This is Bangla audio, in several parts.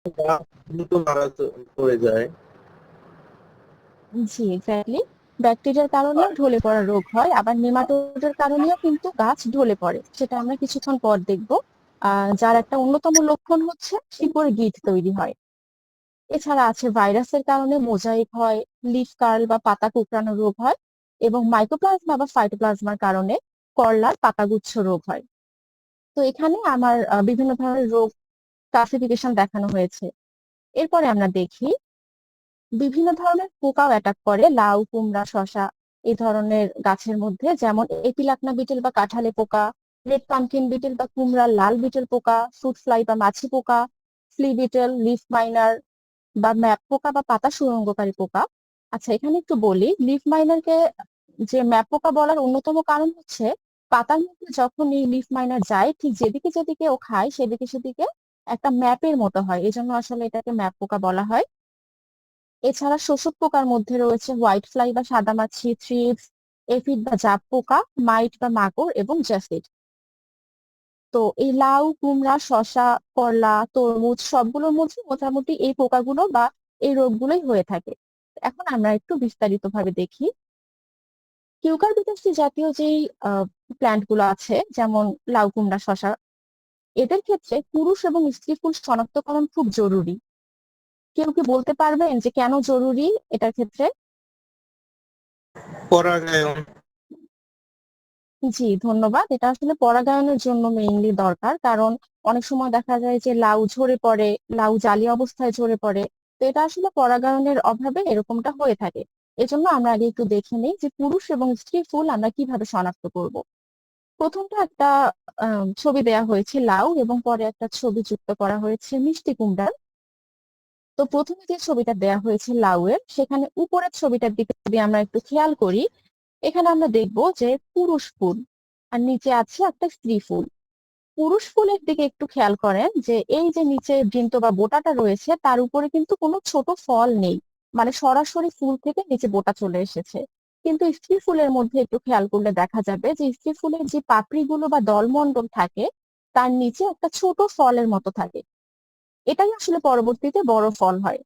গাছ দ্রুত পড়ে যায়। জি, এক্স্যাক্টলি। ব্যাকটেরিয়ার কারণেও ঢলে পড়া রোগ হয়, আবার নেমাটোডের কারণেও কিন্তু গাছ ঢলে পড়ে, সেটা আমরা কিছুক্ষণ পর দেখবো। যার একটা অন্যতম লক্ষণ হচ্ছে শিকড়ে গিঁট তৈরি হয়। এছাড়া আছে ভাইরাসের কারণে মোজাইক হয়, লিফ কার্ল বা পাতা কুঁকড়ানো রোগ হয়, এবং মাইকোপ্লাজমা বা ফাইটোপ্লাজমার কারণে করলার পাতাগুচ্ছ রোগ হয়। তো এখানে আমার বিভিন্ন ধরনের রোগ ক্লাসিফিকেশন দেখানো হয়েছে। এরপরে আমরা দেখি বিভিন্ন ধরনের পোকাও অ্যাটাক করে লাউ, কুমড়া, শসা এই ধরনের গাছের মধ্যে, যেমন এপিলাকনা বিটেল বা কাঁঠালে পোকা, রেড পামকিন বিটেল বা কুমড়ার লাল বিটেল পোকা, ফ্রুট ফ্লাই বা মাছি পোকা, ফ্লি বিটেল, লিফ মাইনার বা ম্যাপ পোকা বা পাতা সুরঙ্গকারী পোকা। আচ্ছা, এখানে একটু বলি, লিফ মাইনারকে যে ম্যাপ পোকা বলার অন্যতম কারণ হচ্ছে পাতার মধ্যে যখন এই লিফ মাইনার যায়, ঠিক যেদিকে যেদিকে ও খায় সেদিকে সেদিকে একটা ম্যাপের মতো হয়, এই জন্য আসলে এটাকে ম্যাপ পোকা বলা হয়। এছাড়া শোষক পোকার মধ্যে রয়েছে হোয়াইট ফ্লাই বা সাদামাছি, থ্রিপস, এফিড বা জাপ পোকা, মাইট বা মাকড় এবং জ্যাসিড। তো এই লাউ, কুমড়া, শসা, করলা, তরমুজ সবগুলোর মধ্যে মোটামুটি এই পোকাগুলো বা এই রোগগুলোই হয়ে থাকে। এখন আমরা একটু বিস্তারিত ভাবে দেখি। কিউকারবিটাসি জাতীয় যেই প্ল্যান্ট গুলো আছে, যেমন লাউ, কুমড়া, শসা, এদের ক্ষেত্রে পুরুষ এবং স্ত্রী ফুল শনাক্তকরণ খুব জরুরি। কেউ কি বলতে পারবেন যে কেন জরুরি এটার ক্ষেত্রে? পরাগায়ন। জি, ধন্যবাদ। এটা আসলে পরাগায়নের জন্য মেইনলি দরকার, কারণ অনেক সময় দেখা যায় যে লাউ ঝরে পড়ে, লাউ জালি অবস্থায় ঝরে পড়ে। তো এটা আসলে পরাগায়নের অভাবে এরকমটা হয়ে থাকে। এজন্য আমরা আগে একটু দেখে নিই যে পুরুষ এবং স্ত্রী ফুল আমরা কিভাবে শনাক্ত করব। প্রথমটা একটা ছবি দেয়া হয়েছে লাউ, এবং পরে একটা ছবি যুক্ত করা হয়েছে মিষ্টি কুমড়ার। তো প্রথমে যে ছবিটা দেয়া হয়েছে লাউ এর, সেখানে উপরের ছবিটার দিকে যদি আমরা একটু খেয়াল করি, এখানে আমরা দেখবো যে পুরুষ ফুল আর নিচে আছে একটা স্ত্রী ফুল। পুরুষ ফুলের দিকে একটু খেয়াল করেন যে এই যে নিচে বৃন্ত বা বোটাটা রয়েছে তার উপরে কিন্তু কোনো ছোট ফল নেই, মানে সরাসরি ফুল থেকে নিচে বোটা চলে এসেছে। কিন্তু স্ত্রী ফুলের মধ্যে একটু খেয়াল করলে দেখা যাবে যে স্ত্রী ফুলের যে পাপড়িগুলো বা দলমন্ডল থাকে, তার নিচে একটা ছোট ফলের মতো থাকে। এটাই আসলে পরবর্তীতে বড় ফল হয়।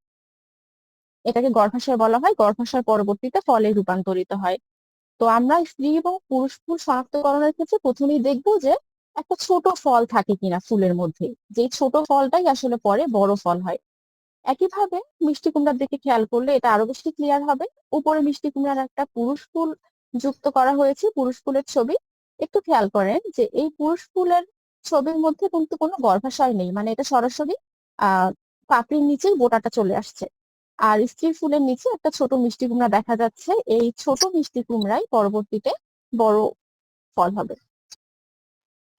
এটাকে গর্ভাশয় বলা হয়, গর্ভাশয় পরবর্তীতে ফলে রূপান্তরিত হয়। তো আমরা স্ত্রী এবং পুরুষ ফুল শনাক্তকরণের ক্ষেত্রে প্রথমেই দেখবো যে একটা ছোট ফল থাকে কিনা ফুলের মধ্যে, যে ছোট ফলটাই আসলে পরে বড় ফল হয়। একইভাবে মিষ্টি কুমড়ার দিকে খেয়াল করলে এটা আরো বেশি ক্লিয়ার হবে। উপরে মিষ্টি কুমড়ার একটা পুরুষ ফুল যুক্ত করা হয়েছে, পুরুষ ফুলের ছবি। একটু খেয়াল করেন যে এই পুরুষ ফুলের ছবির মধ্যে কিন্তু কোনো গর্ভাশয় নেই, মানে এটা সরাসরি আহ পাপড়ির নিচেই বোটাটা চলে আসছে। আর স্ত্রী ফুলের নিচে একটা ছোট মিষ্টি কুমড়া দেখা যাচ্ছে, এই ছোট মিষ্টি কুমড়াই পরবর্তীতে বড় ফল হবে।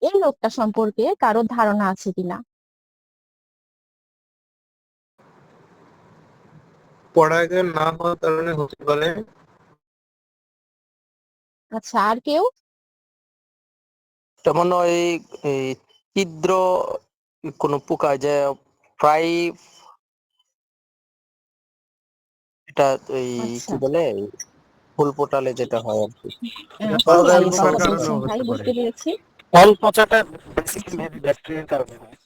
এই রোগটা সম্পর্কে কারো ধারণা আছে কিনা? পরাগায়ন না হওয়ার কারণে হতে পারে। আচ্ছা, আর কেউ? যেমন ওই এই ছিদ্র কোনো পোকা যে প্রায় এটা ওই আচ্ছা, কি বলে ফুল ফোটালে যেটা হয় আর কি। এটা কি পরাগায়ন নিয়ে পোকার কথা বলছেন কারণেও ভাই, হতে পারে। বুঝতে পেরেছি। ফল পচাটা বেসিক্যালি ব্যাকটেরিয়ার কারণে হয়।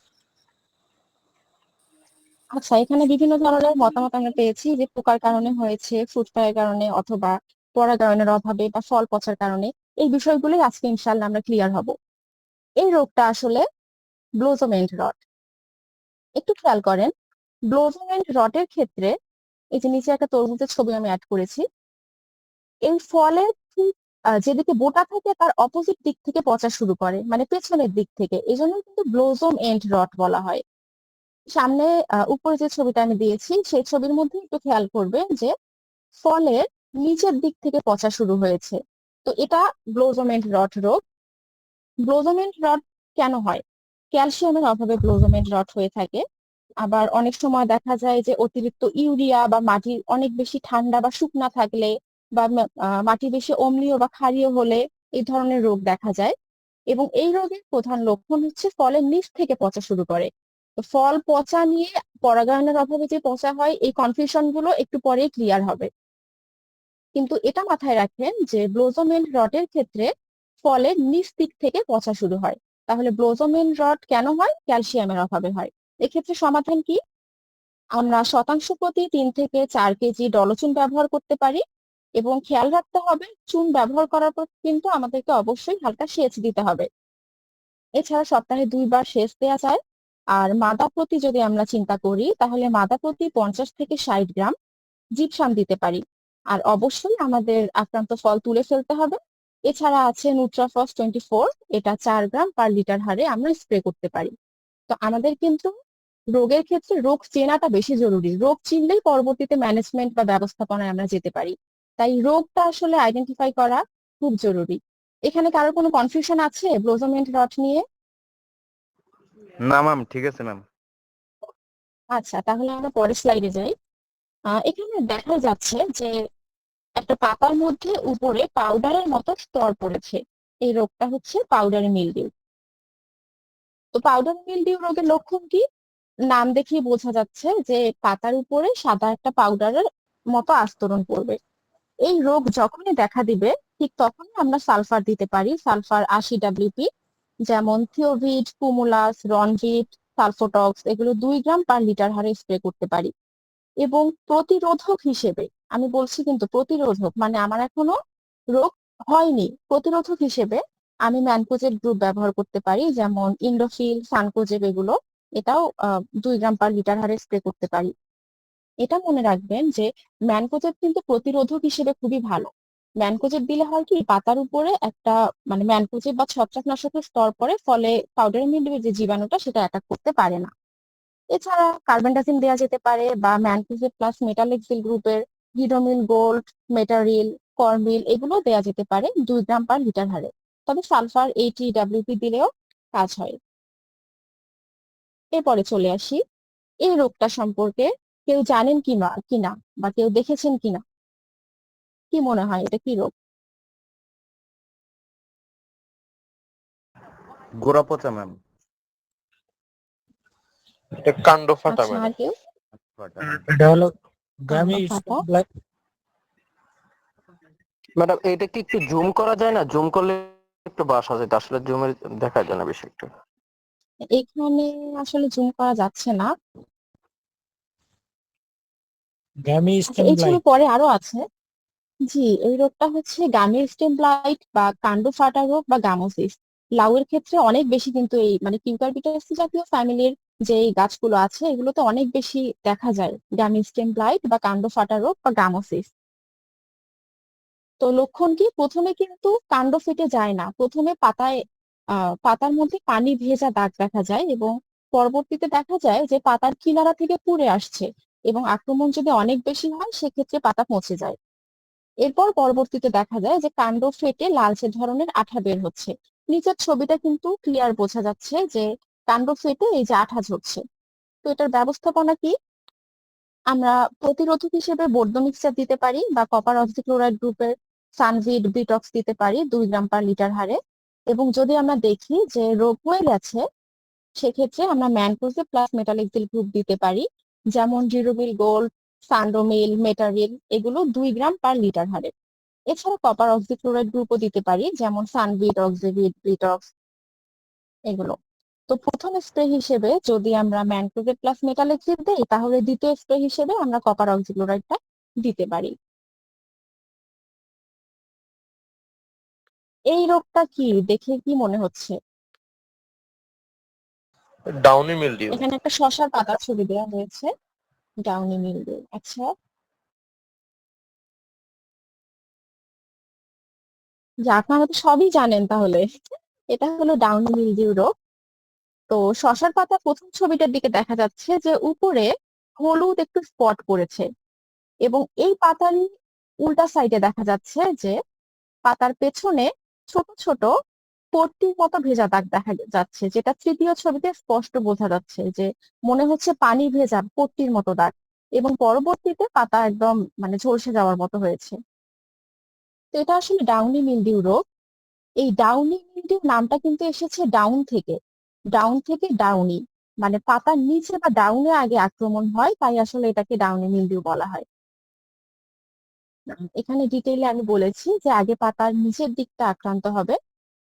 আচ্ছা, এখানে বিভিন্ন ধরনের মতামত আমরা পেয়েছি, যে পোকার কারণে হয়েছে, ফ্রুট ফ্লাইয়ের কারণে, অথবা পরাগায়নের অভাবে বা ফল পচার কারণে। এই বিষয়গুলোই আজকে ইনশাল্লাহ আমরা ক্লিয়ার হব। এই রোগটা আসলে ব্লোজম এন্ড রট। একটু খেয়াল করেন, ব্লোজম এন্ড রটের ক্ষেত্রে এই যে নিচে একটা তরমুজের ছবি আমি অ্যাড করেছি, এই ফলের ঠিক যেদিকে বোটা থাকে তার অপোজিট দিক থেকে পচা শুরু করে, মানে পেছনের দিক থেকে। এই জন্য কিন্তু ব্লোজম এন্ড রট বলা হয়। সামনে উপরে যে ছবিটা আমি দিয়েছি সেই ছবির মধ্যে একটু খেয়াল করবেন যে ফলের নিচের দিক থেকে পচা শুরু হয়েছে। তো এটা ব্লোজম এন্ড রট রোগ। ব্লোজম এন্ড রট কেন হয়? ক্যালসিয়ামের অভাবে ব্লোজম এন্ড রট হয়ে থাকে। আবার অনেক সময় দেখা যায় যে অতিরিক্ত ইউরিয়া বা মাটি অনেক বেশি ঠান্ডা বা শুকনা থাকলে, বা মাটি বেশি অম্লীয় বা ক্ষারীয় হলে এই ধরনের রোগ দেখা যায়। এবং এই রোগের প্রধান লক্ষণ হচ্ছে ফলের নিচ থেকে পচা শুরু করে। তো ফল পচা নিয়ে পরাগায়নের অভাবে যে পচা হয়, এই কনফিউশন গুলো একটু পরেই ক্লিয়ার হবে। কিন্তু এটা মাথায় রাখবেন যে ব্লোজম এন্ড রটের ক্ষেত্রে ফলের নিচ দিক থেকে পচা শুরু হয়। তাহলে ব্লোজম এন্ড রট কেন হয়? ক্যালসিয়ামের অভাবে হয়। এক্ষেত্রে সমাধান কি? আমরা শতাংশ প্রতি 3 থেকে 4 কেজি ডলচুন ব্যবহার করতে পারি এবং খেয়াল রাখতে হবে চুন ব্যবহার করার পর কিন্তু আমাদেরকে অবশ্যই হালকা সেচ দিতে হবে। এছাড়া সপ্তাহে 2 বার সেচ দেওয়া যায়। আর মাদা প্রতি যদি আমরা চিন্তা করি তাহলে মাদা প্রতি 50 থেকে 60 গ্রাম জিপসাম দিতে পারি। আর অবশ্যই আমাদের আক্রান্ত ফল তুলে ফেলতে হবে। এছাড়া আছে নিউট্রাফস 24, এটা 4 গ্রাম/লিটার হারে আমরা স্প্রে করতে পারি। তো আমাদের কিন্তু রোগের ক্ষেত্রে রোগ চেনাটা বেশি জরুরি। রোগ চিনলেই পরবর্তীতে ম্যানেজমেন্ট বা ব্যবস্থাপনায় আমরা যেতে পারি। তাই রোগটা আসলে আইডেন্টিফাই করা খুব জরুরি। এখানে কারো কোনো কনফিউশন আছে ব্লোজোমেন্ট রট নিয়ে? না ম্যাম, ঠিক আছে ম্যাম। আচ্ছা, তাহলে আমরা পরের স্লাইডে যাই। এখানে দেখা যাচ্ছে যে একটা পাতার মধ্যে উপরে পাউডারের মতো স্তর পড়েছে। এই রোগটা হচ্ছে পাউডারি মিলডিউ। তো পাউডারি মিলডিউ রোগের লক্ষণ কি? নাম দেখেই বোঝা যাচ্ছে যে পাতার উপরে সাদা একটা পাউডারের মতো আস্তরণ পড়বে। এই রোগ যখনই দেখা দিবে ঠিক তখনই আমরা সালফার দিতে পারি, সালফার 80 WP, যেমন থিওভিট, কুমুলাস, রনভিট, সালফোটক্স, এগুলো 2 গ্রাম/লিটার হারে স্প্রে করতে পারি। এবং প্রতিরোধক হিসেবে, আমি বলছি কিন্তু প্রতিরোধক, মানে আমার এখনো রোগ হয়নি, প্রতিরোধক হিসেবে আমি ম্যানকোজেব গ্রুপ ব্যবহার করতে পারি, যেমন ইন্ডোফিল, সানকোজেব, এগুলো। এটাও 2 গ্রাম/লিটার হারে স্প্রে করতে পারি। এটা মনে রাখবেন যে ম্যানকোজেব কিন্তু প্রতিরোধক হিসেবে খুবই ভালো। ম্যানকোজেব দিলে হয় কি, পাতার উপরে একটা মানে ম্যানকোজেব বা ছত্রাকনাশকের স্তর পড়ে, ফলে পাউডারি মিলডিউর যে জীবাণুটা সেটা অ্যাটাক করতে পারে না। এছাড়া কার্বেন্ডাজিম দেওয়া যেতে পারে বা ম্যানকোজেব প্লাস মেটালেক্সিল গ্রুপের হিডোমিল গোল্ড, মেটারিল, করমিল, এগুলো দেওয়া যেতে পারে 2 গ্রাম/লিটার হারে। তবে সালফার 80 WP দিলেও কাজ হয়। এরপরে চলে আসি এই রোগটা সম্পর্কে কেউ জানেন কিনা বা কেউ দেখেছেন কিনা, কি মনে হয় এটা কি রোগ? গোড়া পচা ম্যাম। এটা কাণ্ড ফাটা আচ্ছা, আর ম্যাডাম। কেউ? এটা হলো কাণ্ড গামি ফাটা। ব্ল্যাক। ম্যাডাম এটা কি একটু জুম করা যায় না? জুম করলে একটু বাসা যেত, আসলে জুমে দেখা যায় না বেশি একটু। এখানে আসলে জুম করা যাচ্ছে না। গামি আচ্ছা, স্টেম এই ছবি ব্লাইট। পরে আরো আছে। জি, এই রোগটা হচ্ছে গামের স্টেম ব্লাইট বা কাণ্ড ফাটা রোগ বা গামোসিস। লাউয়ের ক্ষেত্রে অনেক বেশি কিন্তু এই মানে কিউকারবিটাসি জাতীয় ফ্যামিলির যে এই গাছগুলো আছে এগুলোতে অনেক বেশি দেখা যায় গামি স্টেম ব্লাইট বা কাণ্ড ফাটা রোগ বা গামোসিস। তো লক্ষণ কি? প্রথমে কিন্তু কাণ্ড ফেটে যায় না, প্রথমে পাতার মধ্যে পানি ভেজা দাগ দেখা যায় এবং পরবর্তীতে দেখা যায় যে পাতার কিনারা থেকে পুড়ে আসছে এবং আক্রমণ যদি অনেক বেশি হয় সেক্ষেত্রে পাতা পচে যায়। এরপর পরবর্তীতে দেখা যায় যে কাণ্ড ফেটে লালচে ধরনের আঠা বের হচ্ছে। নিচের ছবিটা কিন্তু ক্লিয়ার বোঝা যাচ্ছে যে কাণ্ড ফেটে এই যে আঠা ঝরছে। তো এটার ব্যবস্থাপনা কি? আমরা প্রতিরোধক হিসেবে বৈদ্য মিক্সচার দিতে পারি বা কপার অক্সিক্লোরাইড গ্রুপের সানভিড বিটক্স দিতে পারি 2 গ্রাম/লিটার হারে। এবং যদি আমরা দেখি যে রোগ হয়ে গেছে সেক্ষেত্রে আমরা ম্যানকোজেব প্লাস মেটালেক্সিল গ্রুপ দিতে পারি, যেমন জিরোমিল গোল্ড, সান্ডোমিল, মেটারিল, এগুলো 2 গ্রাম/লিটার হারে। এছাড়া কপার অক্সিক্লোরাইড গ্রুপও দিতে পারি, যেমন সানভিড, অক্সিভিড, বিটক্স, এগুলো। তো প্রথম স্প্রে হিসেবে যদি আমরা ম্যানকোজেব প্লাস মেটালেক্সিল দেই তাহলে দ্বিতীয় স্প্রে হিসেবে আমরা কপার অক্সিক্লোরাইডটা দিতে পারি। এই রোগটা কি দেখে কি মনে হচ্ছে? Downey mildew. এখানে একটা শসার পাতার ছবি দেওয়া হয়েছে, ডাউনি মিলডিউ। আচ্ছা, যে আপনারা তো সবই জানেন তাহলে। এটা হলো ডাউনি মিলডিউ রোগ। তো শসার পাতা প্রথম ছবিটার দিকে দেখা যাচ্ছে যে উপরে হলুদ একটু স্পট পড়েছে এবং এই পাতার উল্টা সাইডে দেখা যাচ্ছে যে পাতার পেছনে ছোট ছোট পট্টির মতো ভেজা দাগ দেখা যাচ্ছে, যেটা তৃতীয় ছবিতে স্পষ্ট বোঝা যাচ্ছে যে মনে হচ্ছে পানি ভেজা পট্টির মতো দাগ। এবং পরবর্তীতে পাতা একদম মানে ঝলসে যাওয়ার মতো হয়েছে। তো এটা আসলে ডাউনি মিলডিউ রোগ। এই ডাউনি মিলডিউ নামটা কিন্তু এসেছে ডাউন থেকে ডাউনি, মানে পাতার নিচে বা ডাউনে আগে আক্রমণ হয়, তাই আসলে এটাকে ডাউনি মিলডিউ বলা হয়। এখানে ডিটেইলে আমি বলেছি যে আগে পাতার নিচের দিকটা আক্রান্ত হবে,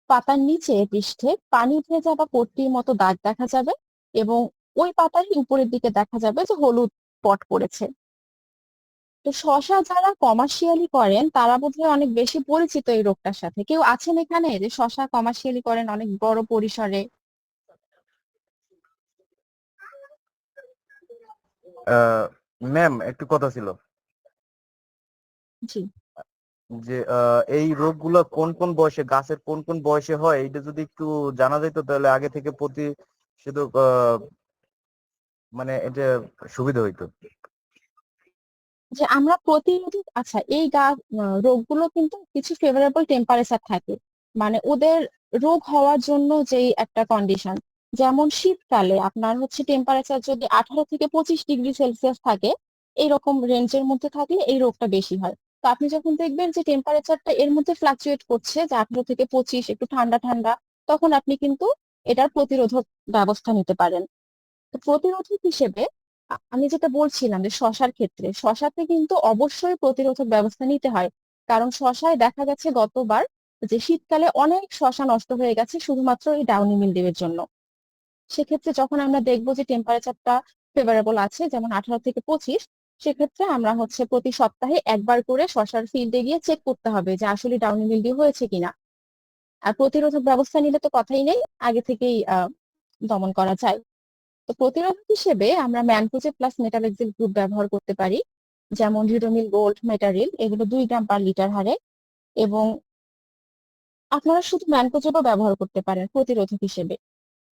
পাতার নিচে পৃষ্ঠে পানি ভেজা বা পট্টির মতো দাগ দেখা যাবে এবং ওই পাতারই উপরের দিকে দেখা যাবে যে হলুদ স্পট পড়েছে। তো শশা যারা কমার্শিয়ালি করেন তারা বোধহয় অনেক বেশি পরিচিত এই রোগটার সাথে। কেউ আছেন এখানে যে শশা কমার্শিয়ালি করেন অনেক বড় পরিসরে? ম্যাম একটু কথা ছিল জি। যে এই রোগগুলো কোন কোন বয়সে, গাছের কোন কোন বয়সে হয়, এটা যদি একটু জানা যেত তাহলে আগে থেকে প্রতিষেধক মানে এটা সুবিধা হইতো। যে আমরা প্রতিরোধী, আচ্ছা এই রোগগুলো কিন্তু কিছু ফেভারেবল টেম্পারেচার থাকে, মানে ওদের রোগ হওয়ার জন্য যেই একটা কন্ডিশন, যেমন শীতকালে আপনার হচ্ছে টেম্পারেচার যদি 18 থেকে 25 ডিগ্রি সেলসিয়াস থাকে, এইরকম রেঞ্জের মধ্যে থাকলে এই রোগটা বেশি হয়। তো আপনি যখন দেখবেন যে টেম্পারেচারটা এর মধ্যে ফ্লাকচুয়েট করছে, যে 18 থেকে 25 একটু ঠান্ডা ঠান্ডা, তখন আপনি কিন্তু এটার প্রতিরোধক ব্যবস্থা নিতে পারেন। তো প্রতিরোধক হিসেবে আমি যেটা বলছিলাম যে শশার ক্ষেত্রে, শশাতে কিন্তু অবশ্যই প্রতিরোধক ব্যবস্থা নিতে হয়, কারণ শশায় দেখা গেছে গতবার যে শীতকালে অনেক শশা নষ্ট হয়ে গেছে শুধুমাত্র এই ডাউনি মিলডিউয়ের জন্য। সেক্ষেত্রে যখন আমরা দেখবো যে টেম্পারেচারটা ফেভারেবল আছে, যেমন 18 থেকে 25, সেক্ষেত্রে আমরা হচ্ছে প্রতি সপ্তাহে একবার করে শশার ফিল্ডে গিয়ে চেক করতে হবে যে আসলে ডাউনি মিলডিউ হয়েছে কিনা। আর প্রতিরোধক ব্যবস্থা নিলে তো কথাই নেই, আগে থেকেই দমন করা যায়। তো প্রতিরোধক হিসেবে আমরা ম্যানকোজেব প্লাস মেটাবেক্সিল গ্রুপ ব্যবহার করতে পারি, যেমন রিডোমিল গোল্ড, মেটারিল, এগুলো 2 গ্রাম/লিটার হারে। এবং আপনারা শুধু ম্যানকোজেবও ব্যবহার করতে পারেন প্রতিরোধক হিসেবে।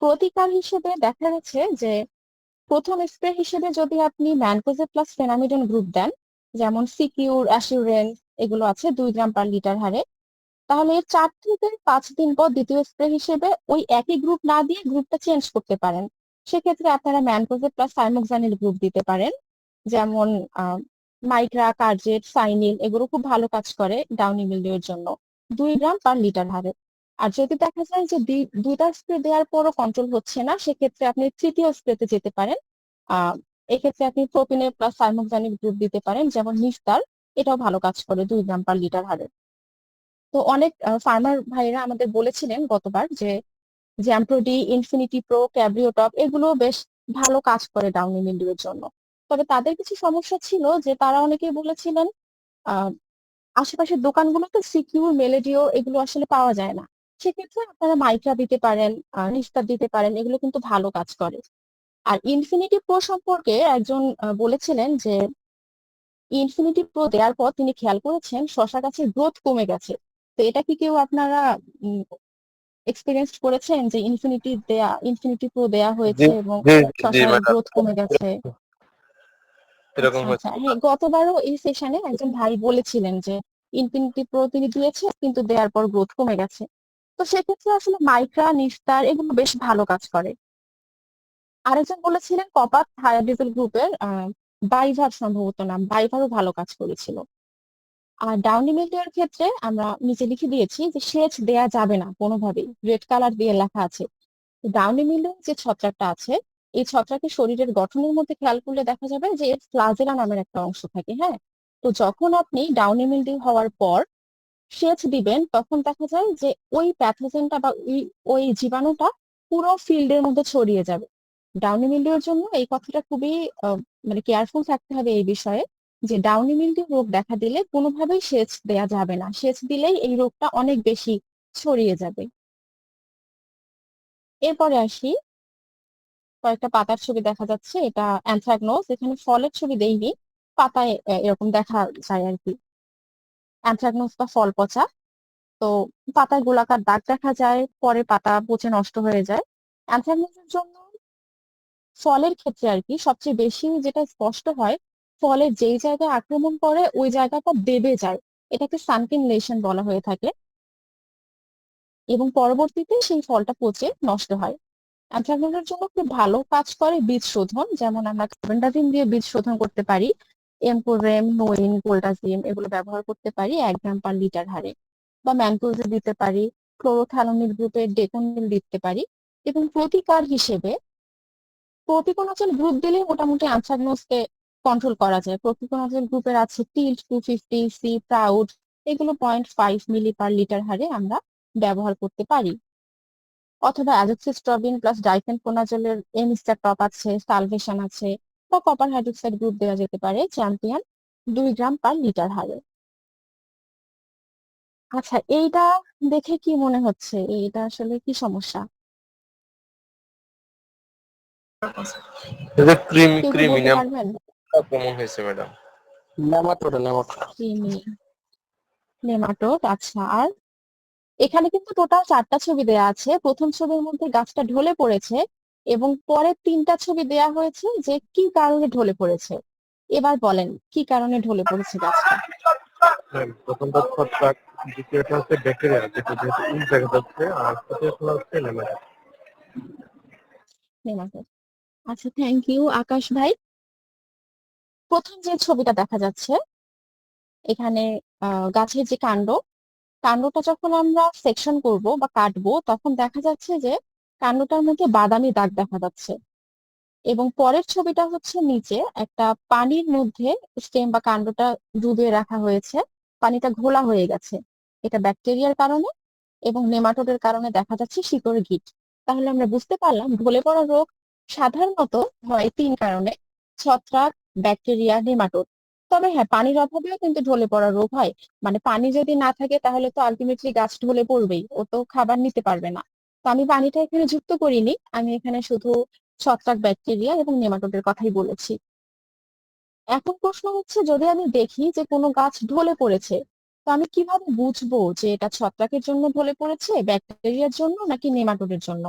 প্রতিকার হিসেবে দেখা গেছে যে প্রথম স্প্রে হিসেবে যদি আপনি ম্যানকোজেব প্লাস ফেনামিডন গ্রুপ দেন, যেমন সিকিউর, অ্যাসিউরেন্স, এগুলো আছে 2 গ্রাম/লিটার হারে, তাহলে 4 থেকে 5 দিন পর দ্বিতীয় স্প্রে হিসেবে ওই একই গ্রুপ না দিয়ে গ্রুপটা চেঞ্জ করতে পারেন। সেক্ষেত্রে আপনারা ম্যানকোজেব প্লাস সাইমোক্সানিল গ্রুপ দিতে পারেন, যেমন মাইক্রা, কার্জেট, সাইনিল, এগুলো খুব ভালো কাজ করে ডাউনি মিলডিউর জন্য, 2 গ্রাম/লিটার হারে। আর যদি দেখা যায় যে দুইটা স্প্রে দেওয়ার পরও কন্ট্রোল হচ্ছে না, সেক্ষেত্রে আপনি তৃতীয় স্প্রেতে যেতে পারেন। আহ এক্ষেত্রে আপনি প্রোপিনের প্লাস সাইমোক্সানিল গ্রুপ দিতে পারেন, যেমন নিস্তার, এটাও ভালো কাজ করে 2 গ্রাম/লিটার হারে। তো অনেক ফার্মার ভাইরা আমাদের বলেছিলেন গতবার যে জ্যাম্প্রোডি, ইনফিনিটি প্রো, ক্যাব্রিওটপ, এগুলো বেশ ভালো কাজ করে ডাউনি মিলডিউয়ের জন্য। তবে তাদের কিছু সমস্যা ছিল, যে তারা অনেকেই বলেছিলেন আহ আশেপাশের দোকানগুলোতে সিকিউর, মেলেডিও এগুলো আসলে পাওয়া যায় না। সেক্ষেত্রে আপনারা মাইক্রা দিতে পারেন, নিস্তার দিতে পারেন, এগুলো কিন্তু ভালো কাজ করে। আর ইনফিনিটি প্রো সম্পর্কে একজন বলেছিলেন যে ইনফিনিটি প্রো দেওয়ার পর তিনি খেয়াল করেছেন শশা গাছের গ্রোথ কমে গেছে। তো এটা কি কেউ আপনারা এক্সপিরিয়েন্স করেছেন যে ইনফিনিটি প্রো দেয়া জি হয়েছে এবং জি জি শশার ম্যাডাম, গ্রোথ কমে গেছে? এরকম আচ্ছা আচ্ছা, হয়েছিল। হ্যাঁ, গতবারও এই সেশনে একজন ভাই বলেছিলেন যে ইনফিনিটি প্রো তিনি দিয়েছে কিন্তু দেওয়ার পর গ্রোথ কমে গেছে। তো সেক্ষেত্রে আসলে মাইক্রা, নিস্তার, এগুলো বেশ ভালো কাজ করে। আরেকজন বলেছিলেন কপার থায়োডিজেল গ্রুপের বাইভার, সম্ভবত নাম, বাইভারও ভালো কাজ করেছিল। আর ডাউনি মিলডিউয়ের ক্ষেত্রে আমরা নিচে লিখে দিয়েছি যে সেচ দেয়া যাবে না কোনোভাবেই, রেড কালার দিয়ে লেখা আছে। ডাউনি মিলডিউ যে ছত্রাকটা আছে, এই ছত্রাকের শরীরের গঠনের মধ্যে খেয়াল করলে দেখা যাবে যে এর ফ্লাজেলা নামের একটা অংশ থাকে। হ্যাঁ, তো যখন আপনি ডাউনি মিলডিউ হওয়ার পর সেচ দিবেন, তখন দেখা যায় যে ওই প্যাথোজেনটা বা ওই জীবাণুটা পুরো ফিল্ডের মধ্যে ছড়িয়ে যাবে। ডাউনি মিলডিউর জন্য এই কথাটা খুবই মানে কেয়ারফুল থাকতে হবে এই বিষয়ে, যে ডাউনি মিলডিউ রোগ দেখা দিলে কোনোভাবেই সেচ দেয়া যাবে না, সেচ দিলেই এই রোগটা অনেক বেশি ছড়িয়ে যাবে। এরপরে আসি, কয়েকটা পাতার ছবি দেখা যাচ্ছে, এটা অ্যানথ্রাকনোজ। এখানে ফলের ছবি দেইনি, পাতায় এরকম দেখা যায় আর কি, অ্যানথ্রাকনোজ বা ফল পচা। তো পাতায় গোলাকার দাগ দেখা যায়, পরে পাতা পচে নষ্ট হয়ে যায়। অ্যানথ্রাকনোজের জন্য ফলের ক্ষেত্রে আর কি সবচেয়ে বেশি যেটা স্পষ্ট হয়, ফলের যেই জায়গায় আক্রমণ করে ওই জায়গাটা দেবে যায়, এটাকে সানকিন লেশন বলা হয়ে থাকে, এবং পরবর্তীতে সেই ফলটা পচে নষ্ট হয়। অ্যানথ্রাকনোজের জন্য খুব ভালো কাজ করে বীজ শোধন, যেমন আমরা কার্বেন্ডাজিম দিয়ে বীজ শোধন করতে পারি, এমপোরেম, নোইন, গোল্ডাজিম, এগুলো ব্যবহার করতে পারি 1 গ্রাম/লিটার হারে। বা ম্যানকোজেব দিতে পারি, ক্লোরোথ্যালোনিল গ্রুপের ডেকোনিল দিতে পারি। এবং প্রতিকার হিসেবে প্রোপিকোনাজল গ্রুপ দিলে মোটামুটি অ্যানথ্রাকনোজকে কন্ট্রোল করা যায়। প্রোপিকোনাজল গ্রুপের আছে টিল্ট 250, সি প্রাউড, এগুলো 0.5 মিলি/লিটার হারে আমরা ব্যবহার করতে পারি। অথবা অ্যাজোক্সিস্ট্রবিন প্লাস ডাইফেনকোনাজলের এমিস্টার টপ আছে, সালভেশন আছে, বা কপার হাইড্রোক্সাইড গ্রুপ দেওয়া যেতে পারে চ্যাম্পিয়ন 2 গ্রাম পার লিটার হারে। আচ্ছা, এইটা দেখে কি মনে হচ্ছে এইটা আসলে কি সমস্যা? এই যে ক্রিমি কেউ কি ক্রিমি বলতে নাম পারবেন? কেমন হয়েছে ম্যাডাম? নেমাটোড। Creamy nematode. আচ্ছা, আর এখানে কিন্তু টোটাল 4টা ছবি দেয়া আছে। প্রথম ছবির মধ্যে গাছটা ঢলে পড়েছে এবং পরের 3টা ছবি দেয়া হয়েছে যে কি কারণে ঢলে পড়েছে। এবার বলেন কি কারণে ঢলে পড়েছে গাছটা? প্রথমটা ছত্রাক, দ্বিতীয়টা হচ্ছে ব্যাকটেরিয়া যেটা যেহেতু ইন দেখা যাচ্ছে, আর তৃতীয়টা হচ্ছে নেমাটোড। নেমাটোড। আচ্ছা, থ্যাংক ইউ আকাশ ভাই। প্রথম যে ছবিটা দেখা যাচ্ছে এখানে গাছের যে কাণ্ডটা যখন আমরা সেকশন করব বা কাটবো তখন দেখা যাচ্ছে যে কাণ্ডটার মধ্যে বাদামি দাগ দেখা যাচ্ছে এবং পরের ছবিটা হচ্ছে নিচে একটা পানির মধ্যে স্টেম বা কাণ্ডটা ডুবিয়ে রাখা হয়েছে, পানিটা ঘোলা হয়ে গেছে। এটা ব্যাকটেরিয়ার কারণে এবং নেমাটোডের কারণে দেখা যাচ্ছে শিকড়ে গিট। তাহলে আমরা বুঝতে পারলাম ঢলে পড়া রোগ সাধারণত হয় 3 কারণে: ছত্রাক, ব্যাকটেরিয়া, নেমাটোড। তবে হ্যাঁ, পানির অভাবেও কিন্তু ঢলে পড়া রোগ হয়। মানে পানি যদি না থাকে তাহলে তো আলটিমেটলি গাছ ঢলে পড়বেই, ও তো খাবার নিতে পারবে না। তো আমি পানিটা এখানে যুক্ত করিনি, আমি এখানে শুধু ছত্রাক, ব্যাকটেরিয়া এবং নেমাটোডের কথাই বলেছি। এখন প্রশ্ন হচ্ছে, যদি আমি দেখি যে কোনো গাছ ঢলে পড়েছে, তো আমি কিভাবে বুঝবো যে এটা ছত্রাকের জন্য ঢলে পড়েছে, ব্যাকটেরিয়ার জন্য নাকি নেমাটোডের জন্য?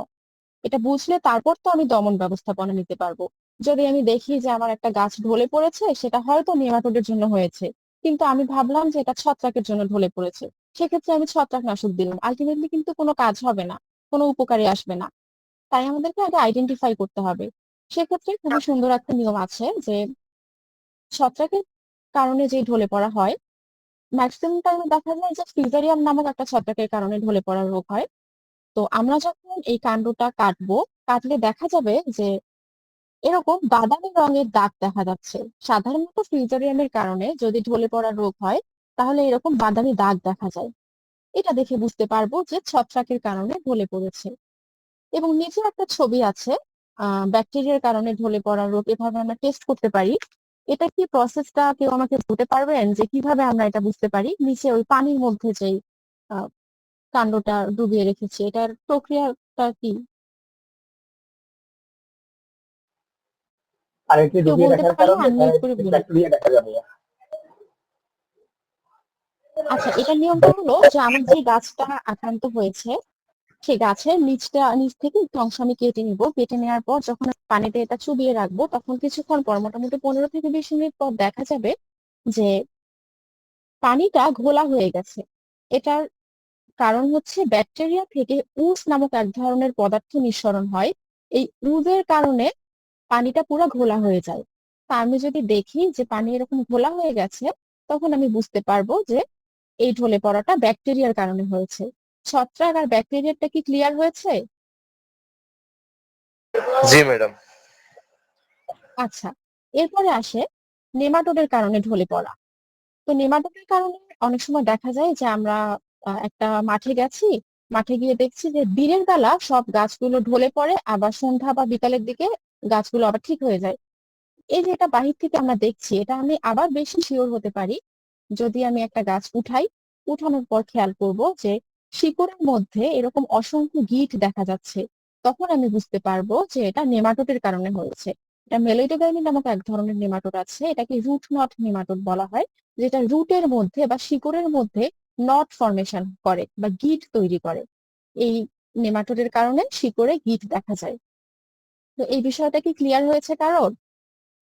এটা বুঝলে তারপর তো আমি দমন ব্যবস্থাপনা নিতে পারবো। যদি আমি দেখি যে আমার একটা গাছ ঢলে পড়েছে, সেটা হয়তো নেমাটোডের জন্য হয়েছে, কিন্তু আমি ভাবলাম যে এটা ছত্রাকের জন্য ঢলে পড়েছে, সেক্ষেত্রে আমি ছত্রাকনাশক দিলাম, আলটিমেটলি কিন্তু কোনো কাজ হবে না, কোনো উপকারে আসবে না। তাই আমাদেরকে আগে আইডেন্টিফাই করতে হবে। সেক্ষেত্রে খুবই সুন্দর একটা নিয়ম আছে যে ছত্রাকের কারণে যে ঢলে পড়া হয়, ম্যাক্সিমাম টাইমে দেখা যায় যে ফিউজারিয়াম নামক একটা ছত্রাকের কারণে ঢলে পড়া রোগ হয়। তো আমরা যখন এই কাণ্ডটা কাটবো, কাটলে দেখা যাবে যে এরকম বাদামি রঙের দাগ দেখা যাচ্ছে। সাধারণত ফিউজারিয়ামের কারণে যদি ঢলে পড়া রোগ হয় তাহলে এরকম বাদামি দাগ দেখা যায়। এটা দেখে বুঝতে পারবো যে ছত্রাকের কারণে ঢলে পড়েছে। এবং নিচে একটা ছবি আছে ব্যাকটেরিয়ার কারণে ঢলে পড়া রোগ, এভাবে আমরা টেস্ট করতে পারি। এটা কি প্রসেসটা কেউ আমাকে বলতে পারবেন যে কিভাবে আমরা এটা বুঝতে পারি? নিচে ওই পানির মধ্যে যেই আহ, কাণ্ডটা ডুবিয়ে রেখেছি, এটার প্রক্রিয়াটা কি আর একটু কেউ ডুবিয়ে বলতে রাখার পারলে কারণে আনমিউট করে বলুন। ব্যাকটেরিয়া দেখা যাবে। আচ্ছা, এটার নিয়মটা হলো যে আমার যে গাছটা আক্রান্ত হয়েছে সেই গাছের নিচ থেকে একটু অংশ আমি কেটে নিব। কেটে নেওয়ার পর যখন আমি পানিতে এটা চুবিয়ে রাখবো তখন কিছুক্ষণ পর, মোটামুটি 15 থেকে 20 মিনিট পর দেখা যাবে যে পানিটা ঘোলা হয়ে গেছে। এটার কারণ হচ্ছে ব্যাকটেরিয়া থেকে উস নামক এক ধরনের পদার্থ নিঃসরণ হয়। এই উজের কারণে পানিটা পুরো ঘোলা হয়ে যায়। তা আমি যদি দেখি যে পানি এরকম ঘোলা হয়ে গেছে, তখন আমি বুঝতে পারবো যে এই ঢলে পড়াটা ব্যাকটেরিয়ার কারণে হয়েছে। ছত্রাক আর ব্যাকটেরিয়াটা কি ক্লিয়ার হয়েছে? জি ম্যাডাম। আচ্ছা, এরপরে আসে নেমাটোডের কারণে ঢলে পড়া। তো নেমাটোডের কারণে অনেক সময় দেখা যায় যে আমরা একটা মাঠে গেছি, মাঠে গিয়ে দেখছি যে দিনের বেলা সব গাছগুলো ঢলে পড়ে, আবার সন্ধ্যা বা বিকালের দিকে গাছগুলো আবার ঠিক হয়ে যায়। এই যে এটা বাহির থেকে আমরা দেখছি, এটা আমি আবার বেশি শিওর হতে পারি যদি আমি একটা গাছ উঠাই, উঠানোর পর খেয়াল করব যে শিকড়ের মধ্যে এরকম অসংখ্য গিঁট দেখা যাচ্ছে। তখন আমি বুঝতে পারবো যে এটা নেমাটোডের কারণে হয়েছে। এটা মেলোইডোগার্মি নামক এক ধরনের নেমাটোড আছে, এটাকে রুট নট নেমাটোড বলা হয়, যেটা রুটের মধ্যে বা শিকড়ের মধ্যে নট ফর্মেশন করে বা গিঁট তৈরি করে। এই নেমাটোডের কারণে শিকড়ে গিঁট দেখা যায়। তো এই বিষয়টা কি ক্লিয়ার হয়েছে কারণ?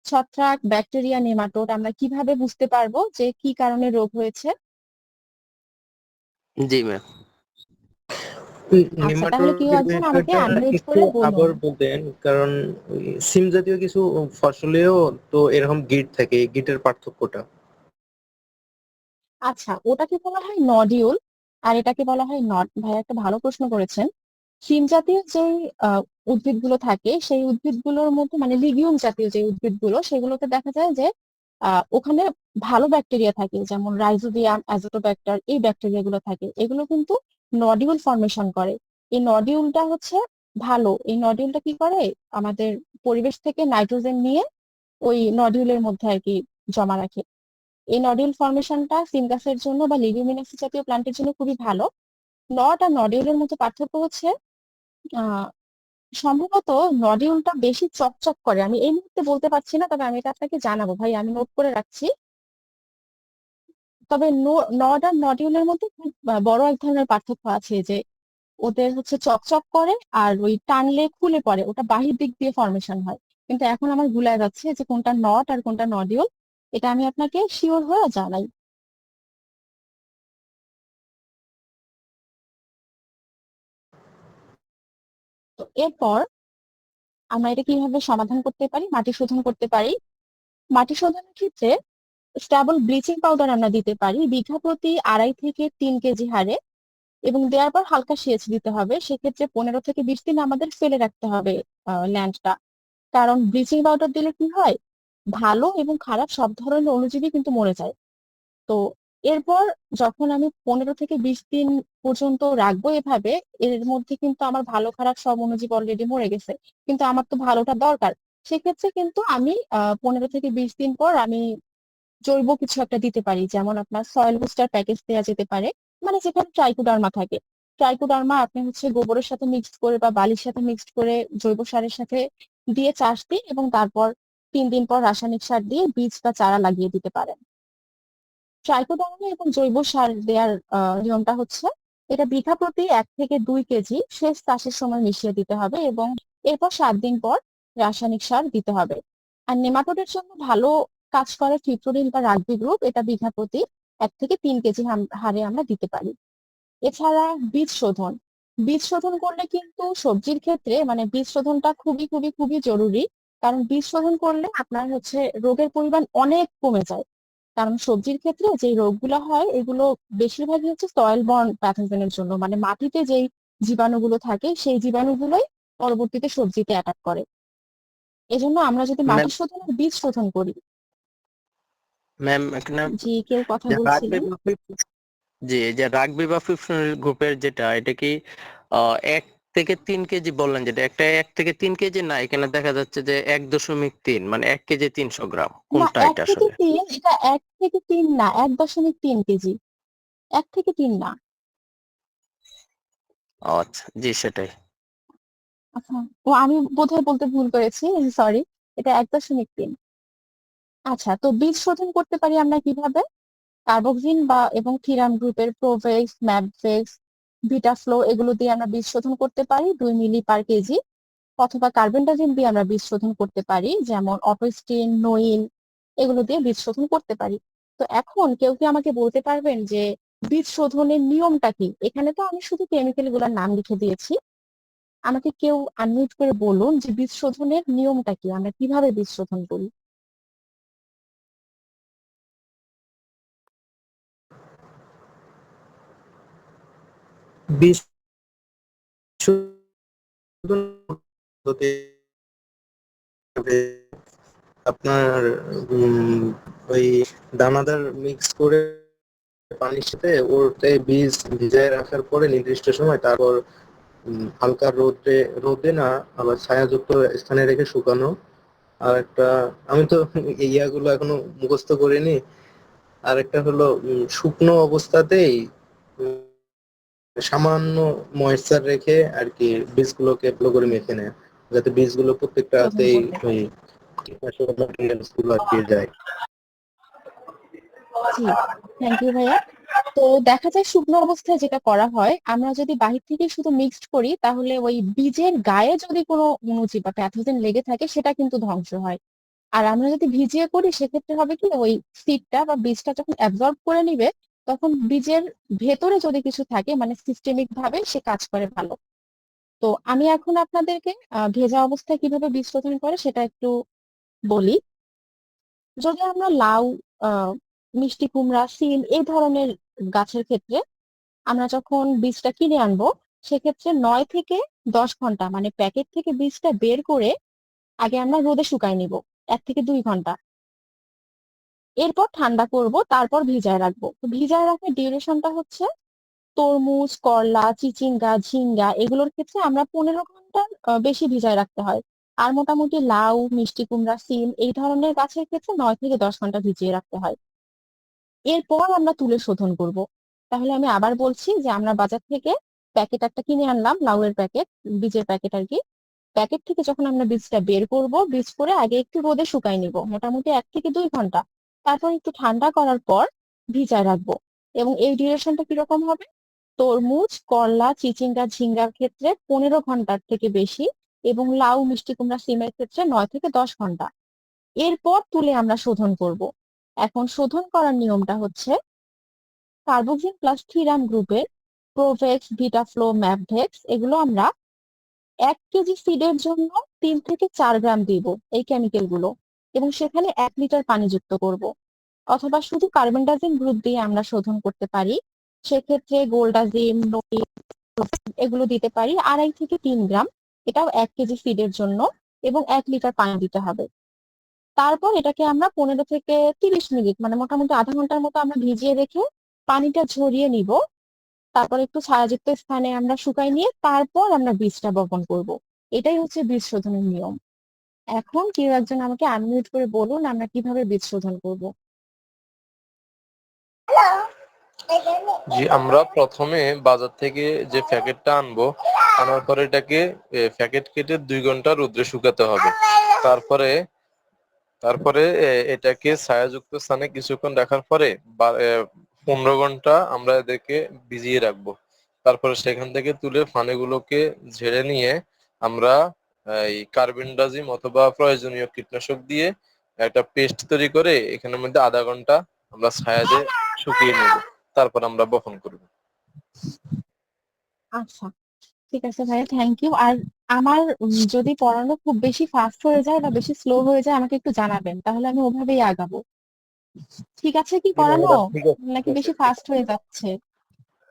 ছত্রাক, ব্যাকটেরিয়া, নেমাটোড আমরা কিভাবে বুঝতে পারবো যে কি কারণে রোগ হয়েছে? জি ম্যাম। আচ্ছা, তাহলে কেউ নেমাটোডের একজন আমাকে বিষয়টা আনমিউট একটু করে বলুন। আবার বলতেন, কারণ সিম জাতীয় কিছু ফসলেও তো এরকম গিট থাকে, এই গিটের পার্থক্যটা। আচ্ছা, ওটাকে বলা হয় নডিউল আর এটাকে বলা হয় নট। ভাই একটা ভালো প্রশ্ন করেছেন। শিম জাতীয় যে উদ্ভিদগুলো থাকে সেই উদ্ভিদগুলোর মধ্যে, মানে লিগিউম জাতীয় যে উদ্ভিদগুলো, সেগুলোতে দেখা যায় যে ওখানে ভালো ব্যাকটেরিয়া থাকে, যেমন রাইজোবিয়াম, অ্যাজোটোব্যাক্টর, এই ব্যাকটেরিয়া গুলো থাকে। এগুলো কিন্তু নডিউল ফর্মেশন করে। এই নডিউলটা হচ্ছে ভালো। এই নডিউলটা কি করে, আমাদের পরিবেশ থেকে নাইট্রোজেন নিয়ে ওই নডিউলের মধ্যে আর কি জমা রাখে। এই নডিউল ফর্মেশনটা সিম গাছের জন্য বা লিগুমিনাসি জাতীয় প্ল্যান্টের জন্য খুবই ভালো। নট আর নডিউলের মধ্যে পার্থক্য হচ্ছে আহ সম্ভবত নডিউলটা বেশি চকচক করে, আমি এই মুহূর্তে বলতে পারছি না, তবে আমি এটা আপনাকে জানাবো ভাই, আমি নোট করে রাখছি। তবে নড আর নডিউলের মধ্যে খুব বড় এক ধরনের পার্থক্য আছে, যে ওদের হচ্ছে চকচক করে আর ওই টানলে খুলে পড়ে, ওটা বাহির দিক দিয়ে ফর্মেশন হয়। কিন্তু এখন আমার ভুলে যাচ্ছে যে কোনটা নট আর কোনটা নডিউল, এটা আমি আপনাকে শিওর হয়ে জানাই। তো এরপর আমরা এটা কিভাবে সমাধান করতে পারি, মাটি শোধন করতে পারি। মাটি শোধনের ক্ষেত্রে স্টেবল ব্লিচিং পাউডার আমরা দিতে পারি বিঘা প্রতি 2.5 থেকে 3 কেজি হারে, এবং দেওয়ার পর হালকা সেচ দিতে হবে। সেক্ষেত্রে 15 থেকে 20 দিন আমাদের ফেলে রাখতে হবে ল্যান্ডটা, কারণ ব্লিচিং পাউডার দিলে কি হয়, ভালো এবং খারাপ সব ধরনের অণুজীবী কিন্তু মরে যায়। তো এরপর যখন আমি 15 থেকে 20 দিন পর্যন্ত রাখবো এভাবে, এর মধ্যে কিন্তু আমার ভালো খারাপ সব অণুজীব অলরেডি মরে গেছে, কিন্তু আমার তো ভালোটা দরকার। সেক্ষেত্রে কিন্তু আমি 15 থেকে 20 দিন পর আমি জৈব কিছু একটা দিতে পারি, যেমন আপনার সয়েল বুস্টার প্যাকেজ দেওয়া যেতে পারে, মানে যেখানে ট্রাইকোডার্মা থাকে। ট্রাইকোডার্মা আপনি হচ্ছে গোবরের সাথে মিক্সড করে বা বালির সাথে মিক্সড করে জৈব সারের সাথে দিয়ে চাষ দিন, এবং তারপর 3 দিন পর রাসায়নিক সার দিয়ে বীজ বা চারা লাগিয়ে দিতে পারেন। ট্রাইকোডার্মা এবং জৈব সার দেওয়ার নিয়মটা হচ্ছে, এটা বিঘা প্রতি 1 থেকে 2 কেজি শেষ চাষের সময় মিশিয়ে দিতে হবে, এবং এরপর 7 দিন পর রাসায়নিক সার দিতে হবে। আর নেমাটোডের জন্য ভালো কাজ করে ফিপ্রোনিল বা রাগবি গ্রুপ, এটা বিঘা প্রতি 1 থেকে 3 কেজি হারে আমরা দিতে পারি। এছাড়া বীজ শোধন, বীজ শোধন করলে কিন্তু সবজির ক্ষেত্রে মানে বীজ শোধনটা খুবই খুবই খুবই জরুরি, কারণ বীজ শোধন করলে আপনার হচ্ছে রোগের পরিমাণ অনেক কমে যায়। কারণ সবজির ক্ষেত্রে যে রোগগুলো হয় এগুলো বেশিরভাগই হচ্ছে সয়েল বর্ন প্যাথোজেনের জন্য, মানে মাটিতে যেই জীবাণুগুলো থাকে সেই জীবাণুগুলোই পরবর্তীতে সবজিতে অ্যাটাক করে। এজন্য আমরা যদি মাটি ম্যাম শোধন আর বীজ শোধন করি। ম্যাম এখানে জি, কেউ কথা যে রাগবি বলছিলেন? বা জি, এই যে রাগবি বা ফিফথ গ্রুপের যেটা, এটা কি 1 থেকে 3 কেজি বললেন, যেটা একটা 1 থেকে 3 কেজি না, এখানে দেখা যাচ্ছে যে 1.3 মানে 1 কেজি 300 গ্রাম, না, কোনটা 1 এটা থেকে আসলে? 3, এটা 1 থেকে 3 না, 1.3 কেজি। 1 থেকে 3 না। ও আচ্ছা, জি সেটাই। আচ্ছা, ও আমি বোধহয় বলতে ভুল করেছি, সরি। এটা 1.3। আচ্ছা, তো বীজ শোধন করতে পারি আমরা কিভাবে? কার্বক্সিন বা এবং থিরাম গ্রুপের প্রোভেক্স, ম্যাপভেক্স, ভিটাফ্লো এগুলো দিয়ে আমরা বীজ শোধন করতে পারি 2 মিলি পার কেজি, অথবা কার্বেন্ডাজিম দিয়ে আমরা বীজ শোধন করতে পারি, যেমন অটোস্টিন, নোইন এগুলো দিয়ে বীজ শোধন করতে পারি। তো এখন কেউ কি আমাকে বলতে পারবেন যে বীজ শোধনের নিয়মটা কি? এখানে তো আমি শুধু কেমিক্যাল গুলোর নাম লিখে দিয়েছি, আমাকে কেউ আনমিউট করে বলুন যে বীজ শোধনের নিয়মটা কি, আমরা কিভাবে বীজ শোধন করি। বীজ শোধন পদ্ধতি আপনার ওই দানাদার মিক্স করে পানির সাথে ওতে বীজ ভিজায় রাখার পরে নির্দিষ্ট সময়, তারপর হালকা রোদে না, আবার ছায়াযুক্ত স্থানে রেখে শুকানো। আর একটা, আমি তো এই ইয়াগুলো এখনো মুখস্থ করিনি। আর একটা হলো শুকনো অবস্থাতেই উম, সামান্য ময়েশ্চার রেখে আর কি বীজগুলোকে ভালো করে মেখে নেয়, যাতে বীজগুলো শোধন প্রত্যেকটাতেই করতে ওই পারি। কীটনাশক ম্যাটেরিয়ালস গুলো আর কি যায়। জি, থ্যাংক ইউ ভাইয়া। তো দেখা যায় শুকনো অবস্থায় যেটা করা হয়, আমরা যদি বাহির থেকে শুধু মিক্সড করি তাহলে ওই বীজের গায়ে যদি কোনো অণুজীব বা প্যাথোজেন লেগে থাকে সেটা কিন্তু ধ্বংস হয়। আর আমরা যদি ভিজিয়ে করি সেক্ষেত্রে হবে কি, ওই সিডটা বা বীজটা যখন অ্যাবজর্ব করে নিবে তখন বীজের ভেতরে যদি কিছু থাকে মানে সিস্টেমিক ভাবে সে কাজ করে ভালো। তো আমি এখন আপনাদেরকে ভেজা অবস্থায় কিভাবে বীজ শোধন করে সেটা একটু বলি। যদি আমরা লাউ, আহ মিষ্টি কুমড়া, সিম এই ধরনের গাছের ক্ষেত্রে আমরা যখন বীজটা কিনে আনবো, সেক্ষেত্রে 9 থেকে 10 ঘন্টা মানে প্যাকেট থেকে বীজটা বের করে আগে আমরা রোদে শুকাই নিব 1 থেকে 2 ঘন্টা। এরপর ঠান্ডা করব, তারপর ভিজায় রাখবো। তো ভিজায় রাখার ডিউরেশনটা হচ্ছে, তরমুজ, করলা, চিচিঙ্গা, ঝিঙ্গা এগুলোর ক্ষেত্রে আমরা 15 ঘন্টার বেশি ভিজায় রাখতে হয়। আর মোটামুটি লাউ, মিষ্টি কুমড়া, সিম এই ধরনের গাছের ক্ষেত্রে 9 থেকে 10 ঘন্টা ভিজিয়ে রাখতে হয়। এরপর আমরা তুলে শোধন করব। তাহলে আমি আবার বলছি যে আমরা বাজার থেকে প্যাকেট একটা কিনে আনলাম, লাউয়ের প্যাকেট, বীজের প্যাকেট আর কি। প্যাকেট থেকে যখন আমরা বীজটা বের করব, বীজ করে আগে একটু রোদে শুকাই নিব, মোটামুটি 1 থেকে 2 ঘন্টা। তারপর একটু ঠান্ডা করার পর ভিজায় রাখবো। এবং এই ডিউরেশনটা কিরকম হবে? তরমুজ, করলা, চিচিঙ্গা, ঝিঙ্গার ক্ষেত্রে 15 ঘন্টার থেকে বেশি, এবং লাউ, মিষ্টি কুমড়া, সিমের ক্ষেত্রে 9 থেকে 10 ঘন্টা। এরপর তুলে আমরা শোধন করব। এখন শোধন করার নিয়মটা হচ্ছে, কার্বোজিন প্লাস থিরাম গ্রুপের প্রোভেক্স, ভিটাফ্লো, ম্যাভডেক্স এগুলো আমরা 1 কেজি সিডের জন্য 3 থেকে 4 গ্রাম দিব, এই কেমিক্যাল গুলো, এবং সেখানে 1 লিটার পানি যুক্ত করব। অথবা শুধু কার্বনডাজিম গ্রুপ দিয়ে আমরা শোধন করতে পারি, সেক্ষেত্রে গোল্ডাজিম, এগুলো দিতে পারি 2.5 থেকে 3 গ্রাম, এটাও 1 কেজি সিডের জন্য, এবং 1 লিটার পানি দিতে হবে। তারপর এটাকে আমরা 15 থেকে 30 মিনিট, মানে মোটামুটি আধা ঘন্টার মতো আমরা ভিজিয়ে রেখে পানিটা ঝরিয়ে নিব। তারপর একটু ছায়াযুক্ত স্থানে আমরা শুকাই নিয়ে তারপর আমরা বীজটা বপন করব। এটাই হচ্ছে বীজ শোধনের নিয়ম। এখন কেউ একজন আমাকে আনমিউট করে বলুন আমরা কিভাবে বীজ শোধন করব। জি, আমরা প্রথমে বাজার থেকে যে প্যাকেটটা আনবো, আনার পরে এটাকে প্যাকেট কেটে 2 ঘন্টা রোদ্রে শুকাতে হবে। তারপরে তারপরে এটাকে ছায়াযুক্ত স্থানে কিছুক্ষণ রাখার পরে 15 ঘন্টা আমরা এদেরকে ভিজিয়ে রাখবো। তারপরে সেখান থেকে তুলে পানিগুলোকে ঝেড়ে নিয়ে আমরা এই কার্বেন্ডাজিম অথবা প্রয়োজনীয় কীটনাশক দিয়ে একটা পেস্ট তৈরি করে এখানের মধ্যে আধা ঘন্টা আমরা ছায়াতে শুকিয়ে নেব। তারপর আমরা বপন করব। আচ্ছা, ঠিক আছে ভাইয়া, থ্যাংক ইউ। আর আমার যদি পড়ানো খুব বেশি ফাস্ট হয়ে যায় বা বেশি স্লো হয়ে যায় আমাকে একটু জানাবেন, তাহলে আমি ওভাবেই আগাবো। ঠিক আছে কি জি না পড়ানো, ম্যাডাম, ঠিক আছে, নাকি ঠিক আছে, বেশি ফাস্ট হয়ে যাচ্ছে?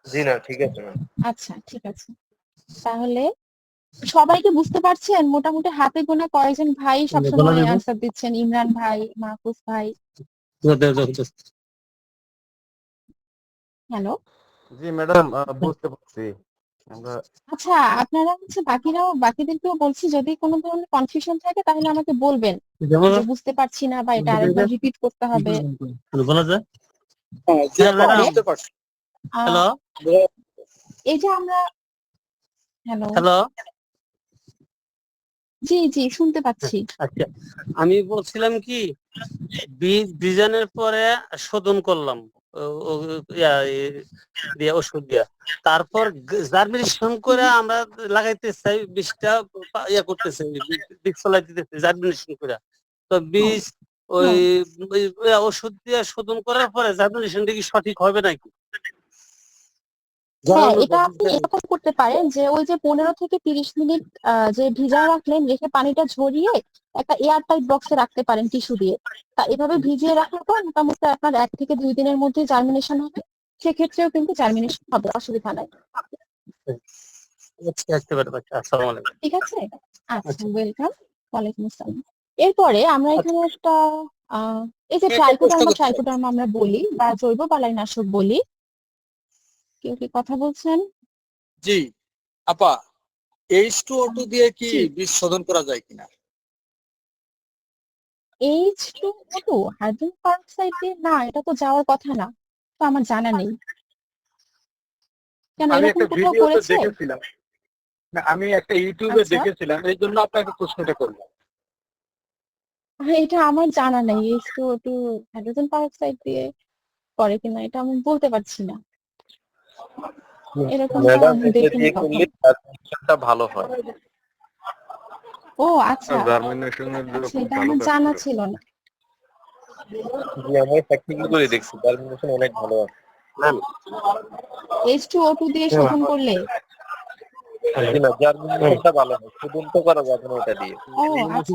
জি না, ঠিক আছে ম্যাম। আচ্ছা, ঠিক আছে। তাহলে সবাইকে বুঝতে পারছেন? মোটামুটি হাতে গোনা কয়েকজন ভাই বলা সবসময় যাবে। আনসার দিচ্ছেন, ইমরান ভাই, মাহফুজ ভাই। হ্যালো। জি ম্যাডাম, বুঝতে পারছি আমরা। আচ্ছা, আপনারা হচ্ছে বাকিদেরকেও বলছি, যদি কোনো ধরনের কনফিউশন থাকে তাহলে আমাকে বলবেন যে বুঝতে পারছি না বা এটা আরেকবার রিপিট করতে হবে। বলা যায়। এরপরে বুঝতে পারছি। হ্যালো এই যে আমরা, হ্যালো, হ্যালো। জি জি শুনতে পাচ্ছি। আচ্ছা, আমি বলছিলাম কি, বীজ বীজানোর পরে শোধন করলাম দিয়ে ওষুধ দিয়া, তারপর জার্মিনেশন করে আমরা লাগাইতে চাই বীজটা, করতে চাই, বীজ ফলাই দিতে চাই জার্মিনেশন করে। তো বীজ ওই হ্যাঁ ওই ওষুধ দিয়ে শোধন করার পরে জার্মিনেশনটা কি সঠিক হবে নাকি? হ্যাঁ, এটা আপনি এরকম করতে পারেন যে ওই যে 15 থেকে 30 মিনিট যে ভিজায় রাখলেন, রেখে পানিটা ঝরিয়ে একটা এয়ার টাইট বক্সে রাখতে পারেন টিস্যু দিয়ে। তা এভাবে ভিজিয়ে রাখার পর মোটামুটি আপনার 1 থেকে 2 দিনের মধ্যে জার্মিনেশন হবে। সেক্ষেত্রেও কিন্তু জার্মিনেশন হবে, অসুবিধা নাই। একেবারে। আসসালামু আলাইকুম। ঠিক আছে, আচ্ছা, আচ্ছা, ওয়েলকাম। ওয়ালাইকুম আসসালাম। এরপরে আমরা এখানে একটা এই যে ট্রাইকোডার্মা আমরা বলি বা জৈব বালাইনাশক বলি, কেউ কি কথা বলছেন? জি আপা, H2O2 দিয়ে কি জি, বীজ শোধন করা যায় কিনা? H2O2 হাইড্রোজেন পারঅক্সাইড দিয়ে না, এটা তো যাওয়ার কথা না, তো আমার জানা নেই। কেন, আমি এরকম একটা কোথাও ভিডিওতে করেছে? দেখেছিলাম, না আমি একটা ইউটিউবে আচ্ছা, দেখেছিলাম, এই জন্য আপনাকে প্রশ্নটা করলাম। এটা আমার জানা নেই H2O2 হাইড্রোজেন পারঅক্সাইড দিয়ে করে কিনা, এটা আমি বলতে পারছি না। এরকমটা ম্যাডাম, আমি এটা দেখিনি দিয়ে করলে কখনো। সার্কুলেশনটা ভালো হয়। ও আচ্ছা, জার্মিনেশনের জন্য আচ্ছা, খুব এটা ভালো আমার কাজ জানা করে। ছিল না। জি, আমি প্র্যাকটিক্যালি করে দেখছি, জার্মিনেশন অনেক ভালো হয়। ম্যাম, H2O2 দিয়ে শোধন করলে? জি না, জার্মিনেশনটা ভালো হয়, শোধন তো করা যাবে না এটা দিয়ে। ও আচ্ছা,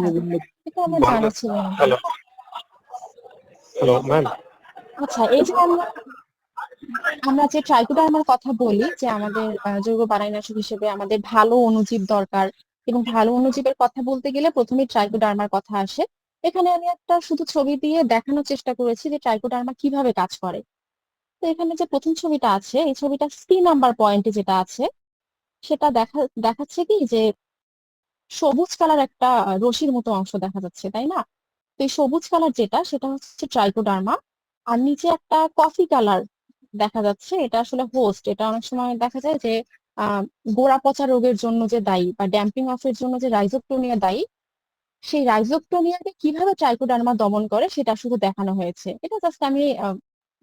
এটা আমার জানা ছিল না। Hello, hello ma'am. আচ্ছা, এই যে আমরা যে ট্রাইকোডার্মার কথা বলি, যে আমাদের জৈব বানাইনাশক হিসেবে আমাদের ভালো অণুজীব দরকার, এবং ভালো অণুজীবের কথা বলতে গেলে প্রথমে ট্রাইকোডার্মার কথা আসে। এখানে আমি একটা শুধু ছবি দিয়ে দেখানোর চেষ্টা করেছি যে ট্রাইকোডার্মা কিভাবে কাজ করে। তো এখানে যে প্রথম ছবিটা আছে, এই ছবিটা C নাম্বার পয়েন্টে যেটা আছে, সেটা দেখাচ্ছে কি যে সবুজ কালার একটা রশির মতো অংশ দেখা যাচ্ছে, তাই না? তো এই সবুজ কালার যেটা, সেটা হচ্ছে ট্রাইকোডার্মা। আর নিচে একটা কফি কালার দেখা যাচ্ছে, এটা আসলে হোস্ট। এটা অনেক সময় দেখা যায় যে আহ গোড়া পচা রোগের জন্য যে দায়ী বা ড্যাম্পিং অফ এর জন্য যে রাইজোপটোনিয়া দায়ী, সেই রাইজোপটোনিয়াকে কিভাবে ট্রাইকোডার্মা দমন করে সেটা শুধু দেখানো হয়েছে। এটা জাস্ট আমি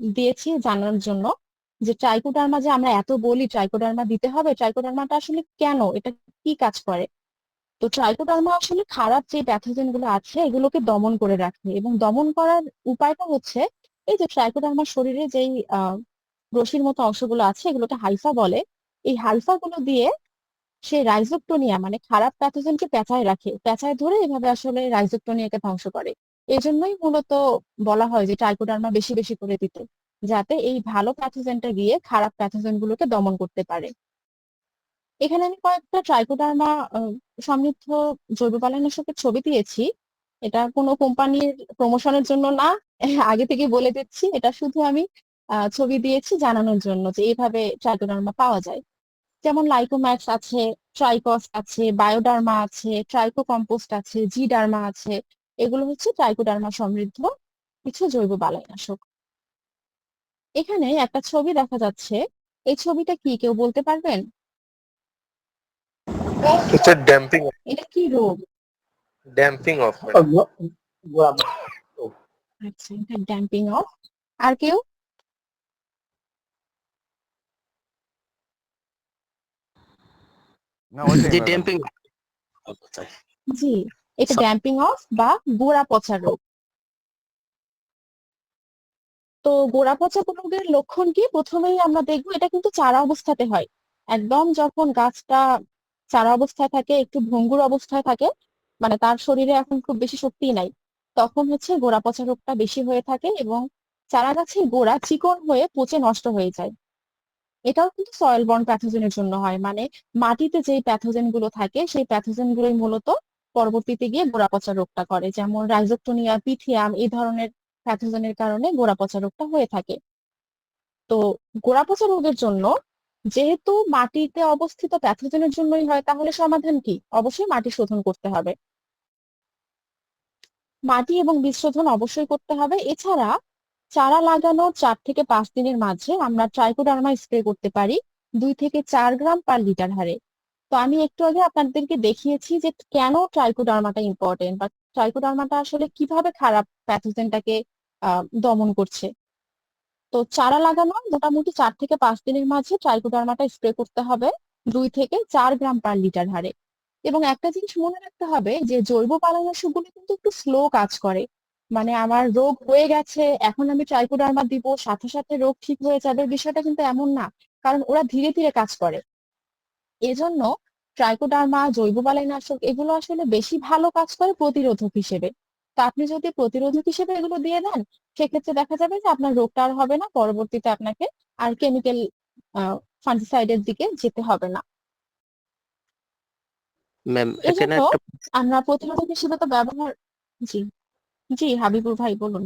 দিয়েছি জানার জন্য যে ট্রাইকোডার্মা, যে আমরা এত বলি ট্রাইকোডার্মা দিতে হবে, ট্রাইকোডার্মাটা আসলে কেন, এটা কি কাজ করে। তো ট্রাইকোডার্মা আসলে খারাপ যে প্যাথোজেন গুলো আছে এগুলোকে দমন করে রাখে, এবং দমন করার উপায়টা হচ্ছে এই যে ট্রাইকোডার্মার শরীরে যেই রশির মতো অংশগুলো আছে এগুলোকে হাইফা বলে। এই হাইফা গুলো দিয়ে সে রাইজোপটোনিয়া মানে খারাপ প্যাথোজেনকে পেঁচায় রাখে, পেঁচায় ধরে এভাবে আসলে রাইজোপটোনিয়াকে ধ্বংস করে। এই জন্যই মূলত বলা হয় যে ট্রাইকোডার্মা বেশি বেশি করে দিতে, যাতে এই ভালো প্যাথোজেনটা গিয়ে খারাপ প্যাথোজেন গুলোকে দমন করতে পারে। এখানে আমি কয়েকটা ট্রাইকোডার্মা সমৃদ্ধ জৈব পালনাশকের ছবি দিয়েছি। এটা কোনো কোম্পানির প্রমোশনের জন্য না, আগে থেকে বলে দিচ্ছি, এটা শুধু আমি ছবি দিয়েছি জানানোর জন্য যে এইভাবে ট্রাইকোডার্মা পাওয়া যায়। যেমন লাইকোম্যাক্স আছে, ট্রাইকস আছে, বায়োডার্মা আছে, ট্রাইকো কম্পোস্ট আছে, জি ডার্মা আছে। এগুলো হচ্ছে ট্রাইকোডার্মা সমৃদ্ধ কিছু জৈব বালাইনাশক। এখানে একটা ছবি দেখা যাচ্ছে, এই ছবিটা কি কেউ বলতে পারবেন? হচ্ছে ড্যাম্পিং এটা কি রোগ? অফ। আচ্ছা, এটা ড্যাম্পিং অফ। আর কেউ? না ওইটাই যে ম্যাডাম। ড্যাম্পিং জি, এটা ড্যাম্পিং অফ বা গোড়া পচা রোগ। তো গোড়া পচা রোগের লক্ষণ কি, প্রথমেই আমরা দেখবো এটা কিন্তু চারা অবস্থাতে হয়। একদম যখন গাছটা চারা অবস্থায় থাকে, একটু ভঙ্গুর অবস্থায় থাকে, মানে তার শরীরে এখন খুব বেশি শক্তি নাই, তখন হচ্ছে গোড়া পচা রোগটা বেশি হয়ে থাকে এবং চারা গাছের গোড়া চিকন হয়ে পচে নষ্ট হয়ে যায়। এটাও কিন্তু সয়েল বর্ন প্যাথোজেনের জন্য হয়, মানে মাটিতে যেই প্যাথোজেন গুলো থাকে সেই প্যাথোজেন গুলোই মূলত পরবর্তীতে গিয়ে গোড়া পচা রোগটা করে, যেমন রাইজোপটোনিয়া, পিথিয়াম, এই ধরনের প্যাথোজেনের কারণে গোড়া পচা রোগটা হয়ে থাকে। তো গোড়া পচা রোগের জন্য যেহেতু মাটিতে অবস্থিত প্যাথোজেনের জন্যই হয়, তাহলে সমাধান কি? অবশ্যই মাটি শোধন করতে হবে, মাটি এবং বীজ শোধন অবশ্যই করতে হবে। এছাড়া চারা লাগানোর 4 থেকে 5 দিনের মাঝে আমরা ট্রাইকোডার্মা স্প্রে করতে পারি 2 থেকে 4 গ্রাম/লিটার হারে। তো আমি একটু আগে আপনাদেরকে দেখিয়েছি যে কেন ট্রাইকোডার্মাটা ইম্পর্টেন্ট, বা ট্রাইকোডার্মাটা আসলে কিভাবে খারাপ প্যাথোজেনটাকে দমন করছে। তো চারা লাগানোর মোটামুটি 4 থেকে 5 দিনের মাঝে ট্রাইকোডার্মাটা স্প্রে করতে হবে 2 থেকে 4 গ্রাম/লিটার হারে। এবং একটা জিনিস মনে রাখতে হবে যে জৈব পালনাশকগুলো কিন্তু একটু স্লো কাজ করে, মানে আমার রোগ হয়ে গেছে এখন আমি ট্রাইকোডার্মা দিব সাথে সাথে রোগ ঠিক হয়ে যাবে, বিষয়টা কিন্তু এমন না, কারণ ওরা ধীরে ধীরে কাজ করে। এজন্য ট্রাইকোডার্মা, জৈব বালাইনাশক এগুলো আসলে বেশি ভালো কাজ করে প্রতিরোধক হিসেবে। তো আপনি যদি প্রতিরোধক হিসেবে এগুলো দিয়ে দেন, সেক্ষেত্রে দেখা যাবে যে আপনার রোগটা আর হবে না, পরবর্তীতে আপনাকে আর কেমিক্যাল ফাঙ্গিসাইডের দিকে যেতে হবে না। ম্যাম এখানে এজন্য একটা আমরা প্রতিরোধক হিসেবে তো ব্যবহার। জি, জি হাবিবুর ভাই বলুন।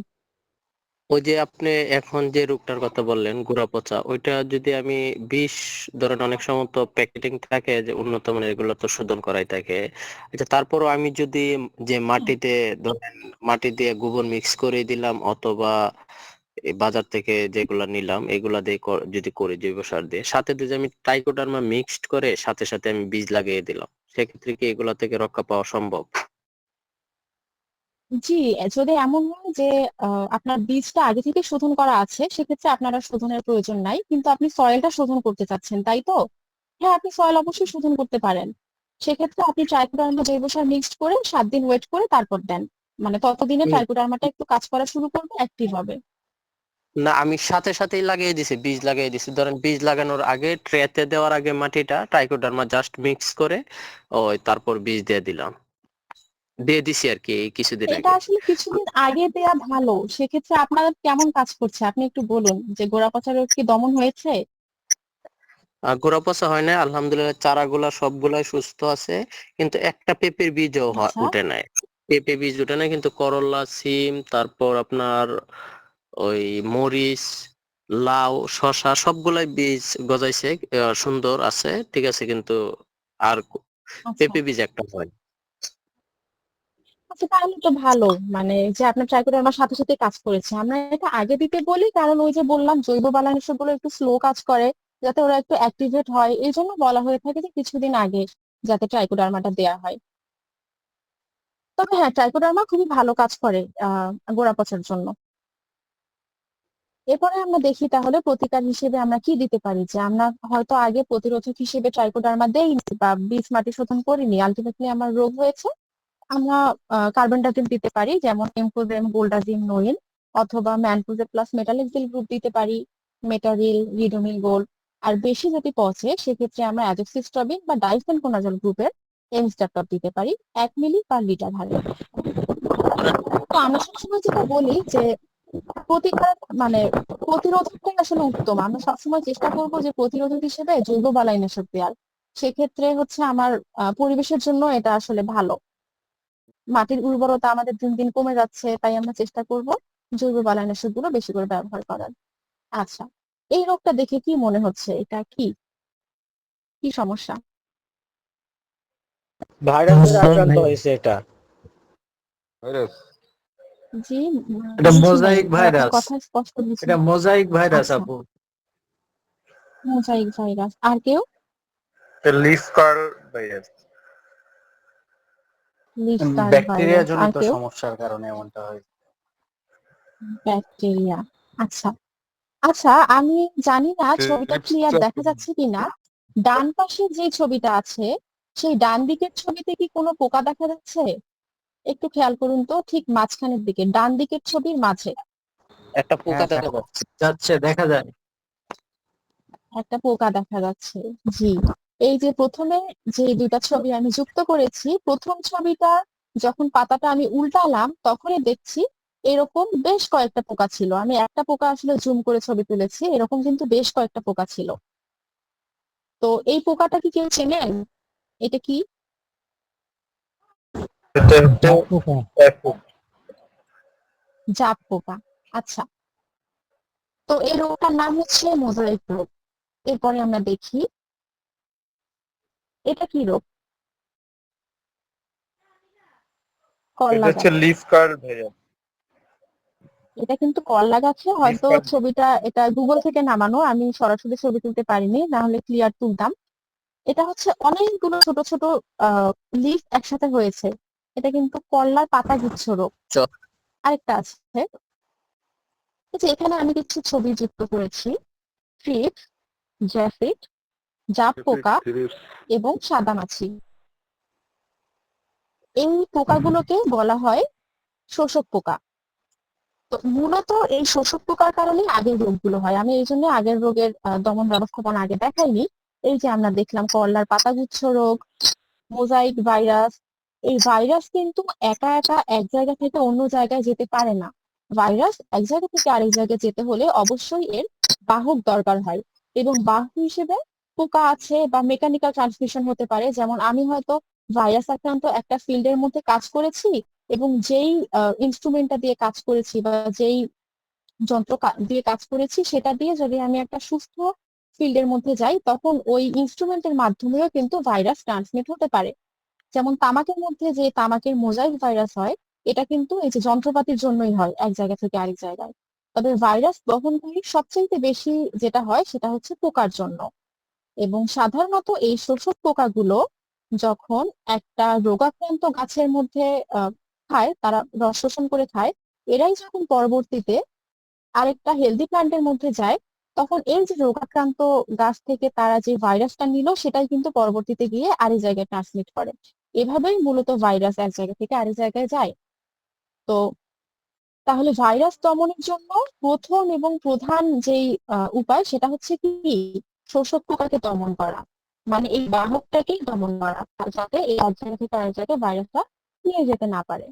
ওই যে আপনি এখন যে রোগটার কথা বললেন গোড়া পচা, ওইটা যদি আমি বিষ ধরেন, অনেক সময় তো প্যাকেটিং থাকে যে উন্নত মানের, এগুলো তো শোধন করাই থাকে। আচ্ছা, তারপরও আমি যদি যে মাটিতে ধরেন মাটি দিয়ে গোবর মিক্স করে দিলাম, অথবা এই বাজার থেকে যেগুলা নিলাম এগুলা দিয়ে যদি করি জৈব সার দিয়ে, সাথে যদি আমি ট্রাইকোডার্মা মিক্সড করে সাথে সাথে আমি বীজ লাগিয়ে দিলাম, সেক্ষেত্রে কি এগুলা থেকে রক্ষা পাওয়া সম্ভব? জি, যদি এমন হয় যে আপনার বীজটা আগে থেকে শোধন করা আছে, সেক্ষেত্রে আপনার আর শোধনের প্রয়োজন নাই, কিন্তু আপনি সয়েলটা শোধন করতে চাচ্ছেন, তাই তো? হ্যাঁ, আপনি সয়েল অবশ্যই শোধন করতে পারেন। সেক্ষেত্রে আপনি ট্রাইকোডার্মা জৈব সার মিক্সড করে 7 দিন ওয়েট করে তারপর দেন, মানে ততদিনে ট্রাইকোডার্মাটা একটু কাজ করা শুরু করবে, অ্যাক্টিভ হবে। না, আমি সাথে সাথেই লাগিয়ে দিছি, বীজ লাগিয়ে দিছি। ধরেন বীজ লাগানোর আগে ট্রেতে দেওয়ার আগে মাটিটা ট্রাইকোডার্মা জাস্ট মিক্স করে ওই তারপর বীজ দিয়ে দিলাম, দিয়ে দিছি আর কি এই কিছুদিন এটা আগে। আসলে কিছুদিন আগে দেয়া ভালো। সেক্ষেত্রে আপনার কেমন কাজ করছে আপনি একটু বলুন, যে গোড়াপচা রোগ কি দমন হয়েছে? গোড়া পচা হয় না আলহামদুলিল্লাহ, চারাগুলা সবগুলাই সুস্থ আছে, কিন্তু একটা পেঁপের বীজও আচ্ছা, উঠে নাই। পেঁপে বীজ উঠে নাই, কিন্তু করলা, সিম, তারপর আপনার ওই মরিচ, লাউ, শসা সবগুলাই বীজ গজাইছে, সুন্দর আছে, ঠিক আছে, কিন্তু আর আচ্ছা। পেঁপে বীজ একটা হয়। আচ্ছা তাহলে তো ভালো, মানে যে আপনার ট্রাইকোডার্মার সাথে সাথে কাজ করেছে। আমরা এটা আগে দিতে বলি কারণ ওই যে বললাম জৈব বালাইনাশক গুলো একটু স্লো কাজ করে, যাতে ওরা একটু অ্যাক্টিভেট হয়, এই জন্য বলা হয়ে থাকে যে কিছুদিন আগে যাতে ট্রাইকোডার্মাটা দেয়া হয়। তবে হ্যাঁ, ট্রাইকোডার্মা খুবই ভালো কাজ করে গোড়া পচার জন্য। এরপরে আমরা দেখি তাহলে প্রতিকার হিসেবে আমরা কি দিতে পারি। যে আমরা হয়তো আগে প্রতিরোধক হিসেবে ট্রাইকোডার্মা দেইনি বা বীজ মাটি শোধন করিনি, আলটিমেটলি আমার রোগ হয়েছে, আমরা কার্বনডাজিম দিতে পারি, যেমন এমফোজেম, গোল্ডাজিম, নোইন, অথবা ম্যানকোজেব প্লাস মেটালেক্সিল গ্রুপ দিতে পারি, মেটারিল, রিডোমিল গোল্ড। আর বেশি যদি পচে সেক্ষেত্রে আমরা অ্যাজোক্সিস্ট্রবিন বা ডাইফেনকোনাজল গ্রুপের এমস্টারটপ দিতে পারি 1 মিলি পার লিটার হারে। তো আমরা সবসময় যেটা বলি যে প্রতিকার মানে প্রতিরোধকটাই আসলে উত্তম। আমরা সবসময় চেষ্টা করব যে প্রতিরোধক হিসেবে জৈব বালাইনাশক দেওয়ার। সেক্ষেত্রে হচ্ছে আমার পরিবেশের জন্য এটা আসলে ভালো। মাটির উর্বরতা আমাদের দিন দিন কমে যাচ্ছে, তাই আমরা চেষ্টা করব জৈব বালাইনাশক গুলো বেশি করে ব্যবহার করার। আচ্ছা, এই রোগটা দেখে কি মনে হচ্ছে, এটা কি কি সমস্যা? ভাইরাসের আক্রান্ত হয়েছে এটা। ভাইরাস। জি, এটা বুঝি নাই, মোজাইক ভাই আপনার ভাইরাস। কথা স্পষ্ট বুঝি এটা নাই। মোজাইক ভাইরাস আচ্ছা, আপু। Mosaic virus. আর কেউ? Leaf curl virus. Leaf curl bacteria virus. আর জনিত কেউ? সমস্যার কারণে এমনটা হয়। ব্যাকটেরিয়া। আচ্ছা আচ্ছা, আমি জানি না ছবিটা ক্লিয়ার দেখা যাচ্ছে কিনা। ডান পাশে যে ছবিটা আছে সেই ডান দিকের ছবিতে কি কোনো পোকা দেখা যাচ্ছে? একটু খেয়াল করুন তো, ঠিক মাঝখানের দিকে ডান দিকের ছবির মাঝে একটা পোকা হ্যাঁ দেখা যাচ্ছে। যাচ্ছে, দেখা যায়। একটা পোকা দেখা যাচ্ছে। জি, এই যে প্রথমে যে দুইটা ছবি আমি যুক্ত করেছি, প্রথম ছবিটা যখন পাতাটা আমি উল্টালাম তখনই দেখছি এরকম বেশ কয়েকটা পোকা ছিল। আমি একটা পোকা আসলে জুম করে ছবি তুলেছি, এরকম কিন্তু বেশ কয়েকটা পোকা ছিল। তো এই পোকাটা কি কেউ চেনেন? এটা কি? এটা হচ্ছে এক জাপ পোকা। আচ্ছা, তো এই রোগটার নাম হচ্ছে মোজাইক রোগ। এরপরে আমরা দেখি এটা কি রোগ। এটা করলা হচ্ছে গাছ। Leaf curl virus. এটা কিন্তু করলা গাছে, লিফ হয়তো কার্ল। ছবিটা এটা গুগল থেকে নামানো, আমি সরাসরি ছবি তুলতে পারিনি, না হলে ক্লিয়ার তুলতাম। এটা হচ্ছে অনেকগুলো ছোট ছোট লিফ একসাথে হয়েছে। এটা কিন্তু করলার পাতা গুচ্ছ রোগ। চ- আরেকটা আছে, এই যে এখানে আমি কিছু ছবি যুক্ত করেছি। ট্রিপ, জ্যাফিড, জাপ পোকা এবং সাদামাছি। এই পোকাগুলোকে বলা হয় শোষক পোকা। তো মূলত এই শোষক পোকার কারণে আগের রোগগুলো হয়। আমি এই জন্য আগের রোগের দমন ব্যবস্থাপনা আগে দেখাইনি। এই যে আমরা দেখলাম করলার পাতাগুচ্ছ রোগ, মোজাইক ভাইরাস। এই ভাইরাস কিন্তু একা একা এক জায়গা থেকে অন্য জায়গায় যেতে পারে না। ভাইরাস এক জায়গা থেকে আরেক জায়গায় যেতে হলে অবশ্যই এর বাহক দরকার হয়, এবং বাহক হিসেবে পোকা আছে বা মেকানিক্যাল ট্রান্সমিশন হতে পারে। যেমন আমি হয়তো ভাইরাস আক্রান্ত একটা ফিল্ডের মধ্যে কাজ করেছি, এবং যেই ইনস্ট্রুমেন্টটা দিয়ে কাজ করেছি বা যেই দিয়ে কাজ করেছি সেটা দিয়ে যদি আমি একটা সুস্থ ফিল্ডের মধ্যে যাই, তখন ওই ইনস্ট্রুমেন্টের মাধ্যমেও কিন্তু ভাইরাস ট্রান্সমিট হতে পারে। যেমন তামাকের মধ্যে যে তামাকের মোজাইক ভাইরাস হয়, এটা কিন্তু এই যে যন্ত্রপাতির জন্যই হয় এক জায়গা থেকে আরেক জায়গায়। তবে ভাইরাস বহনকারী সবচেয়ে বেশি যেটা হয় সেটা হচ্ছে পোকার জন্য। এবং সাধারণত এই শোষক পোকাগুলো যখন একটা রোগাক্রান্ত গাছের মধ্যে খায়, তারা রস শোষণ করে খায়, এরাই যখন পরবর্তীতে আরেকটা হেলদি প্ল্যান্টের মধ্যে যায়, তখন এই যে রোগাক্রান্ত গাছ থেকে তারা যে ভাইরাসটা নিল সেটাই কিন্তু পরবর্তীতে গিয়ে আরেক জায়গায় ট্রান্সমিট করে। এভাবেই মূলত ভাইরাস এক জায়গা থেকে আরেক জায়গায় যায়। তো তাহলে ভাইরাস দমনের জন্য প্রথম এবং প্রধান যেই উপায় সেটা হচ্ছে কি, শোষক পোকাকে দমন করা। মানে এই বাহকটাকেই দমন করা, যাতে এই এক জায়গা থেকে আরেক জায়গায় ভাইরাসটা নিয়ে যেতে না পারে।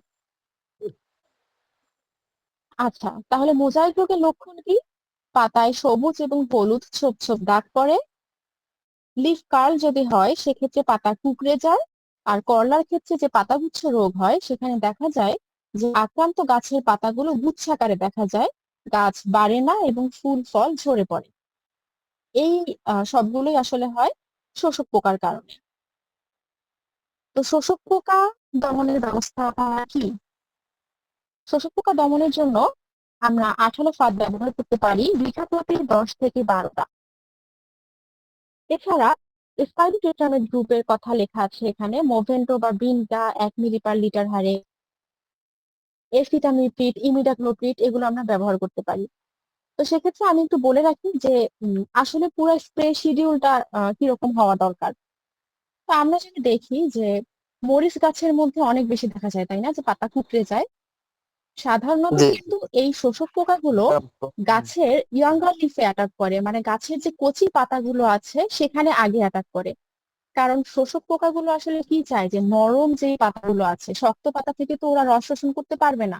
আচ্ছা, তাহলে মোজাইক রোগের লক্ষণ কি? পাতায় সবুজ এবং হলুদ ছোপ ছোপ দাগ পড়ে। লিফ কার্ল যদি হয় সেক্ষেত্রে পাতা কুঁকড়ে যায়। আর করলার ক্ষেত্রে যে পাতাগুচ্ছ রোগ হয় সেখানে দেখা যায় যে আক্রান্ত গাছের পাতাগুলো গুচ্ছাকারে দেখা যায়, গাছ বাড়ে না এবং ফুল ফল ঝরে পড়ে। এই সবগুলোই আসলে হয় শোষক পোকার কারণে। তো শোষক পোকা দমনের ব্যবস্থা কি? শোষক পোকা দমনের জন্য আমরা আঠালো ফাঁদ ব্যবহার করতে পারি বিঘা প্রতি 10 থেকে 12টা। এছাড়া স্পাইরোটেট্রামেট গ্রুপের কথা লেখা আছে এখানে, মোভেন্টো বা বিনটা 1 মিলি পার লিটার হারে, এসিটামিপ্রিড, ইমিডাক্লোপ্রিড এগুলো আমরা ব্যবহার করতে পারি। তো সেক্ষেত্রে আমি একটু বলে রাখি যে আসলে পুরো স্প্রে শিডিউলটা কিরকম হওয়া দরকার। তো আমরা যদি দেখি যে মরিচ গাছের মধ্যে অনেক বেশি দেখা যায়, তাই না, যে পাতা কুঁকড়ে যায়। সাধারণত জি কিন্তু এই শোষক পোকাগুলো গাছের ইয়াঙ্গার লিফে অ্যাটাক করে, মানে গাছের যে কচি পাতাগুলো আছে সেখানে আগে অ্যাটাক করে। কারণ শোষক পোকাগুলো আসলে কি চায়, যে নরম যে পাতাগুলো আছে, শক্ত পাতা থেকে তো ওরা রস শোষণ করতে পারবে না,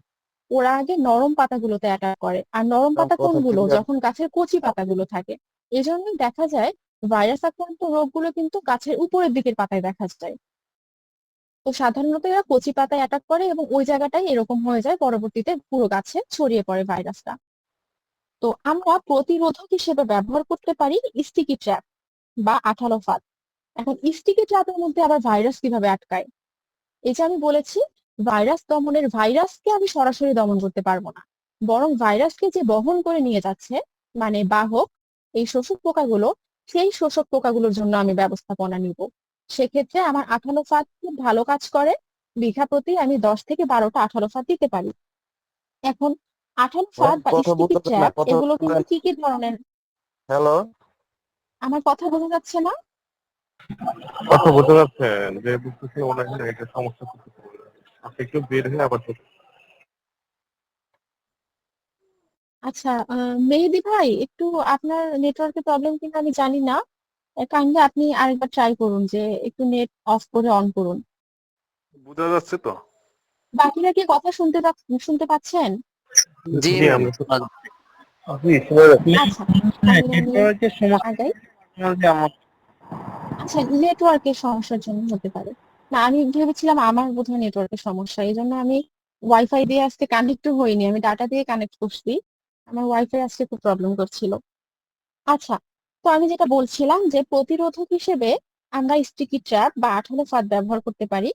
ওরা আগে নরম পাতাগুলোতে অ্যাটাক করে। আর নরম পাতা কথা কোনগুলো? ক্লিয়ার। যখন গাছের কচি পাতাগুলো থাকে। এই জন্যই দেখা যায় ভাইরাস আক্রান্ত রোগগুলো কিন্তু গাছের উপরের দিকের পাতায় দেখা যায়। তো সাধারণত এরা কচি পাতায় অ্যাটাক করে এবং ওই জায়গাটাই এরকম হয়ে যায়, পরবর্তীতে পুরো গাছে ছড়িয়ে পড়ে ভাইরাসটা। তো আমরা প্রতিরোধক হিসেবে ব্যবহার করতে পারি স্টিকি ট্র্যাপ বা আঠালো ফাঁদ। এখন স্টিকি ট্র্যাপের মধ্যে আবার ভাইরাস কিভাবে আটকায়? এই যে আমি বলেছি, ভাইরাস দমনের, ভাইরাসকে আমি সরাসরি দমন করতে পারবো না, বরং ভাইরাসকে যে বহন করে নিয়ে যাচ্ছে, মানে বাহক, এই শোষক পোকাগুলো, সেই শোষক পোকাগুলোর জন্য আমি ব্যবস্থাপনা নিব। সেক্ষেত্রে আমার আঠালো ফাঁদ খুব ভালো কাজ করে। বিঘা প্রতি আমি 10 থেকে 12টা আঠালো ফাঁদ দিতে পারি। এখন আঠালো ফাঁদ বা কথা স্টিকি বলতে না, ট্র্যাপ কথা এগুলো কিন্তু কি কি ধরনের? হ্যালো, আমার কথা বোঝা যাচ্ছে না? কথা বোঝা যাচ্ছে যে বুঝতেছি ওনার একটা সমস্যা করতেছে। আপনি একটু বের হয়ে আবার আচ্ছা, মেহেদি ভাই, একটু আপনার নেটওয়ার্কের প্রবলেম কিনা আমি জানি না, কাইন্ডলি আপনি আরেকবার ট্রাই করুন যে একটু নেট অফ করে অন করুন। বোঝা যাচ্ছে তো? বাকিরা কি কথা শুনতে পাচ্ছেন? জি জি ম্যাম আমরা তো আপনি শোনা যাচ্ছে। আচ্ছা, তাহলে আমি নেটওয়ার্কের সমস্যা আগাই। যে আমার আচ্ছা, নেটওয়ার্কের সমস্যার জন্য হতে পারে। না, আমি ভেবেছিলাম আমার বোধহয় নেটওয়ার্কের সমস্যা, এই জন্য আমি ওয়াইফাই দিয়ে আজকে কানেক্ট হইনি, আমি ডাটা দিয়ে কানেক্ট করছি। আমার ওয়াইফাই আজকে খুব প্রবলেম করছিল। আচ্ছা, তো আমি যেটা বলছিলাম যে প্রতিরোধক হিসেবে আমরা স্টিকি ট্র্যাপ বা আঠালো ফাঁদ ব্যবহার করতে পারি।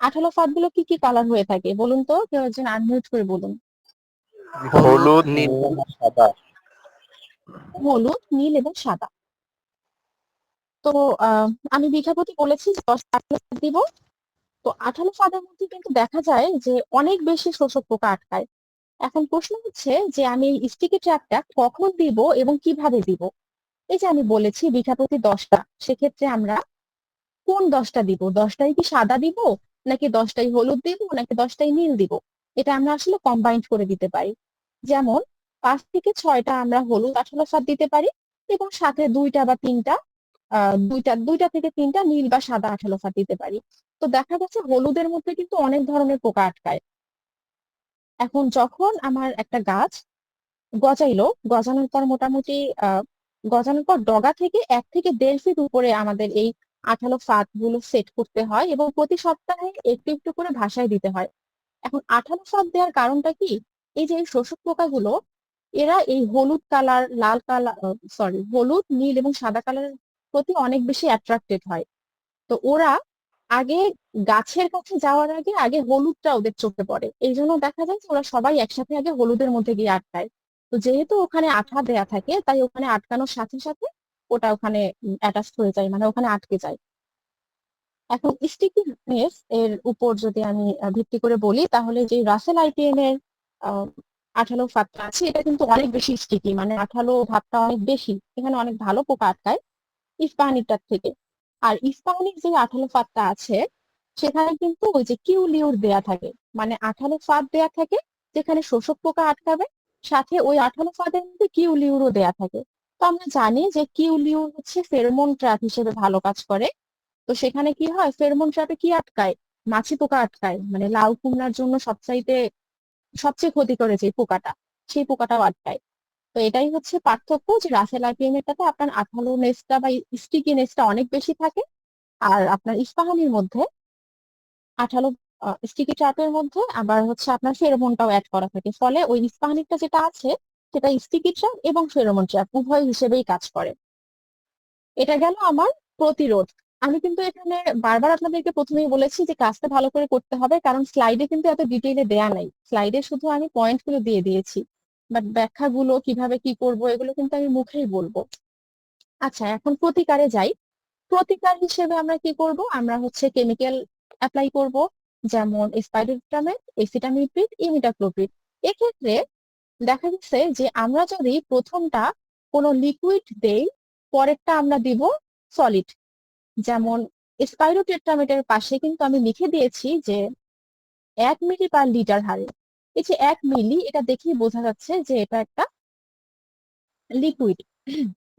আঠালো ফাঁদগুলো কি কি কালার হয়ে থাকে বলুন তো, কেউ একজন আনমিউট করে বলুন। হলুদ নীল সাদা। হলুদ, নীল এবং সাদা। তো আমি বিঘা প্রতি বলেছি যে 10 আঠালো ফাঁদ দিব। তো আঠালো ফাঁদের মধ্যে কিন্তু দেখা যায় যে অনেক বেশি শোষক পোকা আটকায়। এখন প্রশ্ন হচ্ছে যে আমি এই স্টিকি ট্র্যাপটা কখন দিব এবং কিভাবে দিব। এই যে আমি বলেছি বিঘা প্রতি 10টা, সেক্ষেত্রে আমরা কোন 10টা দিব? 10টাই কি সাদা দিব, নাকি 10টাই হলুদ দিব, নাকি 10টাই নীল দিব? এটা আমরা আসলে কম্বাইন্ড করে দিতে পারি। যেমন 5 থেকে 6টা আমরা হলুদ আঠালো ফাঁদ দিতে পারি এবং সাথে 2টা বা 3টা, দুইটা থেকে 3টা নীল বা সাদা আঠালো ফাঁদ দিতে পারি। তো দেখা যাচ্ছে হলুদের মধ্যে কিন্তু অনেক ধরনের পোকা আটকায়। এখন যখন আমার একটা গাছ গজাইলো, গজানোর পর মোটামুটি গজানোর পর ডগা থেকে 1 থেকে 1.5 ফিট উপরে আমাদের এই আঠালো ফাঁদ গুলো সেট করতে হয় এবং প্রতি সপ্তাহে একটু একটু করে ভাসায় দিতে হয়। এখন আঠালো ফাঁদ দেওয়ার কারণটা কি? এই যে এই শোষক পোকাগুলো, এরা এই হলুদ কালার, লাল কালার, সরি, হলুদ, নীল এবং সাদা কালারের প্রতি অনেক বেশি অ্যাট্রাক্টেড হয়। তো ওরা আগে গাছের কাছে যাওয়ার আগে আগে হলুদটা ওদের চোখে পড়ে, এই জন্য দেখা যায় যে ওরা সবাই একসাথে আগে হলুদের মধ্যে গিয়ে আটকায়। তো যেহেতু ওখানে আঠা দেয়া থাকে, তাই ওখানে আটকানোর সাথে সাথে ওটা ওখানে অ্যাটাচ হয়ে যায়, মানে ওখানে আটকে যায়। এখন স্টিকিনেস এর উপর যদি আমি ভিত্তি করে বলি, তাহলে যে রাসেল আইপিএম এর আহ, আঠালো ফাঁদটা আছে, এটা কিন্তু অনেক বেশি স্টিকি, মানে আঠালো ভাবটা অনেক বেশি, এখানে অনেক ভালো পোকা আটকায় ইস্পাহানিটার থেকে। আর ইস্পাহানির যে আঠালো ফাঁদটা আছে, সেখানে কিন্তু ওই যে কিউলিউর দেয়া থাকে, মানে আঠালো ফাঁদ দেয়া থাকে যেখানে শোষক পোকা আটকাবে, সাথে ওই আঠালো ফাঁদের মধ্যে কিউলিউরও দেয়া থাকে। তো আমরা জানি যে কিউলিউর হচ্ছে ফেরোমন ট্র্যাপ হিসেবে ভালো কাজ করে। তো সেখানে কি হয়, ফেরোমন ট্র্যাপে কি আটকায়? মাছি পোকা আটকায়, মানে লাউ কুমড়ার জন্য সবচেয়ে ক্ষতি করে যে পোকাটা, সেই পোকাটাও আটকায়। তো এটাই হচ্ছে পার্থক্য, যে রাসেল আইপিএম এরটাতে আপনার আঠালো নেসটা বা স্টিকি নেসটা অনেক বেশি থাকে, আর আপনার ইস্পাহানির মধ্যে আঠালো স্টিকি ট্র্যাপের মধ্যে আবার হচ্ছে আপনার ফেরোমনটাও অ্যাড করা থাকে, ফলে ওই ইস্পাহানিটা যেটা আছে সেটা স্টিকি ট্র্যাপ এবং ফেরোমন ট্র্যাপ উভয় হিসেবেই কাজ করে। এটা গেল আমার প্রতিরোধ আমি কিন্তু এখানে বারবার আপনাদেরকে প্রথমেই বলেছি যে কাজটা ভালো করে করতে হবে, কারণ স্লাইডে কিন্তু এত ডিটেইলে দেয়া নাই। স্লাইডে শুধু আমি পয়েন্ট গুলো দিয়ে দিয়েছি, বাট ব্যাখ্যাগুলো কিভাবে কি করব এগুলো কিন্তু আমি মুখেই বলবো। আচ্ছা, এখন প্রতিকারে যাই। প্রতিকার হিসেবে আমরা কি করব? আমরা হচ্ছে কেমিক্যাল অ্যাপ্লাই করব, যেমন স্পাইরোটামেট, এসিটামিপ্রিড, ইমিডাক্লোপ্রিড। এক্ষেত্রে দেখা গেছে যে আমরা যদি প্রথমটা কোনো লিকুইড দেই, পরেরটা আমরা দিব সলিড। যেমন স্পাইরোটেট্রামেটের পাশে কিন্তু আমি লিখে দিয়েছি যে 1 মিলি পার লিটার হারে। এই যে 1 মিলি, এটা দেখেই বোঝা যাচ্ছে যে এটা একটা লিকুইড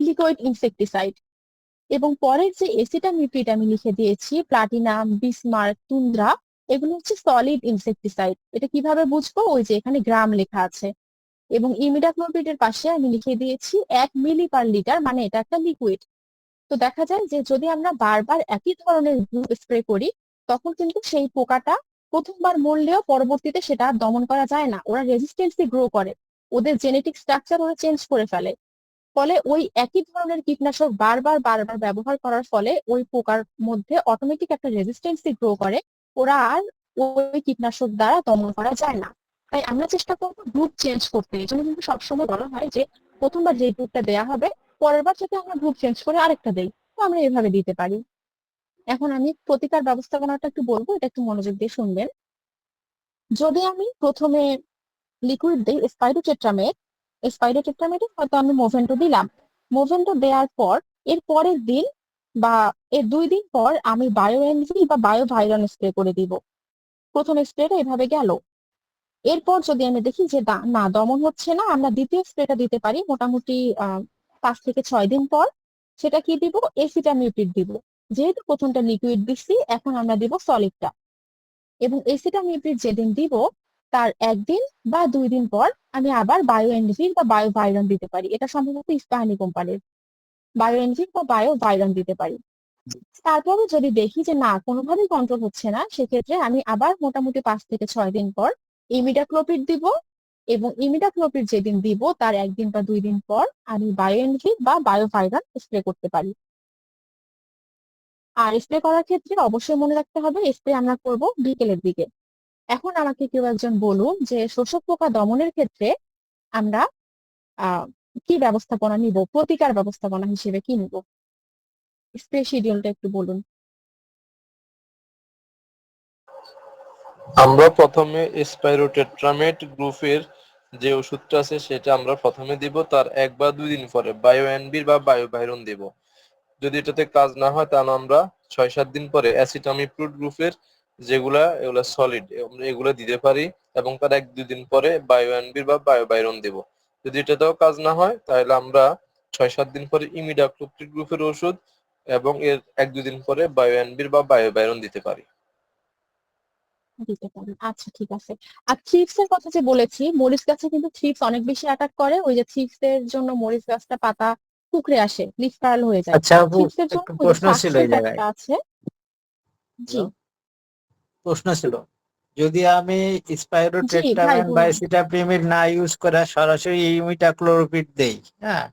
লিকুইড ইনসেকটিসাইড। এবং পরের যে এসিটামিপ্রিড আমি লিখে দিয়েছি, প্লাটিনাম, বিসমার্ক, তুন্দ্রা, এগুলো হচ্ছে সলিড ইনসেকটিসাইড। এটা কিভাবে বুঝবো? ওই যে এখানে গ্রাম লেখা আছে। এবং ইমিডাক্লোপ্রিডের পাশে আমি লিখে দিয়েছি 1 মিলি পার লিটার, মানে এটা একটা লিকুইড। তো দেখা যায় যে যদি আমরা বারবার একই ধরনের গ্রুপ স্প্রে করি, তখন কিন্তু সেই পোকাটা প্রথমবার মরলেও পরবর্তীতে সেটা আর দমন করা যায় না। ওরা রেজিস্ট্যান্সি গ্রো করে, ওদের জেনেটিক স্ট্রাকচার ওরা চেঞ্জ করে ফেলে। ফলে ওই একই ধরনের কীটনাশক বারবার বারবার ব্যবহার করার ফলে ওই পোকার মধ্যে অটোমেটিক একটা রেজিস্ট্যান্সি গ্রো করে, ওরা আর ওই কীটনাশক দ্বারা দমন করা যায় না। তাই আমরা চেষ্টা করবো গ্রুপ চেঞ্জ করতে। এই জন্য কিন্তু সবসময় বলা হয় যে প্রথমবার যে গ্রুপটা দেওয়া হবে, পরের বার যাতে আমরা গ্রুপ চেঞ্জ করে আরেকটা দেই। তো আমরা এভাবে দিতে পারি। এখন আমি প্রতিকার ব্যবস্থাপনাটা একটু বলবো, এটা একটু মনোযোগ দিয়ে শুনবেন। যদি আমি প্রথমে লিকুইড দিই স্পাইরোটেট্রামেটে হয়তো আমি মোভেন্টো দিলাম। মোভেন্টো দেওয়ার পর এর পরের দিন বা এর 2 দিন পর আমি বায়োএনভি বা বায়োভাইরান স্প্রে করে দিব। প্রথম স্প্রেটা এভাবে গেল। এরপর যদি আমি দেখি যে না, দমন হচ্ছে না, আমরা দ্বিতীয় স্প্রেটা দিতে পারি মোটামুটি 5 থেকে 6 দিন পর। সেটা কি দিব? এসিটামিপ্রিড দিব। যেহেতু প্রথমটা লিকুইড দিচ্ছি, এখন আমরা দিব সলিডটা। এবং এসিটামিপ্রিড যেদিন দিব, তার 1 দিন বা 2 দিন পর আমি আবার বায়োএনভি বা বায়োভাইরান দিতে পারি। এটা সম্ভবত ইস্পাহানি কোম্পানির বায়োএনভি বা বায়োভাইরান দিতে পারি। তারপরে যদি দেখি যে না, কোনোভাবেই কন্ট্রোল হচ্ছে না, সেক্ষেত্রে আমি আবার মোটামুটি 5 থেকে 6 দিন পর ইমিডাক্লোপিড দিব। এবং ইমিডাক্লোপিড যেদিন দিব, তার 1 দিন বা 2 দিন পর আমি বায়োএনভি বা বায়োভাইরান স্প্রে করতে পারি। আর স্প্রে করার ক্ষেত্রে অবশ্যই মনে রাখতে হবে, স্প্রে আমরা করব বিকেলের দিকে। এখন আমাকে কেউ একজন বলুন যে শোষক পোকা দমনের ক্ষেত্রে আমরা আহ কি ব্যবস্থাপনা নিব, প্রতিকার ব্যবস্থাপনা হিসেবে কি নিব? স্প্রে শিডিউলটা একটু বলুন। আমরা প্রথমে স্পাইরোটেট্রামেট গ্রুপের যে ওষুধটা আছে সেটা আমরা প্রথমে দিব, তার 1 বা 2 দিন পরে বায়োএনবির বা বায়োভাইরন দিব। যদি এটাতে কাজ না হয় তাহলে আমরা 6-7 দিন পরে অ্যাসিটামিপ্রিড গ্রুপের এগুলা সলিড এগুলো দিতে পারি, এবং তার 1-2 দিন পরে বায়োএনবির বা বায়োভাইরন দিব। যদি এটাতেও কাজ না হয় তাহলে আমরা 6-7 দিন পরে ইমিডাক্লোপ্রিড গ্রুপের ওষুধ এবং এর 1-2 দিন পরে বায়োএনবির বা বায়োভাইরন দিতে পারি। দিতে পারেন, আচ্ছা ঠিক আছে। আর থ্রিপস এর কথা যে বলেছি, মরিচ গাছে কিন্তু থ্রিপস অনেক বেশি অ্যাটাক করে। ওই যে থ্রিপস এর জন্য মরিচ গাছটা পাতা কুঁকড়ে আসে, লিফ কার্ল হয়ে যায়। আচ্ছা আপু, থ্রিপস এর জন্য একটু ওই যে প্রশ্ন ছিল এই সাকসেন্ট জায়গায়। একটা আছে। জি প্রশ্ন ছিল, যদি আমি জি ভাই স্পাইরোটেট্রামেন বা বলুন। এসিটাপ্রিমিড না ইউজ করে সরাসরি ইমিডাক্লোপিড দেই, হ্যাঁ,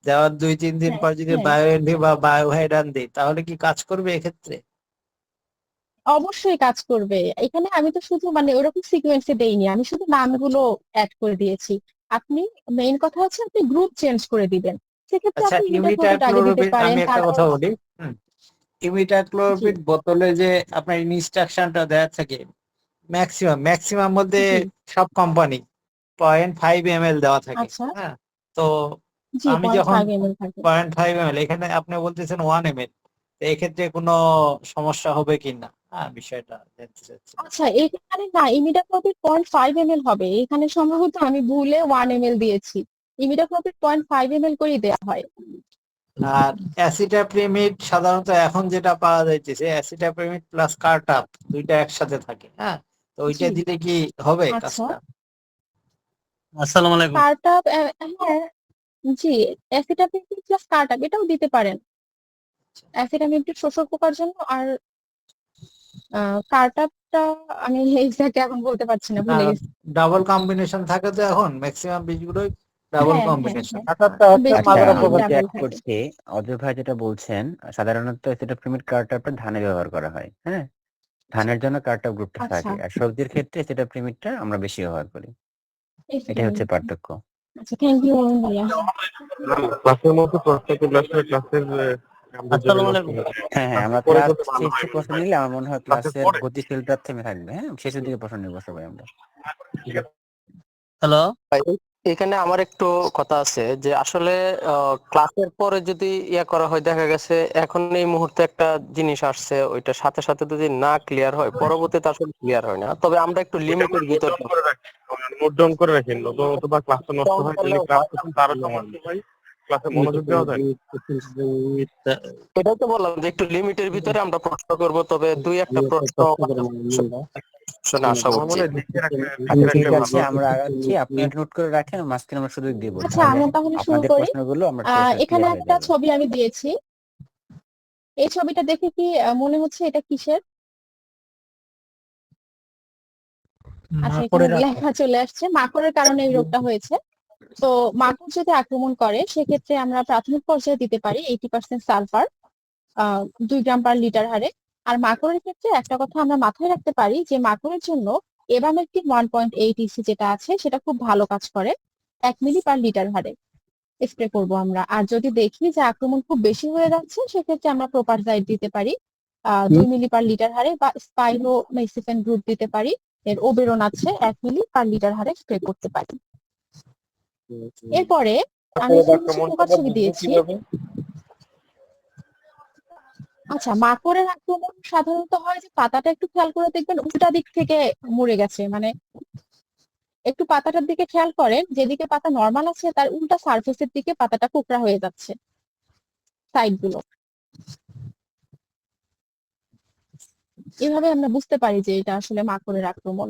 দেওয়ার 2-3 দিন হ্যাঁ পর যদি হ্যাঁ, বায়োএনভি বা বায়োভাইরান দিই, তাহলে কি কাজ করবে এক্ষেত্রে? অবশ্যই কাজ করবে। এখানে আমি তো শুধু মানে ওরকম সিকোয়েন্সে দেইনি, আমি শুধু নামগুলো অ্যাড করে দিয়েছি। আপনি মেইন কথা হচ্ছে আপনি গ্রুপ চেঞ্জ করে দিবেন। সেক্ষেত্রে আচ্ছা, আপনি ইমিডাক্লোপিড আগে দিতে ইমিডাক্লোপিড পারেন, আমি একটা কথা তারপর বলি। জি ইমিডাক্লোপিড বোতলে যে আপনার ইনস্ট্রাকশনটা দেওয়া থাকে, ম্যাক্সিমাম মধ্যে জি সব কোম্পানি 0.5 ml দেওয়া থাকে, আচ্ছা, হ্যাঁ। তো জি আমি যখন 0.5 ml থাকে। 0.5 ml, এখানে আপনি বলতেছেন 1 ml, এক্ষেত্রে কোনো সমস্যা হবে কিনা, হ্যাঁ, বিষয়টা জানতে চাচ্ছিলাম। আচ্ছা, এখানে না, ইমিডাক্লোপিড 0.5 ml হবে। এখানে সম্ভবত আমি ভুলে 1 ml দিয়েছি। ইমিডাক্লোপিড 0.5 ml করেই দেওয়া হয়। আর অ্যাসিটাপ্রিমিড সাধারণত এখন যেটা পাওয়া যাইতেছে অ্যাসিটাপ্রিমিড প্লাস কার্টাপ, দুইটা একসাথে থাকে, হ্যাঁ। তো ওইটা জি দিলে কি হবে আচ্ছা, কাজটা? আসসালামু আলাইকুম। স্টার্টআপ, হ্যাঁ জি, অ্যাসিটামিপ্রিড প্লাস স্টার্টআপ এটাও দিতে পারেন অ্যাসিটামিপ্রিড শোষক পোকার জন্য। আর স্টার্টআপটা আমি এক্সাক্ট এখন বলতে পারছি না, ভুলে গেছি। ডাবল কম্বিনেশন থাকে তো এখন ম্যাক্সিমাম বীজগুলোই। ডাবল হ্যাঁ, হ্যাঁ, কম্বিনেশন। হ্যাঁ। আচ্ছা বেশি আচ্ছা সময় আমি যেটা ডাবল অ্যাড থাকে। করছি, অজয় ভাই যেটা বলছেন, সাধারণত এসিটাপ্রিমিড কার্টারটা ধানে ব্যবহার করা হয়, হ্যাঁ, ধানের জন্য কার্টার গ্রুপটা আচ্ছা, থাকে, আর সবজির ক্ষেত্রে এসিটাপ্রিমিডটা আমরা বেশি ব্যবহার করি, এটাই হচ্ছে পার্থক্য। আচ্ছা, থ্যাংক ইউ অরুণ ভাইয়া। ক্লাসের মধ্যে প্রশ্ন করলে আসলে ক্লাসের আসসালামু আলাইকুম। হ্যাঁ হ্যাঁ, আমরা পরে ক্লাস করতে ভালো হয়। শেষে প্রশ্ন নিলে আমার মনে হয় ক্লাসের ক্লাসের পরে গতিশীলতা থেমে থাকবে। হ্যাঁ, শেষের দিকে প্রশ্ন নিব সবাই আমরা। হ্যালো, ভাই, এখানে আমার একটু কথা আছে যে আসলে ক্লাসের পরে যদি ইয়া করা হয়, দেখা গেছে এখন এই মুহূর্তে একটা জিনিস আসছে, ওইটার সাথে সাথে যদি না ক্লিয়ার হয় পরবর্তীতে আসলে ক্লিয়ার হয় না। তবে আমরা একটু লিমিটের ভিতর নোট ডাউন করে রাখেন, অথবা ক্লাসটা নষ্ট হয় তাহলে করলেও ক্লাস হয়। করতে তারও সমস্যা হয়, ক্লাসে মনোযোগ দেওয়া যায় না। এটাই তো বললাম যে একটু লিমিটের ভিতরে আমরা প্রশ্ন করব, তবে দুই একটা প্রশ্ন শুনে আশা আমার করছি। মনে হয় লিখে রাখলে আচ্ছা ঠিক ভালো আছে, হয়। আমরা আগাচ্ছি, আপনি নোট করে রাখেন, মাঝখানে আমরা সুযোগ দিব, আচ্ছা, তাহলে আমরা তাহলে শুরু আপনাদের করি। প্রশ্নগুলো আমরা শেষে এখানে ক্লিয়ার হয়ে একটা যাবে। ছবি আমি দিয়েছি। এই ছবিটা দেখে কি মনে হচ্ছে এটা কিসের? আচ্ছা, এখানে লেখা চলে আসছে মাকড়ের কারণে এই রোগটা হয়েছে। তো মাকড় যদি আক্রমণ করে সেক্ষেত্রে আমরা প্রাথমিক পর্যায়ে দিতে পারি 80% সালফার 2 গ্রাম পার লিটার হারে। আর মাকড়ের ক্ষেত্রে একটা কথা আমরা মাথায় রাখতে পারি যে মাকড়ের জন্য এবামেকটিন 1.8 ইসি যেটা আছে সেটা খুব ভালো কাজ করে, 1 মিলি পার লিটার হারে স্প্রে করব আমরা। আর যদি দেখি যে আক্রমণ খুব বেশি হয়ে যাচ্ছে সেক্ষেত্রে আমরা প্রোপারজাইড দিতে পারি 2 মিলি পার লিটার হারে, বা স্পাইরোমেসিফেন গ্রুপ দিতে পারি, এর ওবেরন আছে 1 মিলি পার লিটার হারে স্প্রে করতে পারি। এরপরে আমি এখানে কিছু পোকার ছবি দিয়েছি। আচ্ছা, মাকড়ের আক্রমণ সাধারণত হয় যে পাতাটা একটু খেয়াল করে দেখবেন উল্টা দিক থেকে মরে গেছে, মানে একটু পাতাটার দিকে খেয়াল করেন, যেদিকে পাতা নর্মাল আছে তার উল্টা সারফেসের দিকে পাতাটা কোঁকড়া হয়ে যাচ্ছে, সাইড গুলো। এভাবে আমরা বুঝতে পারি যে এটা আসলে মাকড়ের আক্রমণ।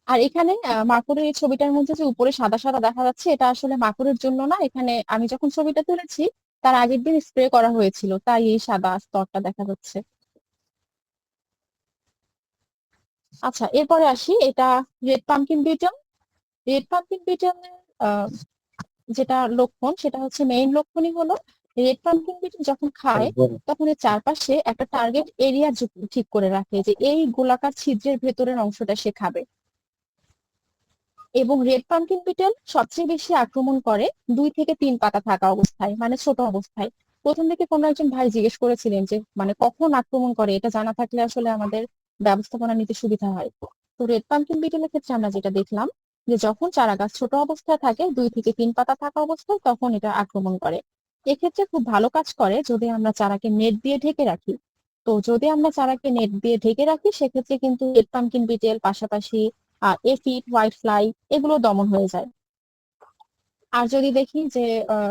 আর এখানে মাকড়ের এই ছবিটার মধ্যে যে উপরে সাদা সাদা দেখা যাচ্ছে এটা আসলে মাকড়ের জন্য না, এখানে আমি যখন ছবিটা তুলেছি তার আগের দিন স্প্রে করা হয়েছিল, তাই এই সাদা স্তরটা দেখা যাচ্ছে। আচ্ছা, এরপরে আসি, এটা red pumpkin beetle. Red pumpkin বিটলের যেটা লক্ষণ সেটা হচ্ছে, মেইন লক্ষণই হলো রেড পামকিন বিটল যখন খায় তখন এর চারপাশে একটা টার্গেট এরিয়া ঠিক করে রাখে যে এই গোলাকার ছিদ্রের ভেতরের অংশটা সে খাবে। এবং রেড পামকিন বিটল সবচেয়ে বেশি আক্রমণ করে 2 থেকে 3 পাতা থাকা অবস্থায়, মানে ছোট অবস্থায়। প্রথম দিকে কোনো একজন ভাই জিজ্ঞেস করেছিলেন যে মানে কখন আক্রমণ করে, এটা জানা থাকলে আসলে আমাদের ব্যবস্থাপনা নিতে সুবিধা হয়। তো রেড পামকিন বিটলের ক্ষেত্রে আমরা যেটা দেখলাম যে যখন চারা গাছ ছোট অবস্থায় থাকে, 2 থেকে 3 পাতা থাকা অবস্থায়, তখন এটা আক্রমণ করে। এক্ষেত্রে খুব ভালো কাজ করে যদি আমরা চারাকে নেট দিয়ে ঢেকে রাখি। তো যদি আমরা চারাকে নেট দিয়ে ঢেকে রাখি সেক্ষেত্রে কিন্তু রেড পামকিন বিটেল পাশাপাশি এফিড, হোয়াইট ফ্লাই এগুলো দমন হয়ে যায়। আর যদি দেখি যে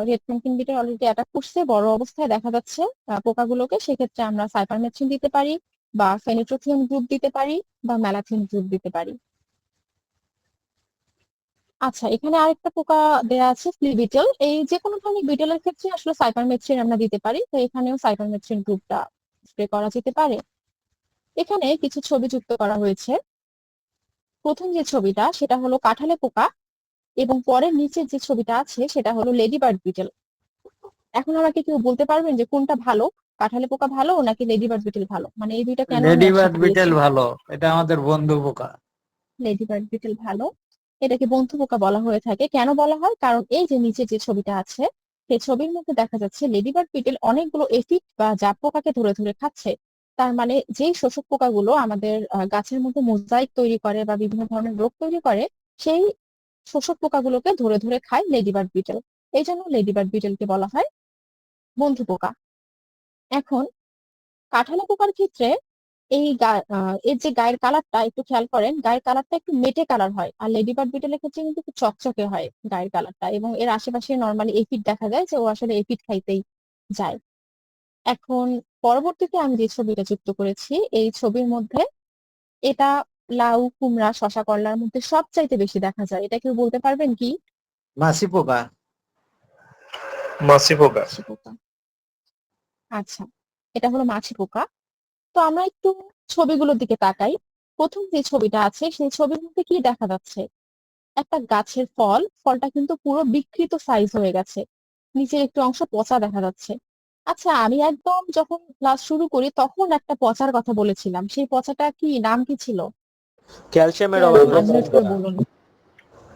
red pumpkin betel already attack করছে, বড় অবস্থায় দেখা যাচ্ছে পোকাগুলোকে, সেক্ষেত্রে আমরা সাইপারমেথ্রিন দিতে পারি, বা ফেনিট্রোথিয়ম গ্রুপ দিতে পারি, বা ম্যালাথিয়ন গ্রুপ দিতে পারি। আচ্ছা, এখানে আরেকটা পোকা দেয়া আছে ফ্লি বিটেল। এই যে কোনো ধরনের বিটেলের ক্ষেত্রে আসলে সাইপারমেথ্রিন আমরা দিতে পারি, তো এখানেও সাইপারমেথ্রিন গ্রুপটা স্প্রে করা যেতে পারে। এখানে কিছু ছবি যুক্ত করা হয়েছে। প্রথম যে ছবিটা সেটা হলো কাঁঠালে পোকা, এবং পরের নিচের যে ছবিটা আছে সেটা হলো লেডিবার্ড বিটেল। এখন আমাকে কেউ বলতে পারবেন যে কোনটা ভালো, কাঁঠালে পোকা ভালো নাকি লেডিবার্ড বিটেল ভালো? মানে এই দুইটা কেন আমি লেডিবার্ড একসাথে বিটেল দিয়েছি? ভালো, এটা আমাদের বন্ধু পোকা। লেডিবার্ড বিটেল ভালো, এটাকে বন্ধু পোকা বলা হয়ে থাকে। কেন বলা হয়? কারণ এই যে নিচে যে ছবিটা আছে সেই ছবির মধ্যে দেখা যাচ্ছে লেডিবার্ড বিটেল অনেকগুলো এফিড বা জাপ পোকাকে ধরে ধরে খাচ্ছে। তার মানে যেই শোষক পোকাগুলো আমাদের গাছের মধ্যে মোজাইক তৈরি করে বা বিভিন্ন ধরনের রোগ তৈরি করে, সেই শোষক পোকাগুলোকে ধরে ধরে খায় লেডিবার্ড বিটেল। এই জন্য লেডিবার্ড বিটেলকে বলা হয় বন্ধু পোকা। এখন কাঁঠালে পোকার ক্ষেত্রে এর যে গায়ের কালারটা একটু খেয়াল করেন, গায়ের কালারটা একটু মেটে কালার হয়, আর লেডিবার্ড বিটেলের ক্ষেত্রে কিন্তু একটু চকচকে হয় গায়ের কালারটা, এবং এর আশেপাশে নর্মালি এফিড দেখা যায় যে ও আসলে এফিড খাইতেই যায়। এখন পরবর্তীতে আমি যে ছবিটা যুক্ত করেছি এই ছবির মধ্যে, এটা লাউ, কুমড়া, শসা, করলার মধ্যে সবচাইতে বেশি দেখা যায়। এটা কেউ বলতে পারবেন কি? মাছি পোকা। মাছি পোকা। মাছি পোকা। আচ্ছা, এটা হলো মাছি পোকা। তো আমরা একটু ছবিগুলোর দিকে তাকাই। প্রথম যে ছবিটা আছে সেই ছবির মধ্যে কি দেখা যাচ্ছে? একটা গাছের ফলটা কিন্তু পুরো বিকৃত সাইজ হয়ে গেছে, নিচের একটু অংশ পচা দেখা যাচ্ছে। আচ্ছা, আমি একদম যখন ক্লাস শুরু করি তখন একটা পচার কথা বলেছিলাম, সেই পচাটা কি, নাম কি ছিল? ক্যালসিয়ামের কেউ অভাবে আনমিউট করে বলুন।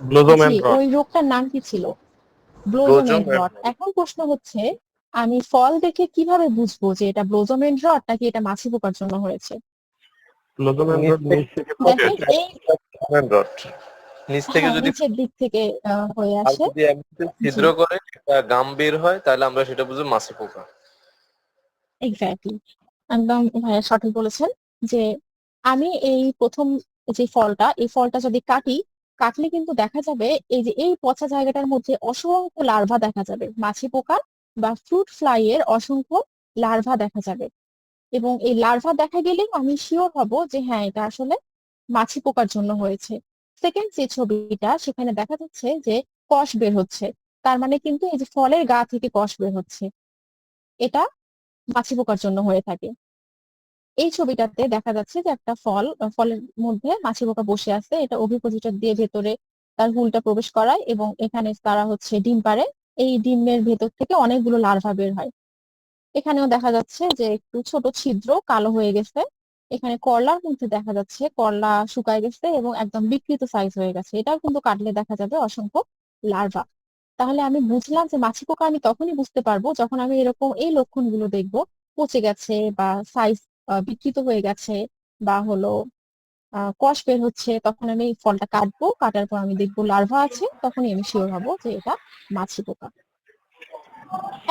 ব্লোজম জি, এন্ড রড। ওই রোগটার নাম কি ছিল? Blossom blossom end rot. এখন প্রশ্ন হচ্ছে, আমি ফল দেখে কিভাবে বুঝবো যে এটা ব্লোজম এন্ড রট নাকি এটা মাছি পোকার জন্য হয়েছে? ব্লোজম এন্ড রড নিচ থেকে দেখেন এই রড নিচ থেকে যদি নিচের দিক থেকে হয়ে আর আসে। যদি এমনিতে জি, ছিদ্র করে একটা গাম বের হয় তাহলে আমরা সেটা বুঝি মাছি পোকা। এক্স্যাক্টলি, একদম ভাইয়া সঠিক বলেছেন। যে আমি এই প্রথম যে এই ফলটা যদি কাটলে কিন্তু দেখা যাবে এই যে এই পচা জায়গাটার মধ্যে অসংখ্য লার্ভা দেখা যাবে, মাছি পোকা বা ফ্রুট ফ্লাই এর অসংখ্য লার্ভা দেখা যাবে। এবং এই লার্ভা দেখা গেলেই আমি শিওর হব যে হ্যাঁ, এটা আসলে মাছি পোকার জন্য হয়েছে। সেকেন্ড যে ছবিটা, সেখানে দেখা যাচ্ছে যে কষ বের হচ্ছে, তার মানে কিন্তু এই যে ফলের গা থেকে কষ বের হচ্ছে, এটা মাছি পোকার জন্য হয়ে থাকে। এই ছবিটাতে দেখা যাচ্ছে যে একটা ফলের মধ্যে মাছি পোকা বসে আছে, এটা ওভিপোজিটর দিয়ে ভেতরে তার হুলটা প্রবেশ করায় এবং এখানে তারা হচ্ছে ডিম পাড়ে। এই ডিমের ভেতর থেকে অনেকগুলো লার্ভা বের হয়। এখানেও দেখা যাচ্ছে যে একটু ছোট ছিদ্র কালো হয়ে গেছে। এখানে করলার মধ্যে দেখা যাচ্ছে করলা শুকায় গেছে এবং একদম বিকৃত সাইজ হয়ে গেছে, এটাও কিন্তু কাটলে দেখা যাবে অসংখ্য লার্ভা। তাহলে আমি বুঝলাম যে মাছি পোকা আমি তখনই বুঝতে পারবো যখন আমি এরকম এই লক্ষণগুলো দেখবো, পচে গেছে বা সাইজ বিকৃত হয়ে গেছে বা হলো কষ বের হচ্ছে, তখন আমি ফলটা কাটবো, কাটার পর আমি দেখবো লার্ভা আছে, তখনই আমি শিওর হব যে এটা মাছি পোকা।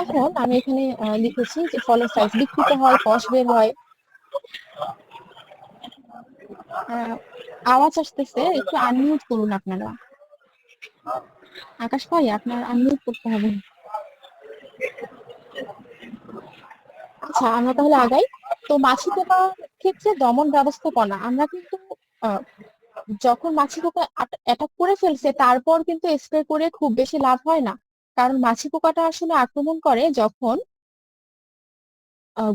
এখন আমি এখানে লিখেছি যে ফলের সাইজ বিকৃত হয়, কষ বের হয়। আওয়াজ আসতেছে, একটু আনমিউট করুন আপনারা। আকাশ ভাই, আপনার আনমিউট করতে হবে। আচ্ছা, আমরা তাহলে আগাই। তো মাছি পোকার ক্ষেত্রে দমন ব্যবস্থাপনা আমরা কিন্তু আহ, যখন মাছি পোকা অ্যাটাক করে ফেলছে তারপর কিন্তু স্প্রে করে খুব বেশি লাভ হয় না। কারণ মাছি পোকাটা আসলে আক্রমণ করে যখন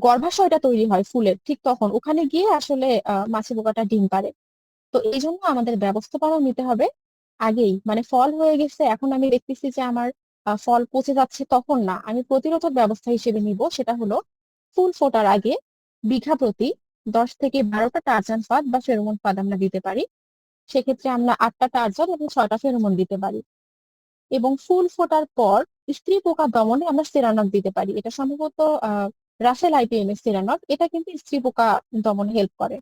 গর্ভাশয়টা তৈরি হয় ফুলের, ঠিক তখন ওখানে গিয়ে আসলে মাছি পোকাটা ডিম পাড়ে। তো এই জন্য আমাদের ব্যবস্থাপনা নিতে হবে আগেই, মানে ফল হয়ে গেছে এখন আমি দেখতেছি যে আমার ফল পচে যাচ্ছে, তখন না, আমি প্রতিরোধক ব্যবস্থা হিসেবে নিব। সেটা হলো ফুল ফোটার আগে বিঘা প্রতি 10 থেকে 12টা টারজান ফাঁদ বা ফেরোমন ফাঁদ আমরা দিতে পারি। সেক্ষেত্রে আমরা 8টা টারজান এবং 6টা ফেরোমন দিতে পারি। এবং ফুল ফোটার পর স্ত্রী পোকা দমনে আমরা সেরানক দিতে পারি। এটা সম্ভবত রাসেল আইপিএম এর সেরানক, এটা কিন্তু স্ত্রী পোকা দমনে হেল্প করে।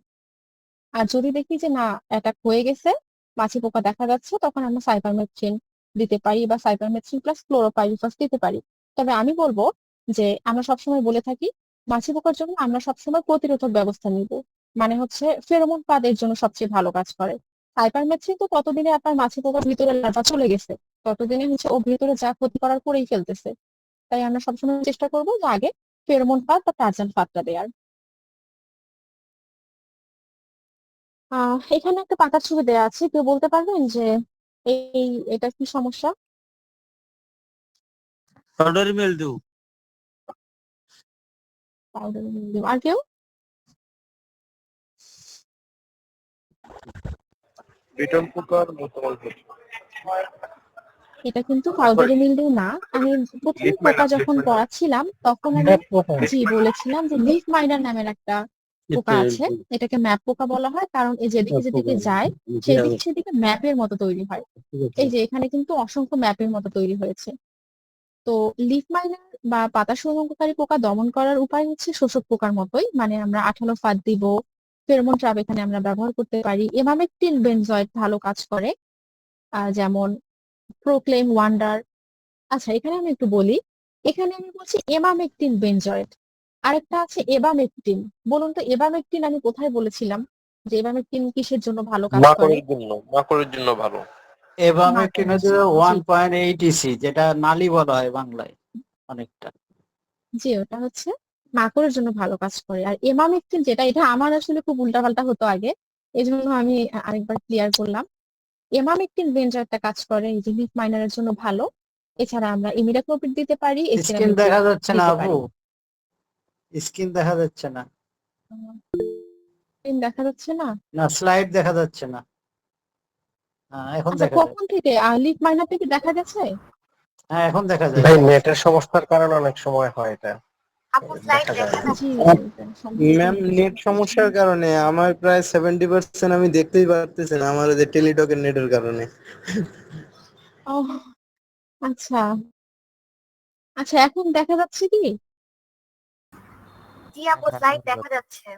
আর যদি দেখি যে না, অ্যাটাক হয়ে গেছে, মাছি পোকা দেখা যাচ্ছে, তখন আমরা সাইপারমেথ্রিন দিতে পারি বা সাইপারমেথ্রিন প্লাস ক্লোরোপাইরিফাস দিতে পারি। তবে আমি বলবো যে আমরা সবসময় বলে থাকি মাছি পোকার জন্য আমরা সবসময় প্রতিরোধক ব্যবস্থা নিব, মানে হচ্ছে ফেরোমন ফাঁদের জন্য সবচেয়ে ভালো কাজ করে। সাইপারমেথ্রিন তো ততদিনে আপনার মাছি পোকার ভিতরে লার্ভা চলে গেছে, ততদিনে হচ্ছে ও ভিতরে যা ক্ষতি করার করেই ফেলতেছে। তাই আমরা সবসময় চেষ্টা করবো যে আগে ফেরোমন ফাঁদ বা টারজান ফাঁদটা দেওয়ার। এখানে একটা পাতার ছবি দেওয়া আছে, কেউ বলতে পারবেন যে এটা কি সমস্যা? Powdery mildew. Powdery mildew. আর কেউ? বিটল পোকার মতন এটা কিন্তু পাউডারি মিলডিউ না। আমি প্রথমে লিফ পোকা মাইনার যখন পড়াচ্ছিলাম তখন আমি জি বলেছিলাম যে লিফ মাইনার নামের একটা পোকা আছে, এটাকে ম্যাপ পোকা বলা হয়, কারণ এই যেদিকে যেদিকে যায় সেদিকে সেদিকে ম্যাপের মতো তৈরি হয়। এই যে এখানে কিন্তু অসংখ্য ম্যাপের মতো তৈরি হয়েছে। তো লিফ মাইনার বা পাতা সুরঙ্গকারী পোকা দমন করার উপায় হচ্ছে শোষক পোকার মতোই, মানে আমরা আঠালো ফাঁদ দিব, ফেরোমন ট্র্যাপ এখানে আমরা ব্যবহার করতে পারি। এমামেকটিন বেনজয়েড ভালো কাজ করে, যেমন প্রোক্লেম ওয়ান্ডার। আচ্ছা, এখানে আমি একটু বলি, এখানে আমি বলছি এমামেকটিন বেনজয়েড, আরেকটা আছে এবামেকটিন। বলুন তো এবামেকটিন আমি কোথায় বলেছিলাম যে এবামেকটিন কিসের জন্য ভালো কাজ করে? মাকড়ের জন্য ভালো। এভামেকটিন মাকড়ের হচ্ছে জন্য, জি 1.8 ইসি, যেটা নালি বলা হয় বাংলায় অনেকটা। জি, ওটা হচ্ছে মাকড়ের জন্য ভালো কাজ করে। আর এমামেকটিন যেটা, এটা আমার আসলে খুব উল্টাপাল্টা হতো আগে, এই জন্য আমি আরেকবার ক্লিয়ার করলাম। এমামেকটিন বেনজয়েডটা কাজ করে এই যে লিফ মাইনারের জন্য ভালো। এছাড়া আমরা ইমিডাক্লোপিড দিতে পারি, স্ক্রিন এসটিরামিপ্রিড দেখা যাচ্ছে না দিতে আপু, পারি। স্ক্রিন দেখা যাচ্ছে না। স্ক্রিন দেখা যাচ্ছে না? না, স্লাইড দেখা যাচ্ছে না। এখন আচ্ছা, দেখা যায়। কখন থেকে লিফ মাইনার থেকে দেখা গেছে? হ্যাঁ, এখন দেখা যায়। ভাই নেটের সমস্যার কারণে অনেক সময় হয় এটা, দেখা যায় না। জি জি, এটা সমস্যা ম্যাম হচ্ছে। নেট সমস্যার কারণে আমার প্রায় 70% আমি দেখতেই পারতেছি না, আমার ওই যে টেলিটকের নেটের কারণে। ও আচ্ছা আচ্ছা, এখন দেখা যাচ্ছে কি? দেখা যাচ্ছে।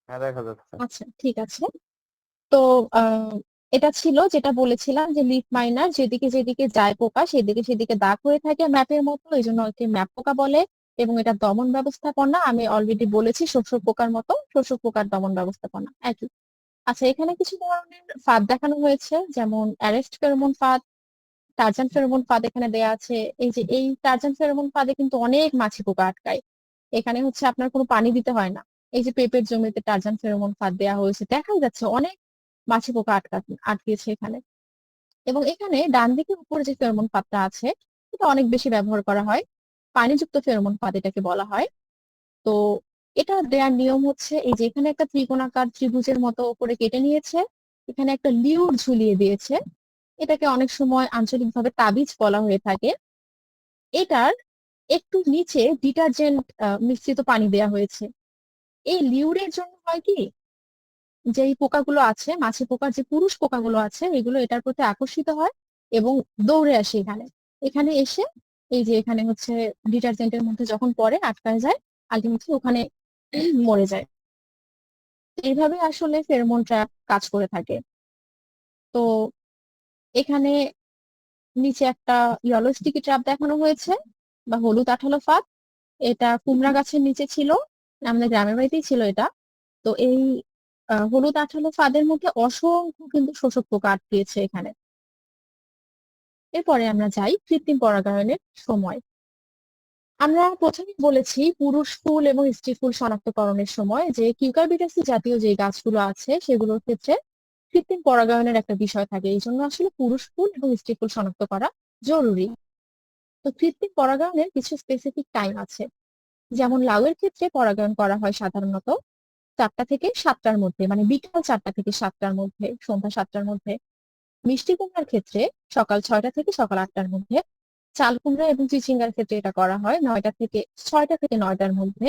হ্যাঁ, দেখা যাচ্ছে। আচ্ছা, ঠিক আছে। তো এটা ছিল যেটা বলেছিলাম যে লিফ মাইনার যেদিকে যেদিকে যায় পোকা সেদিকে সেদিকে দাগ হয়ে থাকে ম্যাপের মতো, এই জন্য একে ম্যাপ পোকা বলে। এবং এটা দমন ব্যবস্থাপনা আমি অলরেডি বলেছি শোষক পোকার মতো, শোষক পোকার দমন ব্যবস্থাপনা একই। আচ্ছা, এখানে কিছু ধরনের ফাঁদ দেখানো হয়েছে, যেমন অ্যারেস্ট ফেরোমন ফাঁদ, টার্জান ফেরোমন ফাঁদ এখানে দেয়া আছে। এই যে এই টার্জান ফেরোমন ফাঁদে কিন্তু অনেক মাছি পোকা আটকায়। এখানে হচ্ছে আপনার কোনো পানি দিতে হয় না। এই যে পেঁপের জমিতে টার্জান ফেরোমন ফাঁদ দেওয়া হয়েছে, দেখাই যাচ্ছে অনেক মাছি পোকা আটকেছে এখানে। এবং এখানে ডান দিকে উপরে যে ফেরোমন ফাঁদটা আছে এটা অনেক বেশি ব্যবহার করা হয়, পানিযুক্ত ফেরোমন ফাঁদ এটাকে বলা হয়। তো এটা দেওয়ার নিয়ম হচ্ছে এই যে এখানে একটা ত্রিকোণাকার ত্রিভুজের মতো উপরে কেটে নিয়েছে, এখানে একটা লিউর ঝুলিয়ে দিয়েছে, এটাকে অনেক সময় আঞ্চলিকভাবে তাবিজ বলা হয়ে থাকে। এটার একটু নিচে ডিটারজেন্ট মিশ্রিত পানি দেয়া হয়েছে। এই লিউরের জন্য হয় কি, যে এই পোকাগুলো আছে মাছি পোকার যে পুরুষ পোকাগুলো আছে এগুলো এটার প্রতি আকর্ষিত হয় এবং দৌড়ে আসে এখানে। এখানে এসে এই যে এখানে হচ্ছে ডিটারজেন্টের মধ্যে যখন পরে আটকায় যায়, আলটিমেটলি ওখানে মরে যায়। এইভাবে আসলে ফেরোমন ট্র্যাপ কাজ করে থাকে। তো এখানে নিচে একটা ইয়েলো স্টিকি ট্র্যাপ দেখানো হয়েছে বা হলুদ আঠালো ফাঁদ। এটা কুমড়া গাছের নিচে ছিল, আমাদের গ্রামের বাড়িতেই ছিল এটা। তো এই হলুদ আঠালো ফাঁদের মধ্যে অসংখ্য কিন্তু শোষক পোকা আটকেছে এখানে। এরপরে আমরা যাই কৃত্রিম পরাগায়নের সময়। আমরা প্রথমেই বলেছি পুরুষ ফুল এবং স্ত্রী ফুল শনাক্তকরণের সময় যে কিউকারবিটাসি জাতীয় যে গাছগুলো আছে সেগুলোর ক্ষেত্রে কৃত্রিম পরাগায়নের একটা বিষয় থাকে, এই জন্য আসলে পুরুষ ফুল এবং স্ত্রী ফুল শনাক্ত করা জরুরি। তো কৃত্রিম পরাগায়নের কিছু স্পেসিফিক টাইম আছে, যেমন লাউয়ের ক্ষেত্রে পরাগায়ন করা হয় সাধারণত 4টা থেকে 7টার মধ্যে, মানে বিকাল 4টা থেকে 7টার মধ্যে, সন্ধ্যা 7টার মধ্যে। মিষ্টি কুমড়ার ক্ষেত্রে সকাল 6টা থেকে সকাল 8টার মধ্যে। চাল কুমড়া এবং চিচিঙ্গার ক্ষেত্রে এটা করা হয় 9টা থেকে 6টা থেকে 9টার মধ্যে।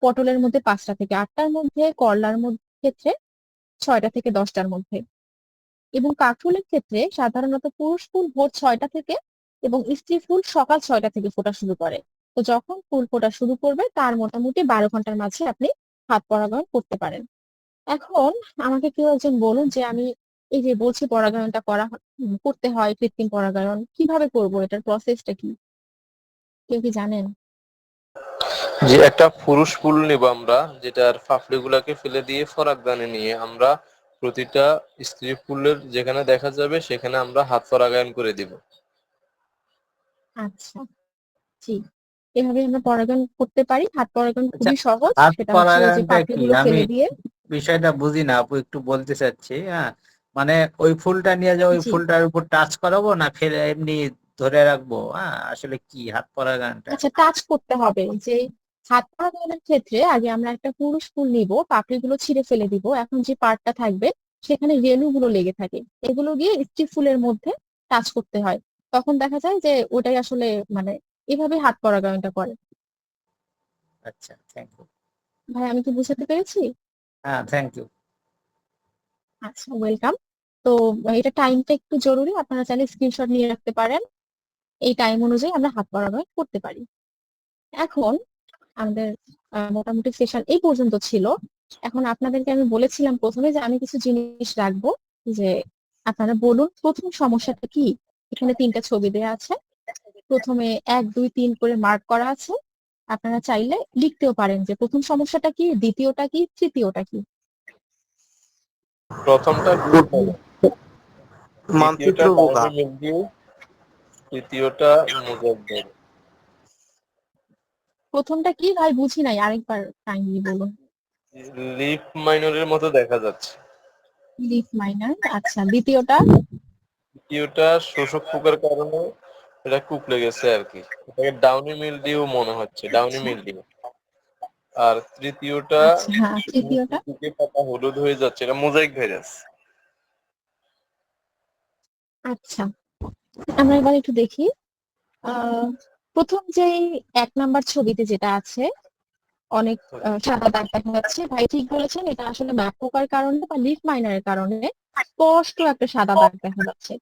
পটলের মধ্যে 5টা থেকে 8টার মধ্যে, করলার ক্ষেত্রে 6টা থেকে 10টার মধ্যে। এবং কাকরুলের ক্ষেত্রে সাধারণত পুরুষ ফুল ভোর 6টা থেকে এবং স্ত্রী ফুল সকাল 6টা থেকে ফোটা শুরু করে। তো যখন ফুল ফোটা শুরু করবে তার মোটামুটি 12 ঘন্টার মাঝে আপনি হাত পরাগায়ন করতে পারেন। এখন আমাকে কেউ একজন বলুন যে আমি এই যে বলছি পরাগায়নটা করতে হয় কৃত্রিম পরাগায়ন, কিভাবে করব, এটার প্রসেসটা কি? কেউ কি জানেন? যে একটা পুরুষ ফুল নিব আমরা, যেটার পাপড়ি গুলাকে ফেলে দিয়ে পরাগদানে নিয়ে আমরা প্রতিটা স্ত্রী ফুলের যেখানে দেখা যাবে সেখানে আমরা হাত পরাগায়ন করে দিব। আচ্ছা, জি, এভাবে আমরা পরাগায়ন করতে পারি। হাত পরাগায়ন আচ্ছা, খুবই সহজ, হাত সেটা হচ্ছে ওই যে পরাগায়নটা কি? পাপড়িগুলো আমি ফেলে দিয়ে। বিষয়টা বুঝি না আপু, একটু বলতে চাচ্ছি। হ্যাঁ, মানে ওই ফুলটা নিয়ে যাও, ওই জি, ফুলটার উপর টাচ করাবো না ফেলে এমনি ধরে রাখবো? আসলে কি হাত পরাগায়নটা? আচ্ছা, টাচ করতে হবে। যে হাত পরাগায়নের ক্ষেত্রে আগে আমরা একটা পুরুষ ফুল নিব, পাপড়িগুলো ছিঁড়ে ফেলে দিব, এখন যে পার্টটা থাকবে সেখানে রেণুগুলো লেগে থাকে, এগুলো গিয়ে স্ত্রী ফুলের মধ্যে টাচ করতে হয়। তখন দেখা যায় যে ওটাই আসলে মানে এভাবে হাত পরাগায়নটা করে। আচ্ছা, থ্যাংক ইউ। ভাই, আমি কি বুঝাতে পেরেছি? হ্যাঁ, থ্যাংক ইউ। আচ্ছা, ওয়েলকাম। তো এটা টাইমটা একটু জরুরি, আপনারা চাইলে স্ক্রিনশট নিয়ে রাখতে পারেন। এই টাইম অনুযায়ী আমরা হাত পরাগায়ন করতে পারি। এখন আমাদের মোটামুটি সেশন এই পর্যন্ত ছিল। এখন আপনাদেরকে আমি বলেছিলাম প্রথমে যে আমি কিছু জিনিস রাখবো, যে আপনারা বলুন প্রথম সমস্যাটা কি। এখানে 3টা ছবি দেওয়া আছে, প্রথমে 1 2 3 করে মার্ক করা আছে। আপনারা চাইলে লিখতেও পারেন যে প্রথম সমস্যাটা কি, দ্বিতীয়টা কি, তৃতীয়টা কি। প্রথমটা দ্বিতীয়টা মানচিত্র পোকা। ডাউনি মিলডিউ, তৃতীয়টা মোজাইক ভাইরাস। প্রথমটা কি ভাই, বুঝি নাই, আরেকবার কাইন্ডলি বলুন। লিফ মাইনরের মতো দেখা যাচ্ছে। লিফ মাইনার, আচ্ছা। দ্বিতীয়টা? তৃতীয়টা শোষক পোকার কারণে এটা কুকড়ে গেছে আর কি, এটাকে ডাউনি মিলডিউ মনে হচ্ছে, ডাউনি আচ্ছা মিলডিউ। আর তৃতীয়টা আচ্ছা, হ্যাঁ, তৃতীয়টা? নিচের দিকে পাতা হলুদ হয়ে যাচ্ছে, এটা মোজাইক ভাইরাস। আচ্ছা, আমরা এবার একটু দেখি। প্রথম যেই 1 নাম্বার ছবিতে যেটা আছে অনেক সাদা দাগ দেখা যাচ্ছে। ভাই ঠিক বলেছেন, এটা আসলে ম্যাপ পোকার কারণে বা লিফ মাইনারের কারণে স্পষ্ট একটা সাদা দাগ দেখা যাচ্ছে।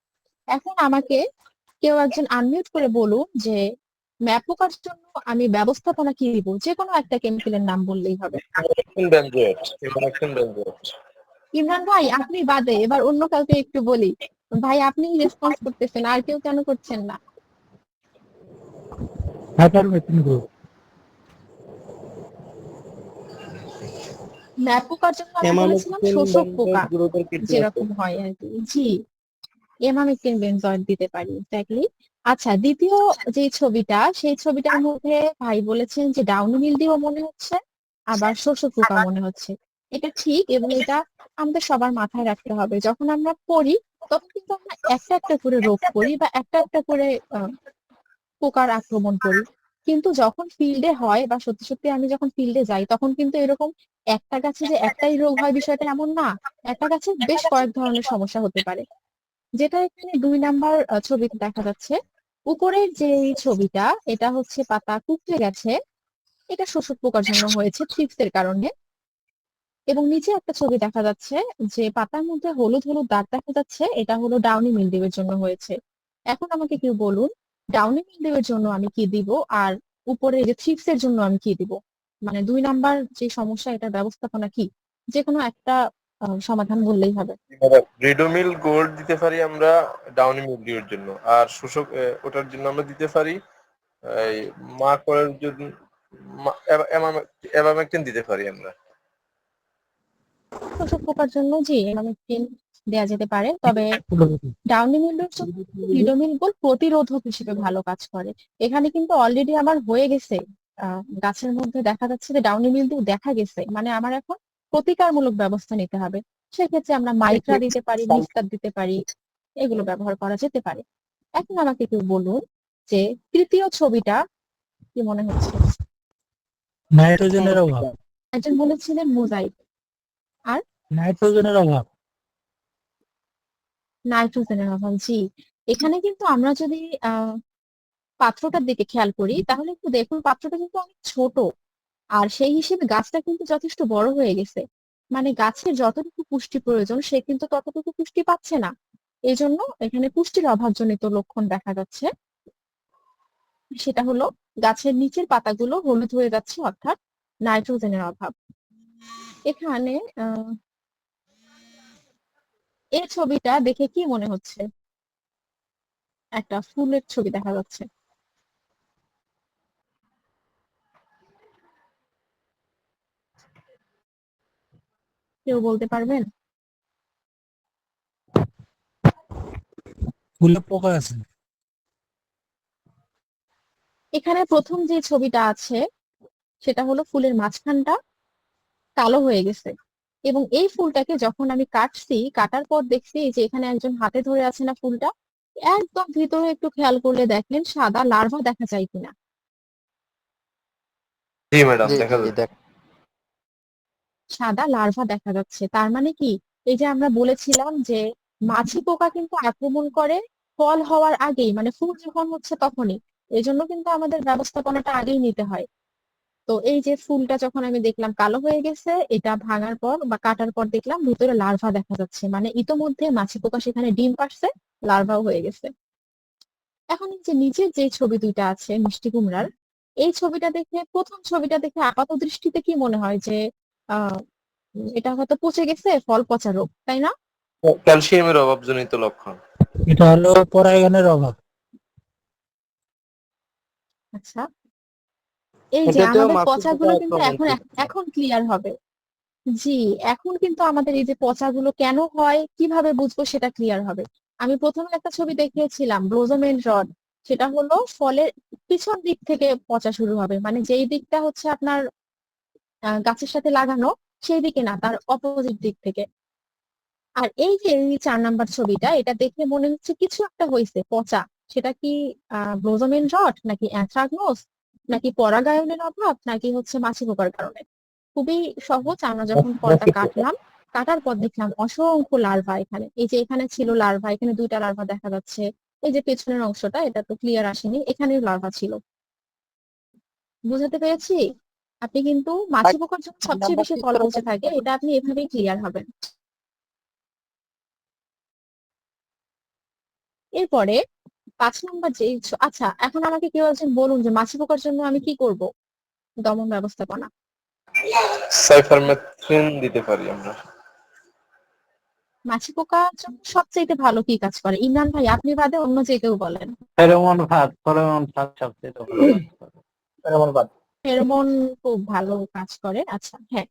এখন আমাকে কেউ একজন আনমিউট করে বলুন যে ম্যাপ পোকার জন্য আমি ব্যবস্থাপনা কি দিব? যে কোনো একটা কেমিক্যালের নাম বললেই হবে। Benzoate, emamectin benzoate. ইমরান ভাই আপনি বাদে, এবার অন্য কাউকে একটু বলি। ভাই আপনি রেসপন্স করতেছেন, আর কেউ কেন করছেন না? হাইপারমেথিন গ্রুপ। ম্যাপ পোকার জন্য আমি বলেছিলাম এমামেকটিন শোষক পোকা, বেনজোয়েট গ্রুপের কিছু আছে। যেরকম হয় আর কি। জি, এমামেকটিন বেনজয়েড দিতে পারি এক্স্যাক্টলি। আচ্ছা, দ্বিতীয় যে ছবিটা, সেই ছবিটার মধ্যে ভাই বলেছেন যে ডাউনি মিলডিউ মনে হচ্ছে, আবার শোষক পোকা মনে হচ্ছে। এটা ঠিক, এবং এটা আমাদের সবার মাথায় রাখতে হবে। যখন আমরা পড়ি তখন কিন্তু আমরা একটা একটা করে রোগ করি বা একটা একটা করে পোকার আক্রমণ করি, কিন্তু যখন ফিল্ডে হয় বা সত্যি সত্যি আমি যখন ফিল্ডে যাই তখন কিন্তু এরকম একটা গাছে যে একটাই রোগ হয় বিষয়টা এমন না। একটা গাছে বেশ কয়েক ধরনের সমস্যা হতে পারে। যেটা এখানে 2 নাম্বার ছবিতে দেখা যাচ্ছে, উপরের যে এই ছবিটা, এটা হচ্ছে পাতা কুঁকড়ে গেছে, এটা শোষক পোকার জন্য হয়েছে, থ্রিপসের কারণে। এবং নিচে একটা ছবি দেখা যাচ্ছে যে পাতার মধ্যে হলুদ হলুদ দাগ দেখা যাচ্ছে, এটা হলো ডাউনি মিলডিউ এর জন্য হয়েছে। এখন আমাকে কেউ বলুন ডাউনি মিলডিউ এর জন্য আমি কি দিব, আর উপরে যে থ্রিপস এর জন্য আমি কি দিব? মানে 2 নাম্বার যে সমস্যা, এটার ব্যবস্থাপনা কি? যে কোনো একটা সমাধান বললেই হবে। রিডোমিল গোল্ড দিতে পারি আমরা ডাউনি মিলডিউর জন্য, আর শোষক ওটার জন্য আমরা দিতে পারি এই মাকড়ের জন্য এমামেকটিন দিতে পারি আমরা। শোষক পোকার জন্য জি এমামেকটিন দেয়া যেতে পারে, তবে ডাউনি মিলডিউর জন্য রিডোমিল গোল্ড প্রতিরোধক হিসেবে ভালো কাজ করে। এখানে কিন্তু অলরেডি আমার হয়ে গেছে, গাছের মধ্যে দেখা যাচ্ছে যে ডাউনি মিলডিউ দেখা গেছে, মানে আমার এখন প্রতিকারমূলক ব্যবস্থা নিতে হবে। সেক্ষেত্রে আমরা মাইক্রা দিতে পারি, মিস্টার দিতে পারি, এগুলো ব্যবহার করা যেতে পারে। এখন আমাকে কেউ বলুন যে তৃতীয় ছবিটা কি মনে হচ্ছে? নাইট্রোজেনের অভাব। একজন বলেছিলেন মোজাইক, আর নাইট্রোজেনের অভাব। নাইট্রোজেনের অভাব। জি, এখানে কিন্তু আমরা যদি পাত্রটার দিকে খেয়াল করি তাহলে একটু দেখুন, পাত্রটা কিন্তু অনেক ছোট, আর সেই হিসেবে গাছটা কিন্তু যথেষ্ট বড় হয়ে গেছে। মানে গাছের যতটুকু পুষ্টি প্রয়োজন সে কিন্তু ততটুকু পুষ্টি পাচ্ছে না। এই জন্য এখানে পুষ্টির অভাবজনিত লক্ষণ দেখা যাচ্ছে। সেটা হলো গাছের নিচের পাতাগুলো হলুদ হয়ে যাচ্ছে, অর্থাৎ নাইট্রোজেনের অভাব। এখানে এই ছবিটা দেখে কি মনে হচ্ছে? একটা ফুলের ছবি দেখা যাচ্ছে। কেউ বলতে পারবেন? ফুলে পোকা আছে। এখানে প্রথম যে ছবিটা আছে সেটা হলো ফুলের মাঝখানটা কালো হয়ে গেছে, এবং এই ফুলটাকে যখন আমি কাটছি, কাটার পর দেখছি যে এখানে একজন হাতে ধরে আছে না ফুলটা, একদম ভিতরে একটু খেয়াল করলে দেখেন সাদা লার্ভা দেখা যায় কিনা। জি ম্যাডাম, জি দেখা জি যাচ্ছে। সাদা লার্ভা দেখা যাচ্ছে, তার মানে কি, এই যে আমরা বলেছিলাম যে মাছি পোকা কিন্তু আক্রমণ করে ফল হওয়ার আগেই, মানে ফুল যখন হচ্ছে তখনই। এই জন্য কিন্তু আমাদের ব্যবস্থাপনাটা আগেই নিতে হয়। তো এই যে ফুলটা যখন আমি দেখলাম কালো হয়ে গেছে, এটা ভাঙার পর বা কাটার পর দেখলাম ভিতরে লার্ভা দেখা যাচ্ছে, মানে ইতোমধ্যে মাছি পোকা সেখানে ডিম পাড়ছে, লার্ভাও হয়ে গেছে। এখন এই যে নিচের যে ছবি দুইটা আছে মিষ্টি কুমড়ার, এই ছবিটা দেখে, প্রথম ছবিটা দেখে আপাত দৃষ্টিতে কি মনে হয় যে আহ এটা হয়তো পচে গেছে, ফল পচা রোগ, তাই না? ক্যালসিয়ামের অভাবজনিত লক্ষণ। এটা হলো পরাগায়নের অভাব। আচ্ছা, এই যে এটাতেও আমাদের মাছি পোকা পচাগুলো কিন্তু আক্রমণ এখন করছে। এখন ক্লিয়ার হবে। জি, এখন কিন্তু আমাদের এই যে পচাগুলো কেন হয়, কিভাবে বুঝবো, সেটা ক্লিয়ার হবে। আমি প্রথমে একটা ছবি দেখিয়েছিলাম ব্লোজোমেন রড, সেটা হলো ফলের পিছন দিক থেকে পচা শুরু হবে, মানে যেই দিকটা হচ্ছে আপনার গাছের সাথে লাগানো, সেই দিকে না, তার অপোজিট দিক থেকে। আর এই যে এই 4 নাম্বার ছবিটা, এটা দেখে মনে হচ্ছে কিছু একটা হয়েছে পচা। সেটা কি ব্লোজোমেন রড, নাকি অ্যানথ্রাকনোজ, নাকি পরাগায়নের অভাব, নাকি হচ্ছে মাছি পোকার কারণে? খুবই সহজ, আমরা যখন ফলটা কাটলাম কাটার পর দেখলাম অসংখ্য লার্ভা এখানে, এই যে এখানে ছিল লার্ভা, এখানে 2টা লার্ভা দেখা যাচ্ছে, এই যে পেছনের অংশটা এটা তো ক্লিয়ার আসেনি, এখানেও লার্ভা ছিল। বুঝাতে পেরেছি? আপনি কিন্তু মাছি পোকার জন্য সবচেয়ে বেশি ফল পচে থাকে, এটা আপনি এভাবেই ক্লিয়ার হবেন। এরপরে 5 নম্বর যে, আচ্ছা এখন আমাকে কেউ একজন বলুন যে মাছি পোকার জন্য আমি কি করব, দমন ব্যবস্থাপনা। সাইফারমেথ্রিন দিতে পারি আমরা। মাছি পোকার জন্য সবচেয়ে ভালো কি কাজ করে? ইমরান ভাই আপনি বাদে অন্য যে কেউ বলেন। ফেরোমন ফাঁদ সবচেয়ে ভালো কাজ করে। এমন বাদ। ফেরোমন খুব ভালো কাজ করে, আচ্ছা হ্যাঁ,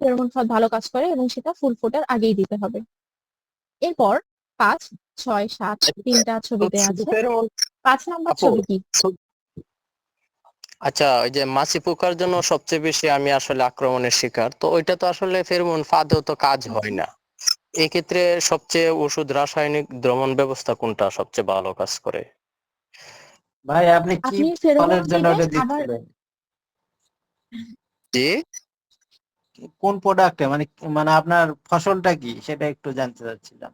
ফেরোমন ফাঁদ ভালো কাজ করে এবং সেটা ফুল ফোটার আগেই দিতে হবে। এরপর 5, 6, 7 3টা ছবিতে শুধু আছে। ফেরোমন 5 নম্বর আপু, ছবি কি? আচ্ছা ওই যে মাছি পোকার জন্য সবচেয়ে বেশি আমি আসলে আক্রমণের শিকার, তো ওইটা তো আসলে ফেরোমন ফাঁদেও তো কাজ হয় না। এক্ষেত্রে সবচেয়ে ওষুধ রাসায়নিক দমন ব্যবস্থা কোনটা সবচেয়ে ভালো কাজ করে? ভাই আপনি কি আপনি ফেরোমন ফলের জন্য দিবেন ওটা আবার দিচ্ছিলেন? জি, কোন প্রোডাক্টে, মানে মানে আপনার ফসলটা কি সেটা একটু জানতে চাচ্ছিলাম।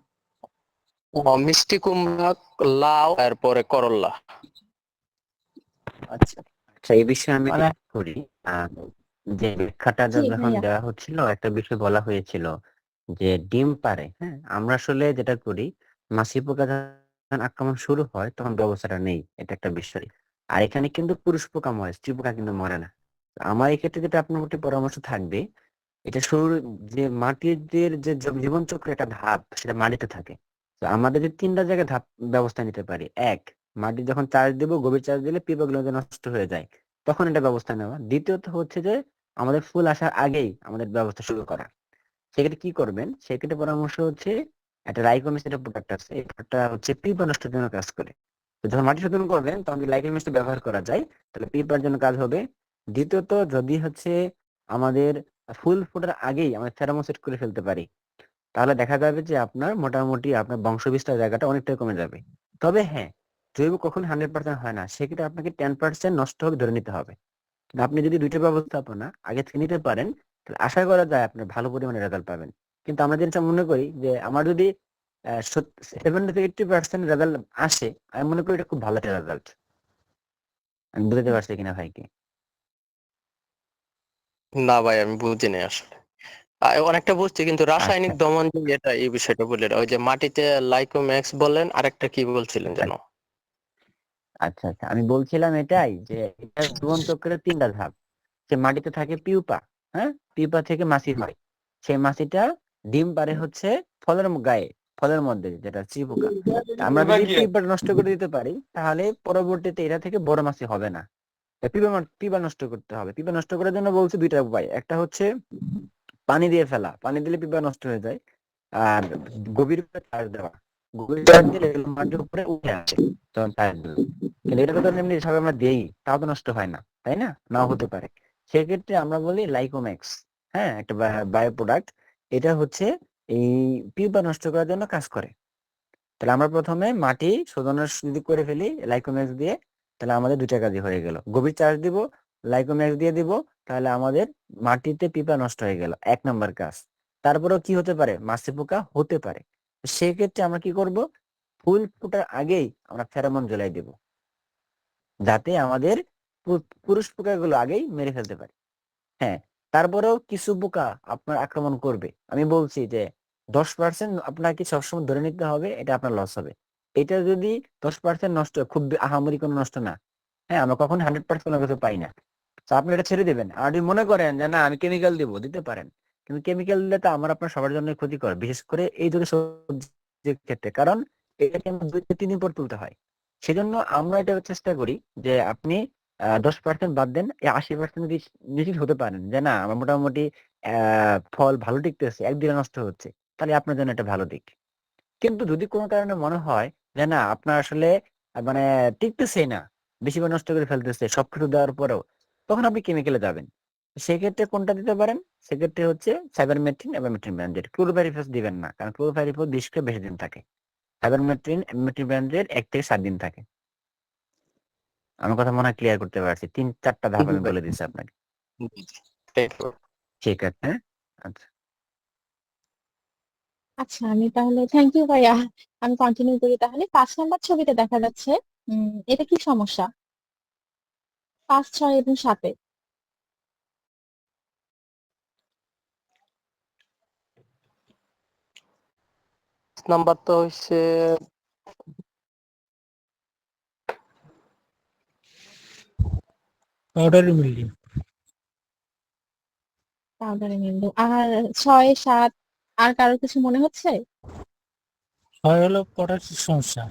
মিষ্টি কুমড়া, লাউ, তারপরে করল্লা। আচ্ছা, আচ্ছা, এই বিষয়ে আমি মানে করি। আহ, যে ব্যাখ্যাটা জি যখন ভাইয়া। দেওয়া হচ্ছিল, একটা বিষয় বলা হয়েছিল যে ডিম পারে। হ্যাঁ, আমরা আসলে যেটা করি, মাছি পোকা যখন আক্রমণ শুরু হয় তখন ব্যবস্থাটা নেই, এটা একটা বিষয়। আর এখানে কিন্তু পুরুষ পোকা মরে, স্ত্রী পোকা কিন্তু মরে না। তো আমার এই ক্ষেত্রে যেটা আপনার প্রতি পরামর্শ থাকবে, এটা শুরু যে মাটির যে জীবন চক্র একটা ধাপ, সেটা মাটিতে থাকে। তো আমাদের যে 3টা জায়গায় ধাপ ব্যবস্থা নিতে পারি। এক, মাটি যখন চাষ দিব, গভীর চাষ দিলে পিঁপড়াগুলো যে নষ্ট হয়ে যায়, তখন এটা ব্যবস্থা নেওয়া। দ্বিতীয়ত হচ্ছে যে আমাদের ফুল আসার আগেই আমাদের ব্যবস্থা শুরু করা। সেক্ষেত্রে কি করবেন, সেক্ষেত্রে পরামর্শ হচ্ছে একটা রাইকোমিস একটা প্রোডাক্ট আছে, এই প্রোডাক্টটা হচ্ছে পিঁপড়া নষ্টের জন্য কাজ করে। তো যখন মাটি শোধন করবেন তখন যদি লাইকোমিসটা ব্যবহার করা যায়, তাহলে পিঁপড়ার জন্য কাজ হবে। দ্বিতীয়ত, যদি হচ্ছে আমাদের ফুল ফোটার আগেই আমরা ফেরোমন সেট করে ফেলতে পারি, তাহলে দেখা যাবে যে আপনার মোটামুটি আপনার বংশবিস্তার জায়গাটা অনেকটাই কমে যাবে। তবে হ্যাঁ, জৈব কখন 100% হয় না, সেক্ষেত্রে আপনাকে 10% নষ্ট হবে ধরে নিতে হবে। কিন্তু আপনি যদি 2টা ব্যবস্থাপনা আগে থেকে নিতে পারেন, তাহলে আশা করা যায় আপনি ভালো পরিমাণে রেজাল্ট পাবেন। কিন্তু আমরা যেটা মনে করি যে আমার যদি 70 থেকে 80% রেজাল্ট আসে, আমি মনে করি এটা খুব ভালো একটা রেজাল্ট। আমি বুঝতে পারছি কিনা ভাই কি? না ভাই, আমি বুঝিনি আসলে। অনেকটা বুঝছি, কিন্তু রাসায়নিক আচ্ছা দমন যে এটা, এই বিষয়টা বললেন, ওই যে মাটিতে লাইকোম্যাক্স বললেন, আরেকটা কি বলছিলেন যেন? আচ্ছা আচ্ছা, আমি বলছিলাম এটাই যে এটা জীবন চক্রের 3টা ধাপ। সে মাটিতে থাকে পিউপা। হ্যাঁ, পিউপা থেকে মাছি হয়। সেই মাছিটা ডিম পারে হচ্ছে ফলের গায়ে, ফলের মধ্যে, যেটা চিপোকা। তা আমরা যদি পিঁপড়া নষ্ট করে দিতে পারি, তাহলে পরবর্তীতে এটা থেকে বড় মাছি হবে না। পিঁপড়া নষ্ট করতে হবে। পিঁপড়া নষ্ট করার জন্য বলছি 2টা উপায়। একটা হচ্ছে পানি দিয়ে ফেলা, পানি দিলে পিঁপড়া নষ্ট হয়ে যায়। আর গভীর চাষ দেওয়া, গভীর চাষ দিলে এগুলো মাটির উপরে উঠে আসে তখন চাষ দিলে। কিন্তু এটা তো ধরেন এমনি হিসাবে আমরা দেই, তাও তো নষ্ট হয় না, তাই না? নাও হতে পারে। সেক্ষেত্রে আমরা বলি লাইকোম্যাক্স। হ্যাঁ, একটা বায়ো প্রোডাক্ট। এটা হচ্ছে এই পিঁপড়া নষ্ট করার জন্য কাজ করে। তাহলে আমরা প্রথমে মাটি শোধনের যদি করে ফেলি লাইকোম্যাক্স দিয়ে, তাহলে আমাদের 2টা কাজই হয়ে গেল। গভীর চাষ দিব, লাইকোম্যাক্স দিয়ে দিব, তাহলে আমাদের মাটিতে পিঁপড়া নষ্ট হয়ে গেল, 1 নম্বর কাজ। তারপরেও কি হতে পারে, মাছি পোকা হতে পারে। তো সেক্ষেত্রে আমরা কি করব, ফুল ফোটার আগেই আমরা ফেরোমন জ্বালাই দেব, যাতে আমাদের পুরুষ পোকাগুলো আগেই মেরে ফেলতে পারি। হ্যাঁ, তারপরেও কিছু পোকা আপনার আক্রমণ করবে। আমি বলছি যে 10% আপনাকে সবসময় ধরে নিতে হবে, এটা আপনার লস হবে। এটা যদি 10% নষ্ট হয়, খুব আহামরি কোনো নষ্ট না। হ্যাঁ, আমরা কখন 100% কোনো কিছু পাই না। তো আপনি এটা ছেড়ে দিবেন। আর যদি মনে করেন যে না আমি কেমিক্যাল দিব, দিতে পারেন। কিন্তু কেমিক্যাল দিলে তো আমার আপনার সবার জন্য ক্ষতিকর, বিশেষ করে এই যুগে সবজির ক্ষেত্রে। কারণ এটাকে আমরা 2 থেকে 3 দিন পর তুলতে হয়। সেজন্য আমরা এটা চেষ্টা করি যে আপনি 10% বাদ দেন, এই 80% যদি নিশ্চিত হতে পারেন যে না আমার মোটামুটি ফল ভালো টিকতেছে, একদিনে নষ্ট হচ্ছে, তাহলে আপনার জন্য এটা ভালো দিক। কিন্তু যদি কোনো কারণে মনে হয় যে না আপনার আসলে মানে টিকতেছেই না, বেশিবার নষ্ট করে ফেলতেছে সবকিছু দেওয়ার পরেও, তখন আপনি কেমিক্যালে যাবেন। সেক্ষেত্রে কোনটা দিতে পারেন, সেক্ষেত্রে হচ্ছে সাইবারমেথ্রিন এবং মেথ্রিনব্যানজেড। ক্লোরোপাইরিফাস দিবেন না, কারণ ক্লোরোপাইরিফাস বিষকে বেশি দিন থাকে। সাইবারমেথ্রিন, মেথ্রিনব্যানজেড 1 থেকে 7 দিন থাকে। আমার কথা মনে হয় ক্লিয়ার করতে পারছি। 3-4টা ধাপ জি আমি ভাই, বলে দিচ্ছি আপনাকে। বুঝছি। Thank you. ঠিক আছে, হ্যাঁ? আচ্ছা। আচ্ছা, আমি তাহলে থ্যাংক ইউ ভাইয়া। আমি কন্টিনিউ করি তাহলে। 5 নম্বর ছবিতে দেখা যাচ্ছে এটা কি সমস্যা? 5, 6 এবং 7-এ। নাম্বার তো হচ্ছে পাউডারি মিল্ডিং। Powdery mildew. আর 6, 7 আর কারোর কিছু মনে হচ্ছে? 6 হলো পটাশের সমস্যা।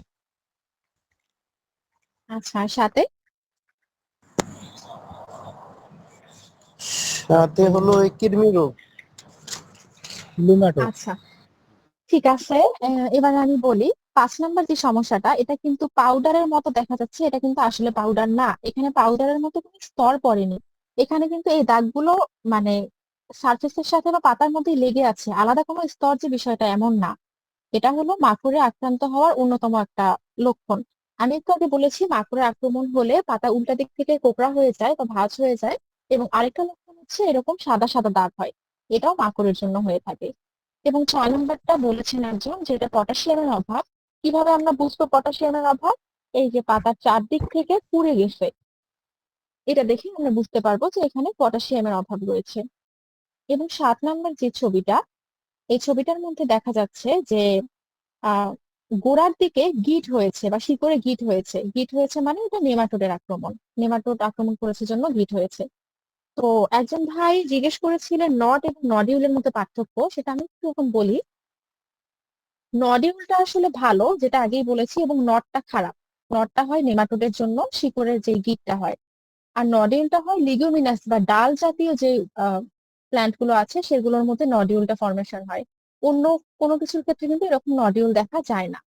আচ্ছা, আর 7-এ? সাথে হলো এই কৃমি রোগ। লিমাটো। আচ্ছা, ঠিক আছে। এবার আমি বলি 5 নম্বর যে সমস্যাটা, এটা কিন্তু পাউডারের মতো দেখা যাচ্ছে, এটা কিন্তু আসলে পাউডার না। এখানে পাউডারের মতো কোনো স্তর পড়েনি। এখানে কিন্তু এই দাগগুলো মানে সারফেসের সাথে বা পাতার মধ্যেই লেগে আছে, আলাদা কোনো স্তর যে বিষয়টা এমন না। এটা হলো মাকড়ে আক্রান্ত হওয়ার অন্যতম একটা লক্ষণ। আমি একটু আগে বলেছি মাকড়ের আক্রমণ হলে পাতা উল্টা দিক থেকে কোঁকড়া হয়ে যায় বা ভাঁজ হয়ে যায়, এবং আরেকটা লক্ষণ হচ্ছে এরকম সাদা সাদা দাগ হয়। এটাও মাকড়ের জন্য হয়ে থাকে। এবং 6 নম্বরটা বলেছেন একজন যে এটা পটাশিয়ামের অভাব। কিভাবে আমরা বুঝবো পটাশিয়ামের অভাব? এই যে পাতার চারদিক থেকে পুড়ে গেছে, এটা দেখে আমরা বুঝতে পারবো যে এখানে পটাশিয়ামের অভাব রয়েছে। এবং 7 নম্বর যে ছবিটা, এই ছবিটার মধ্যে দেখা যাচ্ছে যে আহ গোড়ার দিকে গিট হয়েছে বা শিকড়ে গিট হয়েছে। গিট হয়েছে মানে এটা নেমাটোডের আক্রমণ। নেমাটোড আক্রমণ করেছে জন্য গিট হয়েছে। তো একজন ভাই জিজ্ঞেস করেছিলেন নট এবং নডিউলের মধ্যে পার্থক্য, সেটা আমি একটু এখন বলি। নডিউলটা আসলে ভালো, যেটা আগেই বলেছি, এবং নটটা খারাপ। নটটা হয় নেমাটোডের জন্য, শিকড়ের যে গিটটা হয়। আর নডিউলটা হয় লিগুমিনাস বা ডাল জাতীয় যে প্ল্যান্ট গুলো আছে সেগুলোর মধ্যে নডিউলটা ফর্মেশন হয়। অন্য কোনো কিছুর ক্ষেত্রে কিন্তু এরকম নডিউল দেখা যায় না।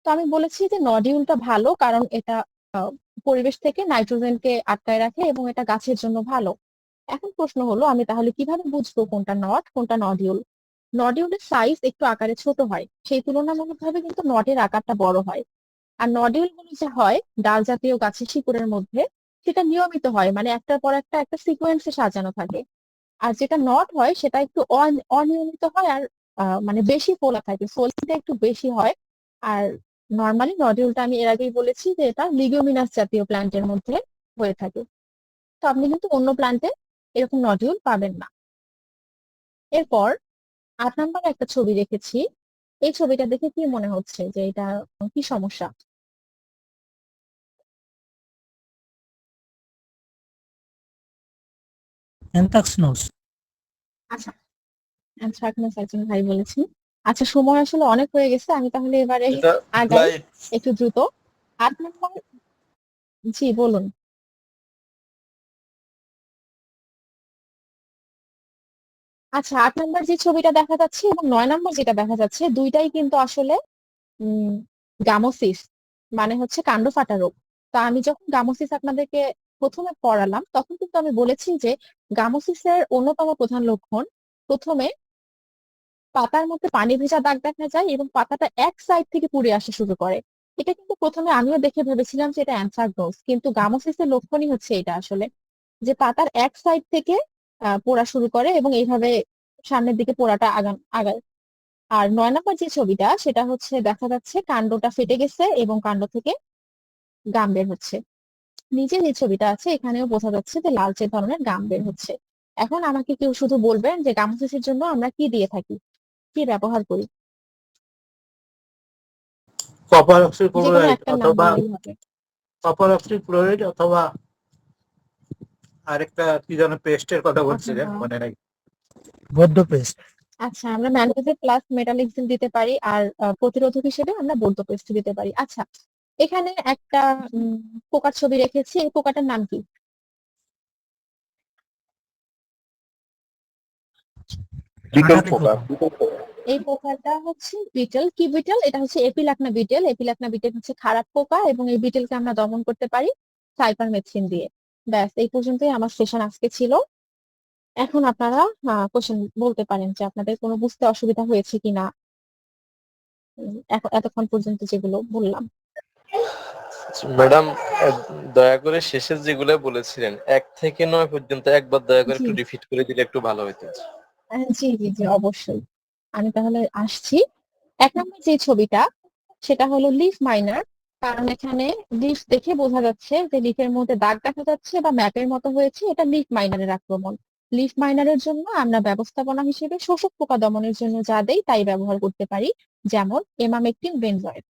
তো আমি বলেছি যে নডিউলটা ভালো কারণ এটা আহ, পরিবেশ থেকে নাইট্রোজেনকে আটকায় রাখে এবং এটা গাছের জন্য ভালো। এখন প্রশ্ন হলো আমি তাহলে কিভাবে বুঝবো কোনটা নট কোনটা নডিউল? নডিউলের সাইজ একটু আকারে ছোট হয়, সেই তুলনামূলকভাবে কিন্তু নটের আকারটা বড় হয়। আর নডিউল গুলো যে হয় ডাল জাতীয় গাছের শিকড়ের মধ্যে, সেটা নিয়মিত হয়, মানে একটার পর একটা একটা সিকোয়েন্সে সাজানো থাকে। আর যেটা নট হয় সেটা একটু অনিয়মিত হয়, আর মানে বেশি ফোলা থাকে, ফোলাটা একটু বেশি হয়। আর নর্মালি নডিউলটা আমি এর আগেই বলেছি যে এটা লিগুমিনাস জাতীয় প্ল্যান্টের মধ্যে হয়ে থাকে। তো আপনি কিন্তু অন্য প্ল্যান্টে এরকম নডিউল পাবেন না। এরপর 8 নম্বরে একটা ছবি রেখেছি। এই ছবিটা দেখে কি মনে হচ্ছে যে এটা কি সমস্যা? অ্যানথ্রাক্সনোজ। আচ্ছা, অ্যানথ্রাকনোজ একজন ভাই বলেছেন। আচ্ছা, সময় আসলে অনেক হয়ে গেছে, আমি তাহলে এবারে এটা আগাই লাইট। একটু দ্রুত। 8 নম্বর, জি বলুন। আচ্ছা, 8 নম্বর যে ছবিটা দেখা যাচ্ছে এবং 9 নম্বর যেটা দেখা যাচ্ছে, দুইটাই কিন্তু আসলে উম গামোসিস, মানে হচ্ছে কাণ্ড ফাটা রোগ। তো আমি যখন গামোসিস আপনাদেরকে প্রথমে পড়ালাম তখন কিন্তু আমি বলেছি যে গামোসিসের অন্যতম প্রধান লক্ষণ, প্রথমে পাতার মধ্যে পানি ভেজা দাগ দেখা যায় এবং পাতাটা এক সাইড থেকে পুড়ে আসা শুরু করে। এটা কিন্তু প্রথমে আমিও দেখে ভেবেছিলাম যে এটা অ্যানথ্রাকনোজ, কিন্তু গামোসিসের লক্ষণই হচ্ছে এটা আসলে, যে পাতার এক সাইড থেকে পোড়া শুরু করে এবং এইভাবে সামনের দিকে পোড়াটা আগায়। আর 9 নম্বর যে ছবিটা সেটা হচ্ছে দেখা যাচ্ছে কাণ্ডটা ফেটে গেছে এবং কাণ্ড থেকে গাম বের হচ্ছে। নিচে যে ছবিটা আছে এখানেও বোঝা যাচ্ছে যে লালচে ধরনের গাম বের হচ্ছে। এখন আমাকে কেউ শুধু বলবেন যে গামোসিসের জন্য আমরা কি দিয়ে থাকি, কি ব্যবহার করি? কপার অক্সি যে কোনো ক্লোরাইড একটা নাম অথবা বললেই হবে। কপার অক্সি ক্লোরাইড অথবা আরেকটা কি যেন পেস্টের কথা বলছিলেন অথবা মনে নাই। বদ্ধ পেস্ট। আচ্ছা, আমরা ম্যানকোজেব প্লাস মেটালিক্সিন দিতে পারি, আর প্রতিরোধক হিসেবে আমরা বোরডো পেস্ট দিতে পারি। আচ্ছা, এখানে একটা পোকার ছবি রেখেছি, এই পোকাটার নাম কি? বিটল আঠাতে পোকা। পোকা। এই পোকাটা হচ্ছে বিটেল। কি বিটেল? এটা হচ্ছে এপিলাকনা বিটেল। এপিলাকনা বিটেল হচ্ছে খারাপ পোকা এবং এই বিটেলকে আমরা দমন করতে পারি সাইপারমেথ্রিন দিয়ে। ব্যাস, এই পর্যন্তই আমার সেশন আজকে ছিল। এখন আপনারা কোশ্চেন বলতে পারেন যে আপনাদের কোনো বুঝতে অসুবিধা হয়েছে কিনা এতক্ষণ পর্যন্ত যেগুলো বললাম। ম্যাডাম, দয়া করে শেষের যেগুলো বলেছিলেন 1 থেকে 9 পর্যন্ত একবার দয়া করে জি একটু রিপিট করে দিলে একটু ভালো হতো। জি জি জি, অবশ্যই। আমি তাহলে আসছি। এক নম্বর যে ছবিটা সেটা হলো লিফ মাইনার, কারণ এখানে লিফ দেখে বোঝা যাচ্ছে যে লিফের মধ্যে দাগ দেখা যাচ্ছে বা ম্যাপের মতো হয়েছে, এটা লিফ মাইনারের আক্রমণ। লিফ মাইনারের জন্য আমরা ব্যবস্থাপনা হিসেবে শোষক পোকা দমনের জন্য যা দেই তাই ব্যবহার করতে পারি, যেমন এমামেকটিন বেনজয়েড।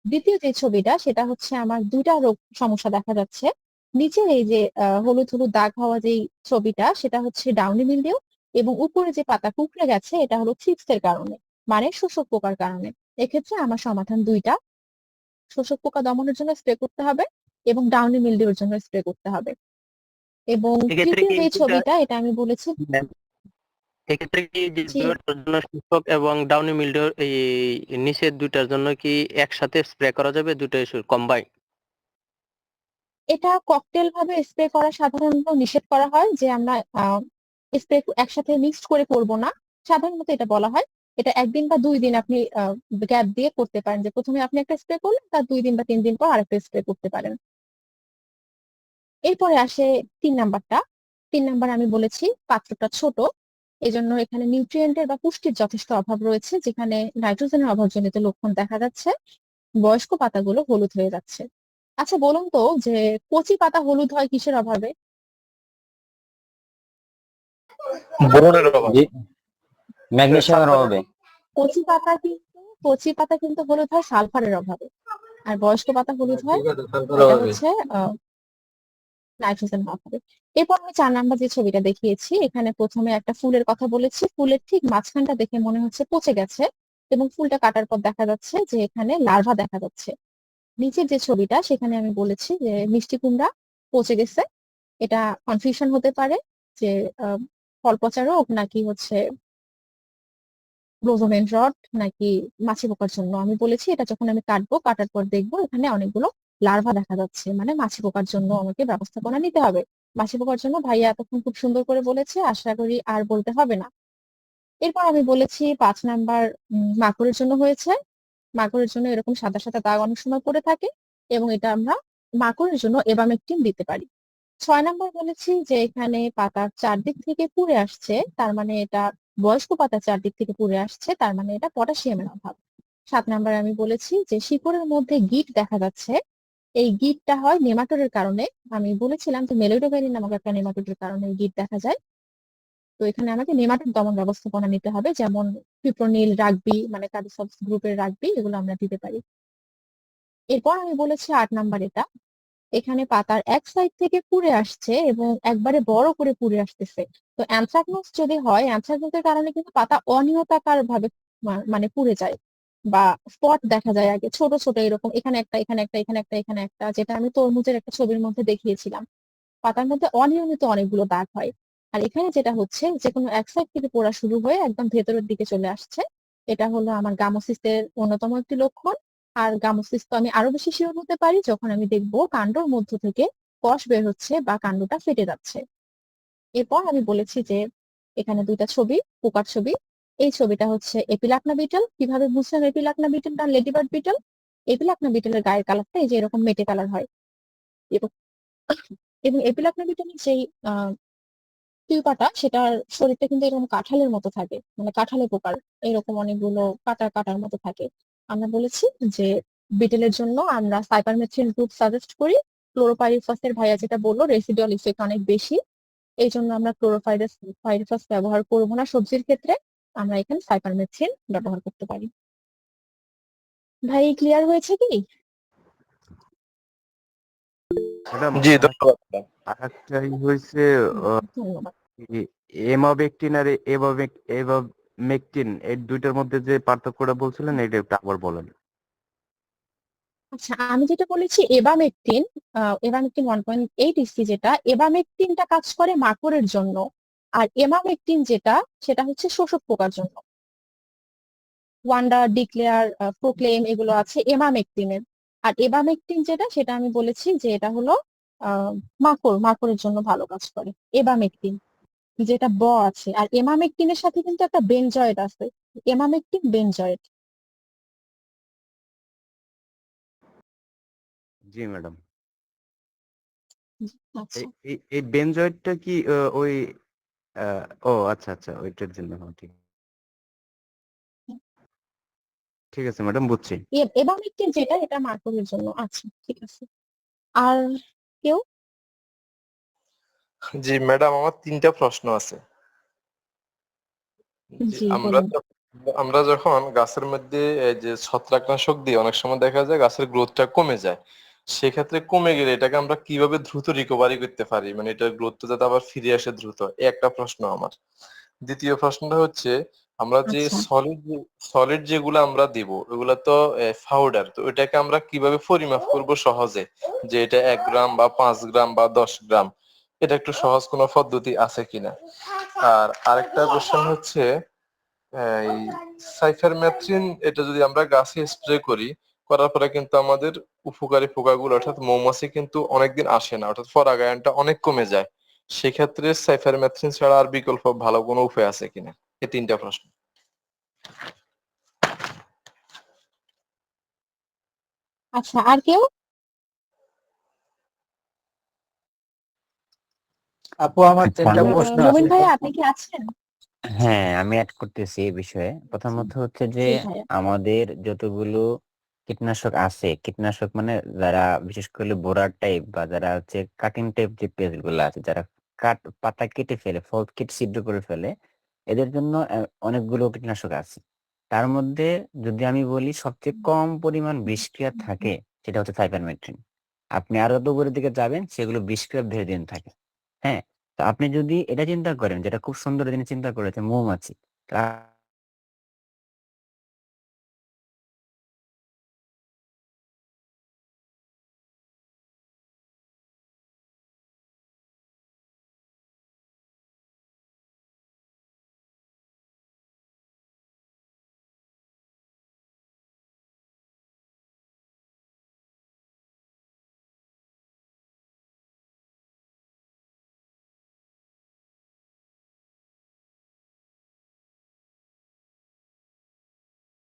দ্বিতীয় যে ছবিটা সেটা হচ্ছে আমার দুইটা রোগ সমস্যা দেখা যাচ্ছে। নিচে এই যে হলুদ হলুদ দাগ হওয়া যে ছবিটা সেটা হচ্ছে ডাউনি মিলডিউ, এবং উপরে যে পাতা কুঁকড়ে গেছে এটা হলো থ্রিপসের কারণে, মানে শোষক পোকার কারণে। এক্ষেত্রে আমার সমাধান দুইটা, শোষক পোকা দমনের জন্য স্প্রে করতে হবে এবং ডাউনি মিলডিউর জন্য স্প্রে করতে হবে। এবং এক্ষেত্রে তৃতীয় কি যে দুইটা ছবিটা এটা আমি বলেছি। এক্ষেত্রে কি যে জি, দুইটার জন্য শোষক এবং ডাউনি মিল্ডিউ এই নিচের দুইটার জন্য কি একসাথে স্প্রে করা যাবে, দুটোই কম্বাইন? এটা ককটেল ভাবে স্প্রে করা সাধারণত নিষেধ করা হয়, যে আমরা স্প্রে একসাথে মিক্সড করে করব না। সাধারণত এটা বলা হয় এটা 1 দিন বা 2 দিন আপনি গ্যাপ দিয়ে করতে পারেন, যে প্রথমে আপনি একটা স্প্রে করলেন, তার 2 দিন বা 3 দিন পর আরেকটা স্প্রে করতে পারেন। এরপরে আসে 3 নাম্বারটা। 3 নাম্বার আমি বলেছি পাত্রটা ছোট, এজন্য এখানে নিউট্রিয়েন্টের বা পুষ্টির যথেষ্ট অভাব রয়েছে, যেখানে নাইট্রোজেনের অভাবজনিত লক্ষণ দেখা যাচ্ছে। বয়স্ক পাতাগুলো হলুদ হয়ে যাচ্ছে। আচ্ছা বলুন তো, যে কচি পাতা হলুদ হয় কিসের অভাবে? বোরনের অভাব। জি, ম্যাগনেসিয়ামের সালফারের অভাবে। কচি পাতা কিন্তু হলুদ হয় সালফারের অভাবে, আর বয়স্ক পাতা হলুদ হয় সালফারের এটা অভাবে। হচ্ছে নাইট্রোজেন অভাবে। এরপর আমি 4 নাম্বার যে ছবিটা দেখিয়েছি, এখানে প্রথমে একটা ফুলের কথা বলেছি, ফুলের ঠিক মাঝখানটা দেখে মনে হচ্ছে পচে গেছে, এবং ফুলটা কাটার পর দেখা যাচ্ছে যে এখানে লার্ভা দেখা যাচ্ছে। নিচের যে ছবিটা সেখানে আমি বলেছি যে মিষ্টি কুমড়া পচে গেছে। এটা কনফিউশন হতে পারে যে ফল পচা রোগ নাকি হচ্ছে ব্লোজোমেন রড নাকি মাছি পোকার জন্য। আমি বলেছি এটা যখন আমি কাটবো, কাটার পর দেখবো এখানে অনেকগুলো লার্ভা দেখা যাচ্ছে, মানে মাছি পোকার জন্য আমাকে ব্যবস্থাপনা নিতে হবে। মাছি পোকার জন্য ভাইয়া এতক্ষণ খুব সুন্দর করে বলেছে, আশা করি আর বলতে হবে না। এরপর আমি বলেছি 5 নাম্বার মাকড়ের জন্য হয়েছে। মাকড়ের জন্য এরকম সাদা সাদা দাগ অনেক সময় পড়ে থাকে, এবং এটা আমরা মাকড়ের জন্য এবামেকটিন দিতে পারি। 6 নাম্বার বলেছি যে এখানে পাতার চারদিক থেকে পুড়ে আসছে, তার মানে এটা বয়স্ক পাতার চারদিক থেকে পুড়ে আসছে, তার মানে এটা পটাশিয়ামের অভাব। 7 নাম্বার আমি বলেছি যে শিকড়ের মধ্যে গিট দেখা যাচ্ছে, এই গিটটা হয় নেমাটোডের কারণে। আমি বলেছিলাম যে মেলোডোবেরিন নামক একটা নেমাটোডের কারণে এই গিট দেখা যায়। তো এখানে আমাকে নেমাটোড দমন ব্যবস্থাপনা নিতে হবে, যেমন ফিপ্রোনিল, রাগবি মানে কার্ডিসপস গ্রুপের রাগবি, এগুলো আমরা দিতে পারি। এরপর আমি বলেছি 8 নাম্বার এটা, এখানে পাতার এক সাইড থেকে পুড়ে আসছে এবং একবারে বড় করে পুড়ে আসতেছে। তো অ্যানথ্রাকনোজ যদি হয়, অ্যানথ্রাকনোজের কারণে কিন্তু পাতা অনিয়তাকার ভাবে মানে পুড়ে যায়, বা স্পট দেখা যায় আগে ছোট ছোট এরকম, এখানে একটা এখানে একটা এখানে একটা এখানে একটা, যেটা আমি তরমুজের একটা ছবির মধ্যে দেখিয়েছিলাম। পাতার মধ্যে অনিয়মিত অনেকগুলো দাগ হয়। আর এখানে যেটা হচ্ছে যে কোনো এক সাইড থেকে পোড়া শুরু হয়ে একদম ভেতরের দিকে চলে আসছে, এটা হলো আমার গামোসিসের অন্যতম একটি লক্ষণ। আর গামোসিস তো আমি আরো বেশি শিওর হতে পারি যখন আমি দেখবো কাণ্ডর মধ্য থেকে কষ বের হচ্ছে বা কাণ্ডটা ফেটে যাচ্ছে। এরপর আমি বলেছি যে এখানে দুইটা ছবি, পোকার ছবি। এই ছবিটা হচ্ছে এপিলাকনা বিটল। কিভাবে বুঝলাম এপিলাকনা বিটলটা লেডিবার্ড বিটল? এপিলাকনা বিটলের গায়ের কালারটা এই যে এরকম মেটে কালার হয়, এবং এবং এপিলাকনা বিটলের যেই টিউপাটা সেটার শরীরটা কিন্তু এরকম কাঁঠালের মতো থাকে, মানে কাঁঠালে পোকার এরকম অনেকগুলো কাটা কাটার মতো থাকে। আমরা বলেছি যে বিটেলের জন্য আমরা সাইপারমেথ্রিন গ্রুপ সাজেস্ট করি। ক্লোরোপাইরিফাসের ভাইয়া যেটা বললো রেসিডুয়াল ইফেক্ট অনেক বেশি, এই জন্য আমরা ক্লোরোপাইরিফাস ব্যবহার করবো না সবজির ক্ষেত্রে, আমরা এখানে সাইপারমেথ্রিন ব্যবহার করতে পারি। ভাই ক্লিয়ার হয়েছে কি? ম্যাডাম জি, ধন্যবাদ ম্যাডাম। আরেকটাই হয়েছে ধন্যবাদ। এমাবেকটিন আর এবামেকটিন এই দুইটার মধ্যে যে পার্থক্যটা বলছিলেন এটা একটু আবার বলেন। আচ্ছা, আমি যেটা বলেছি এবামেকটিন, এবামেকটিন 1.8 ইসি, যেটা এবামেকটিনটা কাজ করে মাকড়ের জন্য, আর এমামেকটিন যেটা সেটা হচ্ছে শোষক পোকার জন্য। ওয়ান্ডা, ডিক্লেয়ার, প্রোক্লেম এগুলো আছে এমামেকটিনের। আর এবামেকটিন যেটা সেটা আমি বলেছি যে এটা হলো মাকড়ের জন্য ভালো কাজ করে এবামেকটিন, যেটা আছে। আর এমামেকটিনের সাথে কিন্তু একটা বেনজয়েড আছে, এমামেকটিন বেনজয়েড। জি ম্যাডাম। আচ্ছা, এই বেনজয়েডটা কি ওই ও আচ্ছা আচ্ছা ওইটার জন্য, হ্যাঁ ঠিক। ঠিক আছে ম্যাডাম, বুঝছি। এবং একটি যেটা এটা মাকড়ের জন্য। আচ্ছা, ঠিক আছে। আর কেউ? জি ম্যাডাম, আমার 3টা প্রশ্ন আছে। জি, জি, আমরা বলুন। আমরা যখন গাছের মধ্যে এই যে ছত্রাকনাশক দিই, অনেক সময় দেখা যায় গাছের গ্রোথটা কমে যায়। সেক্ষেত্রে কমে গেলে এটাকে আমরা কিভাবে দ্রুত রিকভারি করতে পারি, মানে এটার গ্রোথটা যাতে আবার ফিরে আসে দ্রুত, এই একটা প্রশ্ন আমার। দ্বিতীয় প্রশ্নটা হচ্ছে, আমরা যে আচ্ছা, সলিড যেগুলো আমরা দিব ওগুলা তো পাউডার, তো এটাকে আমরা কিভাবে পরিমাপ করব সহজে, যে এটা 1 গ্রাম বা 5 গ্রাম বা 10 গ্রাম, এটা একটু সহজ কোনো পদ্ধতি আছে কিনা? আর আরেকটা কোশ্চেন হচ্ছে, এই সাইফারমেথ্রিন এটা যদি আমরা গাছে স্প্রে করি, করার পরে কিন্তু আমাদের উপকারী পোকাগুলো অর্থাৎ মৌমাছি কিন্তু অনেকদিন আসে না, অর্থাৎ পরাগায়নটা অনেক কমে যায়। সেক্ষেত্রে সাইফারমেথ্রিন ছাড়া আর বিকল্প ভালো কোনো উপায় আছে কিনা? এই 3টা প্রশ্ন। আচ্ছা। আর কেউ? আপু আমার আচ্ছা, 3টা আমি প্রশ্ন মুমিন আছে। ভাইয়া, আপনি কি আছেন? হ্যাঁ, আমি অ্যাড করতেছি এই বিষয়ে। প্রথমত হচ্ছে যে জি ভাইয়া। আমাদের যতগুলো কীটনাশক আছে, কীটনাশক মানে যারা বিশেষ করে বোরার টাইপ বা যারা হচ্ছে কাটিং টাইপ যে পেস্ট গুলো আছে, যারা পাতা কেটে ফেলে, ফল কেটে ছিদ্র করে ফেলে, এদের জন্য অনেকগুলো কীটনাশক আছে। তার মধ্যে যদি আমি বলি সবচেয়ে কম পরিমাণ বিষক্রিয়া থাকে, সেটা হচ্ছে সাইপারমেথ্রিন। আপনি আরো যত উপরের দিকে যাবেন সেগুলো বিষক্রিয়া ধীরে দিন থাকে। হ্যাঁ, তো আপনি যদি এটা চিন্তা করেন, যেটা খুব সুন্দর জিনিস চিন্তা করেছে, মৌমাছি।